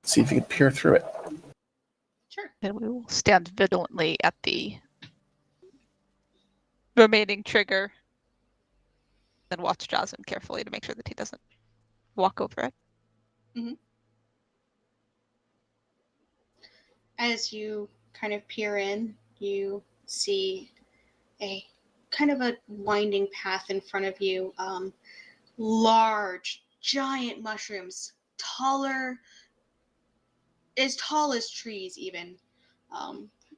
[SPEAKER 8] see if he can peer through it.
[SPEAKER 3] Sure.
[SPEAKER 4] And we will stand vigilantly at the remaining trigger and watch Jocelyn carefully to make sure that he doesn't walk over it.
[SPEAKER 3] As you kind of peer in, you see a kind of a winding path in front of you. Large, giant mushrooms, as tall as trees even,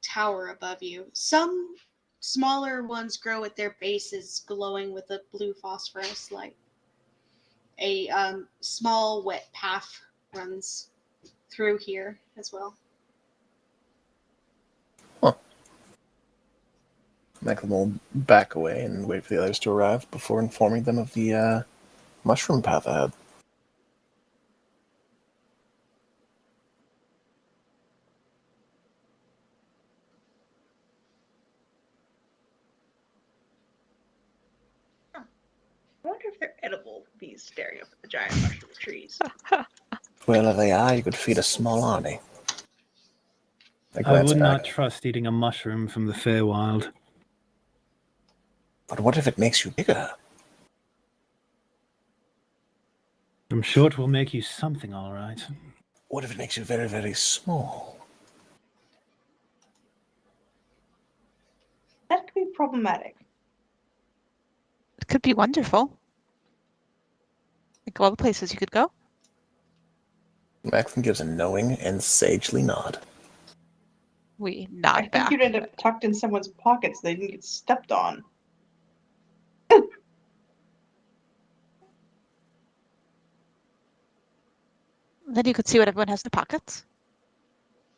[SPEAKER 3] tower above you. Some smaller ones grow at their bases, glowing with a blue phosphorus light. A small wet path runs through here as well.
[SPEAKER 1] Macklin will back away and wait for the others to arrive before informing them of the mushroom path ahead.
[SPEAKER 7] I wonder if they're edible, bees staring up at the giant mushroom trees.
[SPEAKER 8] Well, if they are, you could feed a small army.
[SPEAKER 5] I would not trust eating a mushroom from the Feywild.
[SPEAKER 8] But what if it makes you bigger?
[SPEAKER 5] I'm sure it will make you something, all right.
[SPEAKER 8] What if it makes you very, very small?
[SPEAKER 7] That could be problematic.
[SPEAKER 4] It could be wonderful. Think of all the places you could go.
[SPEAKER 1] Macklin gives a knowing and sagely nod.
[SPEAKER 4] We
[SPEAKER 7] I
[SPEAKER 4] nod
[SPEAKER 7] think
[SPEAKER 4] back.
[SPEAKER 7] you'd end up tucked in someone's pockets so they didn't get stepped on.
[SPEAKER 4] Then you could see what everyone has in their pockets.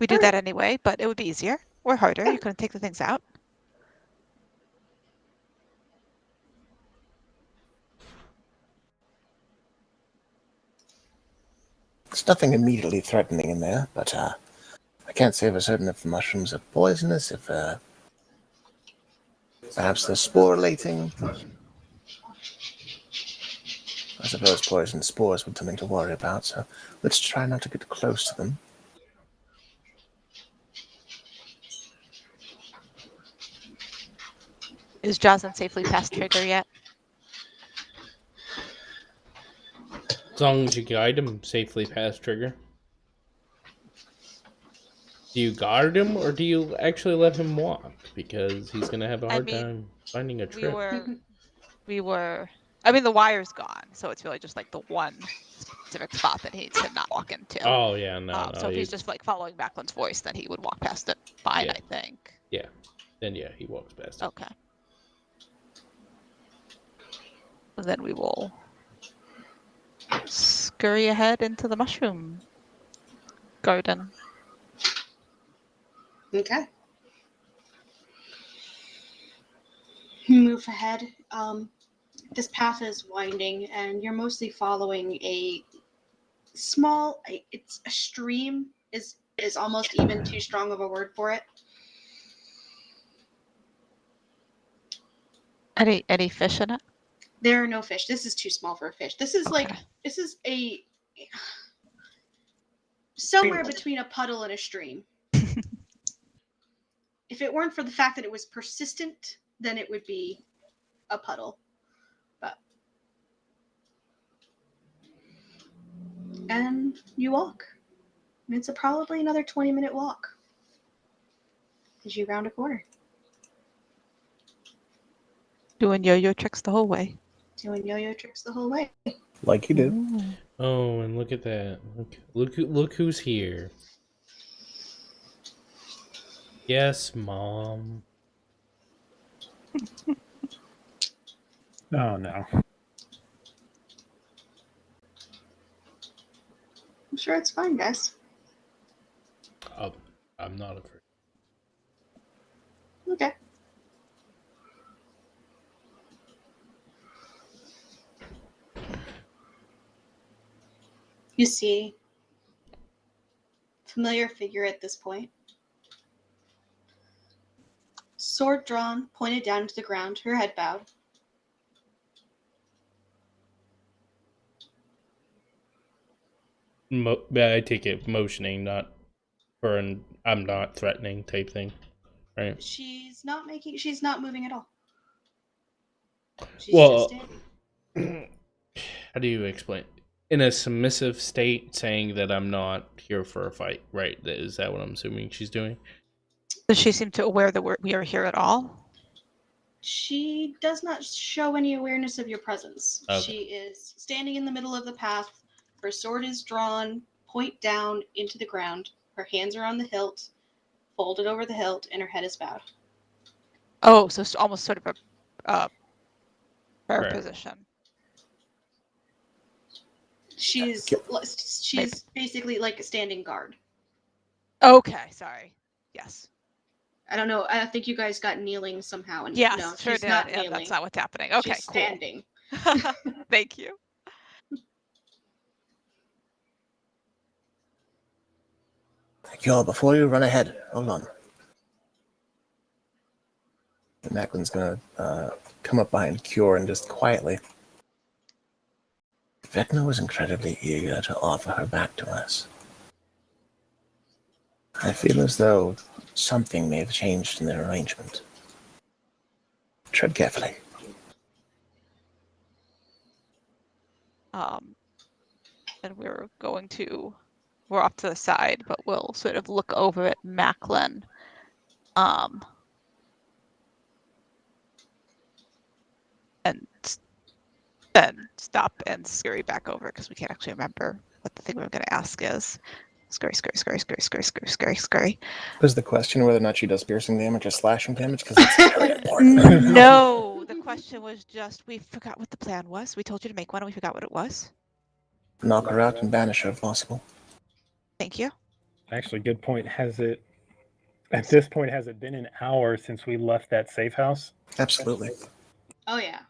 [SPEAKER 4] We do that anyway, but it would be easier or harder. You couldn't take the things out.
[SPEAKER 8] There's nothing immediately threatening in there, but I can't say for certain if the mushrooms are poisonous, if perhaps they're sporulating. I suppose poison spores would be something to worry about, so let's try not to get close to them.
[SPEAKER 4] Is Jocelyn safely past trigger yet?
[SPEAKER 2] As long as you guide him safely past trigger. Do you guard him, or do you actually let him walk? Because he's going to have a hard time finding a trip.
[SPEAKER 4] I mean, the wire's gone, so it's really just like the one specific spot that he needs to not walk into.
[SPEAKER 2] Oh, yeah, no.
[SPEAKER 4] So if he's just like following Macklin's voice, then he would walk past it fine,
[SPEAKER 2] Yeah.
[SPEAKER 4] I think.
[SPEAKER 2] Yeah. Then, yeah, he walks past it.
[SPEAKER 4] Okay. Then we will scurry ahead into the mushroom garden.
[SPEAKER 3] Okay. Move ahead. This path is winding, and you're mostly following a small. It's a stream. Is almost even too strong of a word for it.
[SPEAKER 4] Any fish in it?
[SPEAKER 3] There are no fish. This is too small for a fish. This is like
[SPEAKER 4] Okay.
[SPEAKER 3] this is a somewhere between a puddle and a stream. If it weren't for the fact that it was persistent, then it would be a puddle. But and you walk. And it's probably another 20-minute walk as you round a corner.
[SPEAKER 4] Doing yo-yo tricks the whole way.
[SPEAKER 3] Doing yo-yo tricks the whole way.
[SPEAKER 1] Like you did.
[SPEAKER 4] Ooh.
[SPEAKER 2] Oh, and look at that! Look who's here. Yes, Mom.
[SPEAKER 5] Oh no.
[SPEAKER 3] I'm sure it's fine, guys.
[SPEAKER 2] I'm not afraid.
[SPEAKER 3] Okay. You see familiar figure at this point. Sword drawn, pointed down to the ground, her head bowed.
[SPEAKER 2] I take it motioning, not for an I'm not threatening type thing, right?
[SPEAKER 3] She's not moving at all. She's
[SPEAKER 2] Well,
[SPEAKER 3] just standing.
[SPEAKER 2] how do you explain? In a submissive state, saying that I'm not here for a fight, right? Is that what I'm assuming she's doing?
[SPEAKER 4] Does she seem to aware that we are here at all?
[SPEAKER 3] She does not show any awareness of your presence.
[SPEAKER 2] Okay.
[SPEAKER 3] She is standing in the middle of the path. Her sword is drawn, point down into the ground. Her hands are on the hilt, folded over the hilt, and her head is bowed.
[SPEAKER 4] Oh, so it's almost sort of a prayer
[SPEAKER 2] Prayer.
[SPEAKER 4] position.
[SPEAKER 3] She's basically like a standing guard.
[SPEAKER 4] Okay, sorry. Yes.
[SPEAKER 3] I don't know. I think you guys got kneeling somehow. And
[SPEAKER 4] Yes,
[SPEAKER 3] no,
[SPEAKER 4] sure
[SPEAKER 3] she's
[SPEAKER 4] did.
[SPEAKER 3] not
[SPEAKER 4] And
[SPEAKER 3] kneeling.
[SPEAKER 4] that's not what's happening. Okay,
[SPEAKER 3] She's
[SPEAKER 4] cool.
[SPEAKER 3] standing.
[SPEAKER 4] Thank you.
[SPEAKER 8] Cure, before you run ahead, hold on. Macklin's gonna come up behind Cure and just quietly. Vecna was incredibly eager to offer her back to us. I feel as though something may have changed in their arrangement. Tread carefully.
[SPEAKER 4] And we're off to the side, but we'll sort of look over at Macklin. And then stop and scurry back over because we can't actually remember what the thing we were going to ask is. Scurry.
[SPEAKER 1] Was the question whether or not she does piercing damage or slashing damage? Because that's very important.
[SPEAKER 4] No, the question was just, we forgot what the plan was. We told you to make one and we forgot what it was.
[SPEAKER 8] Knock her out and banish her if possible.
[SPEAKER 4] Thank you.
[SPEAKER 5] Actually, good point. At this point, has it been an hour since we left that safe house?
[SPEAKER 8] Absolutely.
[SPEAKER 3] Oh yeah.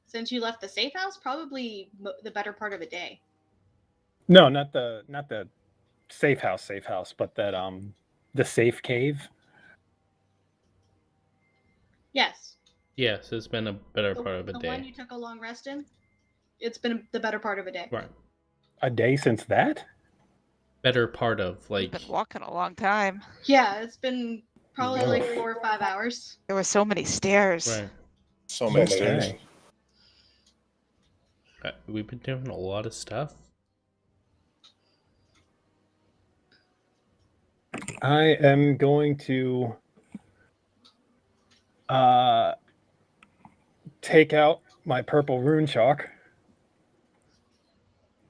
[SPEAKER 3] Since you left the safe house, probably the better part of a day.
[SPEAKER 5] No, not the safe house, but that the safe cave.
[SPEAKER 3] Yes.
[SPEAKER 2] Yes, it's been a better part of a
[SPEAKER 3] The
[SPEAKER 2] day.
[SPEAKER 3] one you took a long rest in, it's been the better part of a day.
[SPEAKER 2] Right.
[SPEAKER 5] A day since that?
[SPEAKER 2] Better part of
[SPEAKER 4] We've been walking a long time.
[SPEAKER 3] Yeah, it's been probably
[SPEAKER 5] Whoa.
[SPEAKER 3] like 4 or 5 hours.
[SPEAKER 4] There were so many stairs.
[SPEAKER 2] Right.
[SPEAKER 1] So many stairs.
[SPEAKER 5] Okay.
[SPEAKER 2] We've been doing a lot of stuff.
[SPEAKER 5] I am going to take out my purple rune chalk,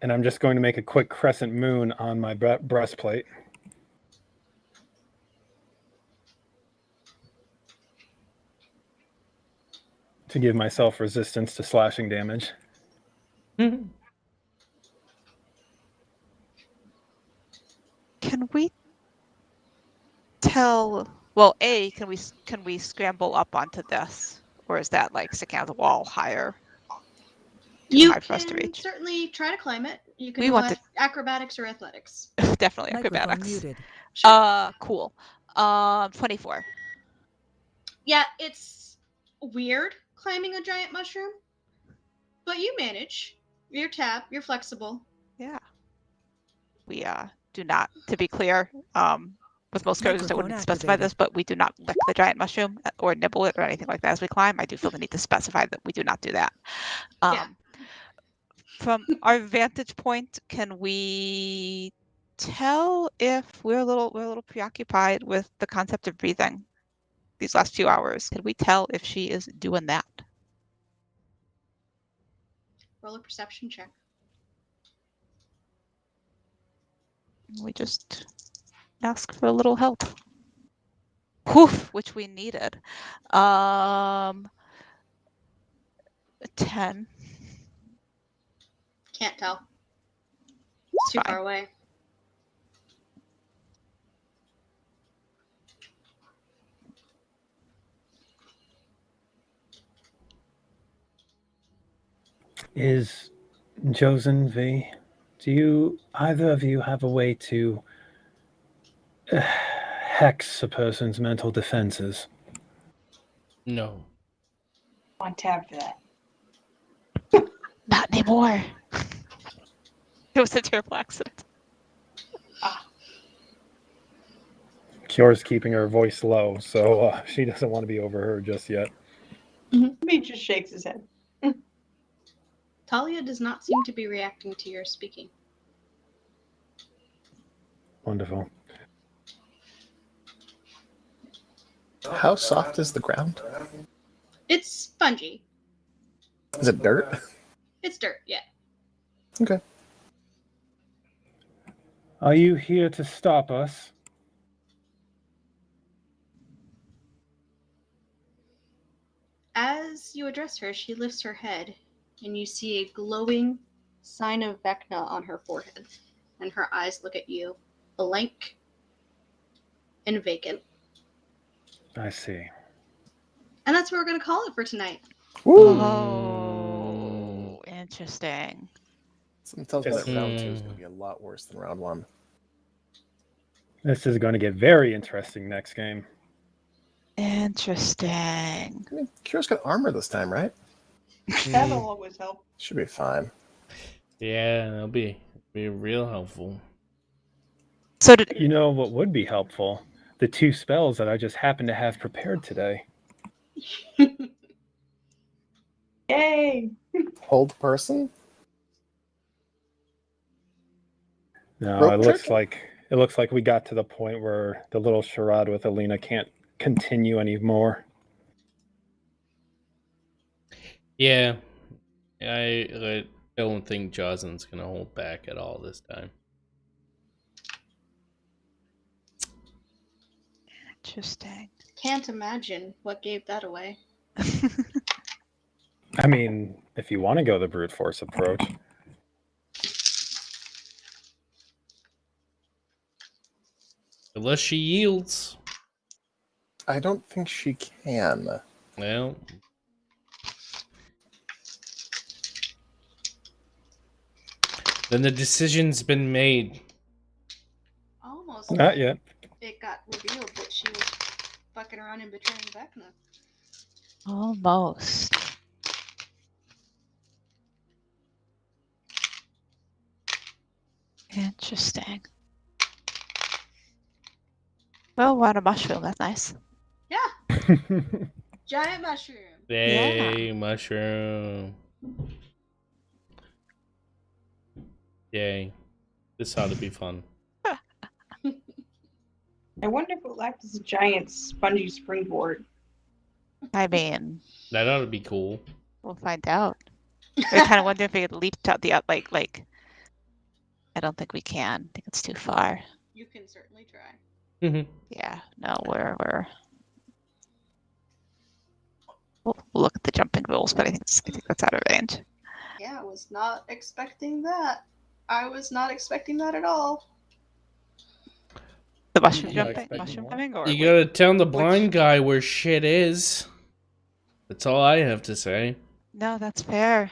[SPEAKER 5] and I'm just going to make a quick crescent moon on my breastplate. To give myself resistance to slashing damage.
[SPEAKER 4] Can we tell? Well, can we scramble up onto this, or is that like sticking out the wall higher?
[SPEAKER 3] You
[SPEAKER 4] high for us to
[SPEAKER 3] can
[SPEAKER 4] reach?
[SPEAKER 3] certainly try to climb it. You can
[SPEAKER 4] We
[SPEAKER 3] do
[SPEAKER 4] want to-
[SPEAKER 3] acrobatics or athletics.
[SPEAKER 4] Definitely
[SPEAKER 6] Microphone
[SPEAKER 4] acrobatics.
[SPEAKER 6] muted.
[SPEAKER 3] Sure.
[SPEAKER 4] Cool. 24.
[SPEAKER 3] Yeah, it's weird climbing a giant mushroom, but you manage. You're flexible.
[SPEAKER 4] Yeah. We do not, to be clear, with most characters I
[SPEAKER 6] Microphone
[SPEAKER 4] wouldn't specify
[SPEAKER 6] activated.
[SPEAKER 4] this, but we do not lick the giant mushroom or nibble it or anything like that as we climb. I do feel the need to specify that we do not do that.
[SPEAKER 3] Yeah.
[SPEAKER 4] From our vantage point, can we tell if we're a little preoccupied with the concept of breathing these last few hours? Can we tell if she is doing that?
[SPEAKER 3] Roll a perception check.
[SPEAKER 4] We just ask for a little help. Woof, which we needed. 10.
[SPEAKER 3] Can't tell. It's too
[SPEAKER 4] Fine.
[SPEAKER 3] far away.
[SPEAKER 5] Is Josen V, do you either of you have a way to hex a person's mental defenses?
[SPEAKER 2] No.
[SPEAKER 7] On tab for that.
[SPEAKER 4] Not anymore. It was a terrible accident.
[SPEAKER 5] Kior's keeping her voice low, so she doesn't want to be overheard just yet.
[SPEAKER 7] He just shakes his head.
[SPEAKER 3] Talia does not seem to be reacting to your speaking.
[SPEAKER 5] Wonderful.
[SPEAKER 1] How soft is the ground?
[SPEAKER 3] It's spongy.
[SPEAKER 1] Is it dirt?
[SPEAKER 3] It's dirt, yeah.
[SPEAKER 1] Okay.
[SPEAKER 5] Are you here to stop us?
[SPEAKER 3] As you address her, she lifts her head, and you see a glowing sign of Vecna on her forehead. And her eyes look at you, blank and vacant.
[SPEAKER 5] I see.
[SPEAKER 3] And that's what we're going to call it for tonight.
[SPEAKER 4] Oh, interesting.
[SPEAKER 1] Something tells me that round 2 is going to be a lot worse than round 1.
[SPEAKER 5] This is going to get very interesting next game.
[SPEAKER 4] Interesting.
[SPEAKER 1] I mean, Kira's got armor this time, right?
[SPEAKER 7] That'll always help.
[SPEAKER 1] Should be fine.
[SPEAKER 2] Yeah, that'll be real helpful.
[SPEAKER 4] So did
[SPEAKER 5] You know what would be helpful? The 2 spells that I just happened to have prepared today.
[SPEAKER 7] Yay!
[SPEAKER 1] Hold person?
[SPEAKER 5] No,
[SPEAKER 1] Rope
[SPEAKER 5] it looks
[SPEAKER 1] trick?
[SPEAKER 5] like we got to the point where the little charade with Alina can't continue anymore.
[SPEAKER 2] Yeah, I don't think Jocelyn's gonna hold back at all this time.
[SPEAKER 4] interesting.
[SPEAKER 3] Can't imagine what gave that away.
[SPEAKER 5] I mean, if you want to go the brute force approach.
[SPEAKER 2] Unless she yields.
[SPEAKER 1] I don't think she can.
[SPEAKER 2] Well, then the decision's been made.
[SPEAKER 3] Almost.
[SPEAKER 5] Not yet.
[SPEAKER 3] It got revealed that she was fucking around and betraying Vecna.
[SPEAKER 4] Almost. Interesting. Well, we're on a mushroom. That's nice.
[SPEAKER 3] Yeah, giant mushroom.
[SPEAKER 2] Yay, mushroom. Yay. This ought to be fun.
[SPEAKER 7] I wonder if it'll act as a giant spongy springboard.
[SPEAKER 4] I mean,
[SPEAKER 2] That ought to be cool.
[SPEAKER 4] we'll find out. I kind of wonder if we could leap to the like. I don't think we can. I think it's too far.
[SPEAKER 3] You can certainly try.
[SPEAKER 4] Yeah. No, we're. We'll look at the jumping rules, but I think that's out of range.
[SPEAKER 3] Yeah, I was not expecting that. I was not expecting that at all.
[SPEAKER 4] The mushroom
[SPEAKER 5] Yeah,
[SPEAKER 4] jumping,
[SPEAKER 5] expecting
[SPEAKER 4] mushroom
[SPEAKER 5] what?
[SPEAKER 4] coming, or
[SPEAKER 2] You gotta tell the blind guy where shit is. That's all I have to say.
[SPEAKER 4] No, that's fair.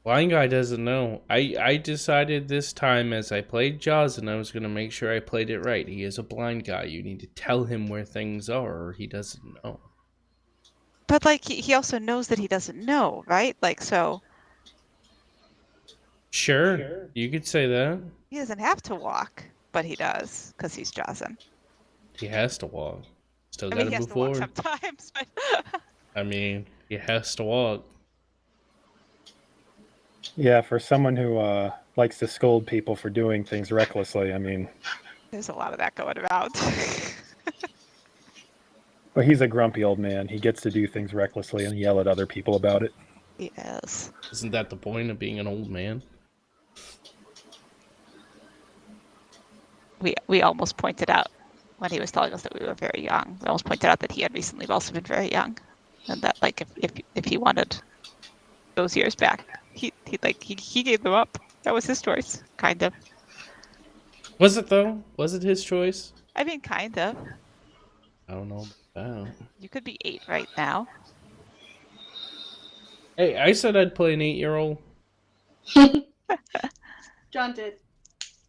[SPEAKER 2] Blind guy doesn't know. I decided this time as I played Jaws and I was going to make sure I played it right. He is a blind guy. You need to tell him where things are or he doesn't know.
[SPEAKER 4] But like he also knows that he doesn't know, right? Like so
[SPEAKER 2] Sure. You could say that.
[SPEAKER 4] he doesn't have to walk, but he does because he's Jawson.
[SPEAKER 2] He has to walk. Still
[SPEAKER 4] I
[SPEAKER 2] got
[SPEAKER 4] mean,
[SPEAKER 2] to
[SPEAKER 4] he has
[SPEAKER 2] move
[SPEAKER 4] to walk
[SPEAKER 2] forward.
[SPEAKER 4] sometimes, but
[SPEAKER 2] I mean, he has to walk.
[SPEAKER 5] Yeah, for someone who likes to scold people for doing things recklessly, I mean,
[SPEAKER 4] there's a lot of that going around.
[SPEAKER 5] but he's a grumpy old man. He gets to do things recklessly and yell at other people about it.
[SPEAKER 4] Yes.
[SPEAKER 2] Isn't that the point of being an old man?
[SPEAKER 4] We almost pointed out when he was telling us that we were very young. We almost pointed out that he had recently also been very young, and that like if he wanted those years back, he gave them up. That was his choice, kind of.
[SPEAKER 2] Was it though? Was it his choice?
[SPEAKER 4] I mean, kind of.
[SPEAKER 2] I don't know about that.
[SPEAKER 4] You could be 8 right now.
[SPEAKER 2] Hey, I said I'd play an 8-year-old.
[SPEAKER 3] John did.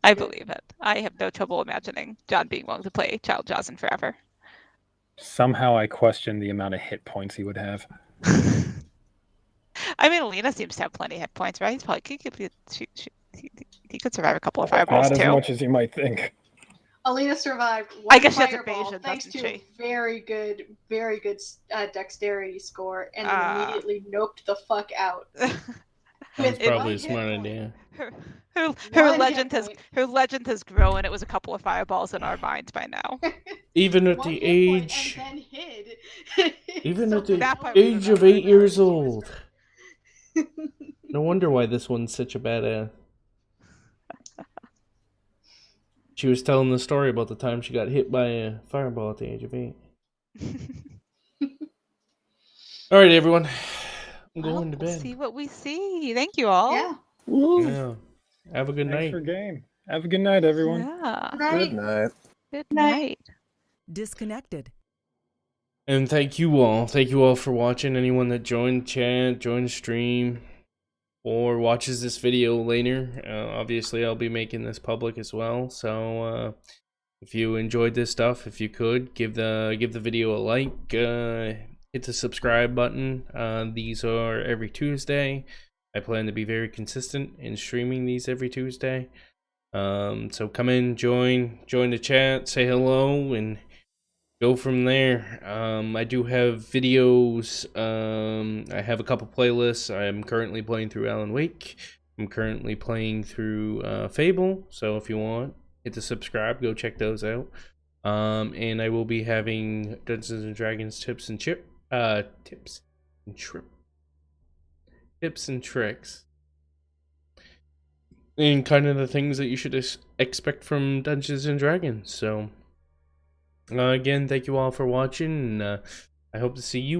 [SPEAKER 4] I believe it. I have no trouble imagining John being willing to play Child Jawson forever.
[SPEAKER 5] Somehow I question the amount of hit points he would have.
[SPEAKER 4] I mean, Alina seems to have plenty of hit points, right? He's probably he could survive a couple of fireballs
[SPEAKER 5] Not
[SPEAKER 4] too.
[SPEAKER 5] as much as you might think.
[SPEAKER 3] Alina survived one
[SPEAKER 4] I guess she has
[SPEAKER 3] fireball
[SPEAKER 4] evasion,
[SPEAKER 3] thanks
[SPEAKER 4] doesn't
[SPEAKER 3] to
[SPEAKER 4] she?
[SPEAKER 3] very good dexterity score, and then
[SPEAKER 4] Ah.
[SPEAKER 3] immediately noped the fuck out.
[SPEAKER 2] That's
[SPEAKER 3] With
[SPEAKER 2] probably a
[SPEAKER 3] one hit
[SPEAKER 2] smart
[SPEAKER 3] point.
[SPEAKER 2] idea.
[SPEAKER 4] Her
[SPEAKER 3] One
[SPEAKER 4] legend
[SPEAKER 3] hit
[SPEAKER 4] has
[SPEAKER 3] point.
[SPEAKER 4] grown. It was a couple of fireballs in our minds by now.
[SPEAKER 2] Even at
[SPEAKER 3] One
[SPEAKER 2] the
[SPEAKER 3] hit point
[SPEAKER 2] age,
[SPEAKER 3] and then hid.
[SPEAKER 2] even
[SPEAKER 3] So
[SPEAKER 2] at the
[SPEAKER 4] that part we
[SPEAKER 2] age of
[SPEAKER 4] remember.
[SPEAKER 2] 8 years old. No wonder why this one's such a badass. She was telling the story about the time she got hit by a fireball at the age of 8. All right, everyone. I'm
[SPEAKER 4] Well,
[SPEAKER 2] going to
[SPEAKER 4] we'll
[SPEAKER 2] bed.
[SPEAKER 4] see what we see. Thank you all.
[SPEAKER 3] Yeah.
[SPEAKER 2] Yeah. Have a good
[SPEAKER 5] Thanks
[SPEAKER 2] night.
[SPEAKER 5] for game. Have a good night, everyone.
[SPEAKER 4] Yeah.
[SPEAKER 1] Good night.
[SPEAKER 4] Good
[SPEAKER 3] Night.
[SPEAKER 4] night.
[SPEAKER 6] Disconnected.
[SPEAKER 2] And thank you all. Thank you all for watching. Anyone that joined chat, joined stream, or watches this video later. Obviously, I'll be making this public as well. So if you enjoyed this stuff, if you could give the video a like, hit the subscribe button. These are every Tuesday. I plan to be very consistent in streaming these every Tuesday. So come in, join the chat, say hello, and go from there. I do have videos. I have a couple playlists. I'm currently playing through Alan Wake. I'm currently playing through Fable. So if you want, hit the subscribe. Go check those out. And I will be having Dungeons and Dragons tips and tricks. And kind of the things that you should expect from Dungeons and Dragons. So again, thank you all for watching, and I hope to see you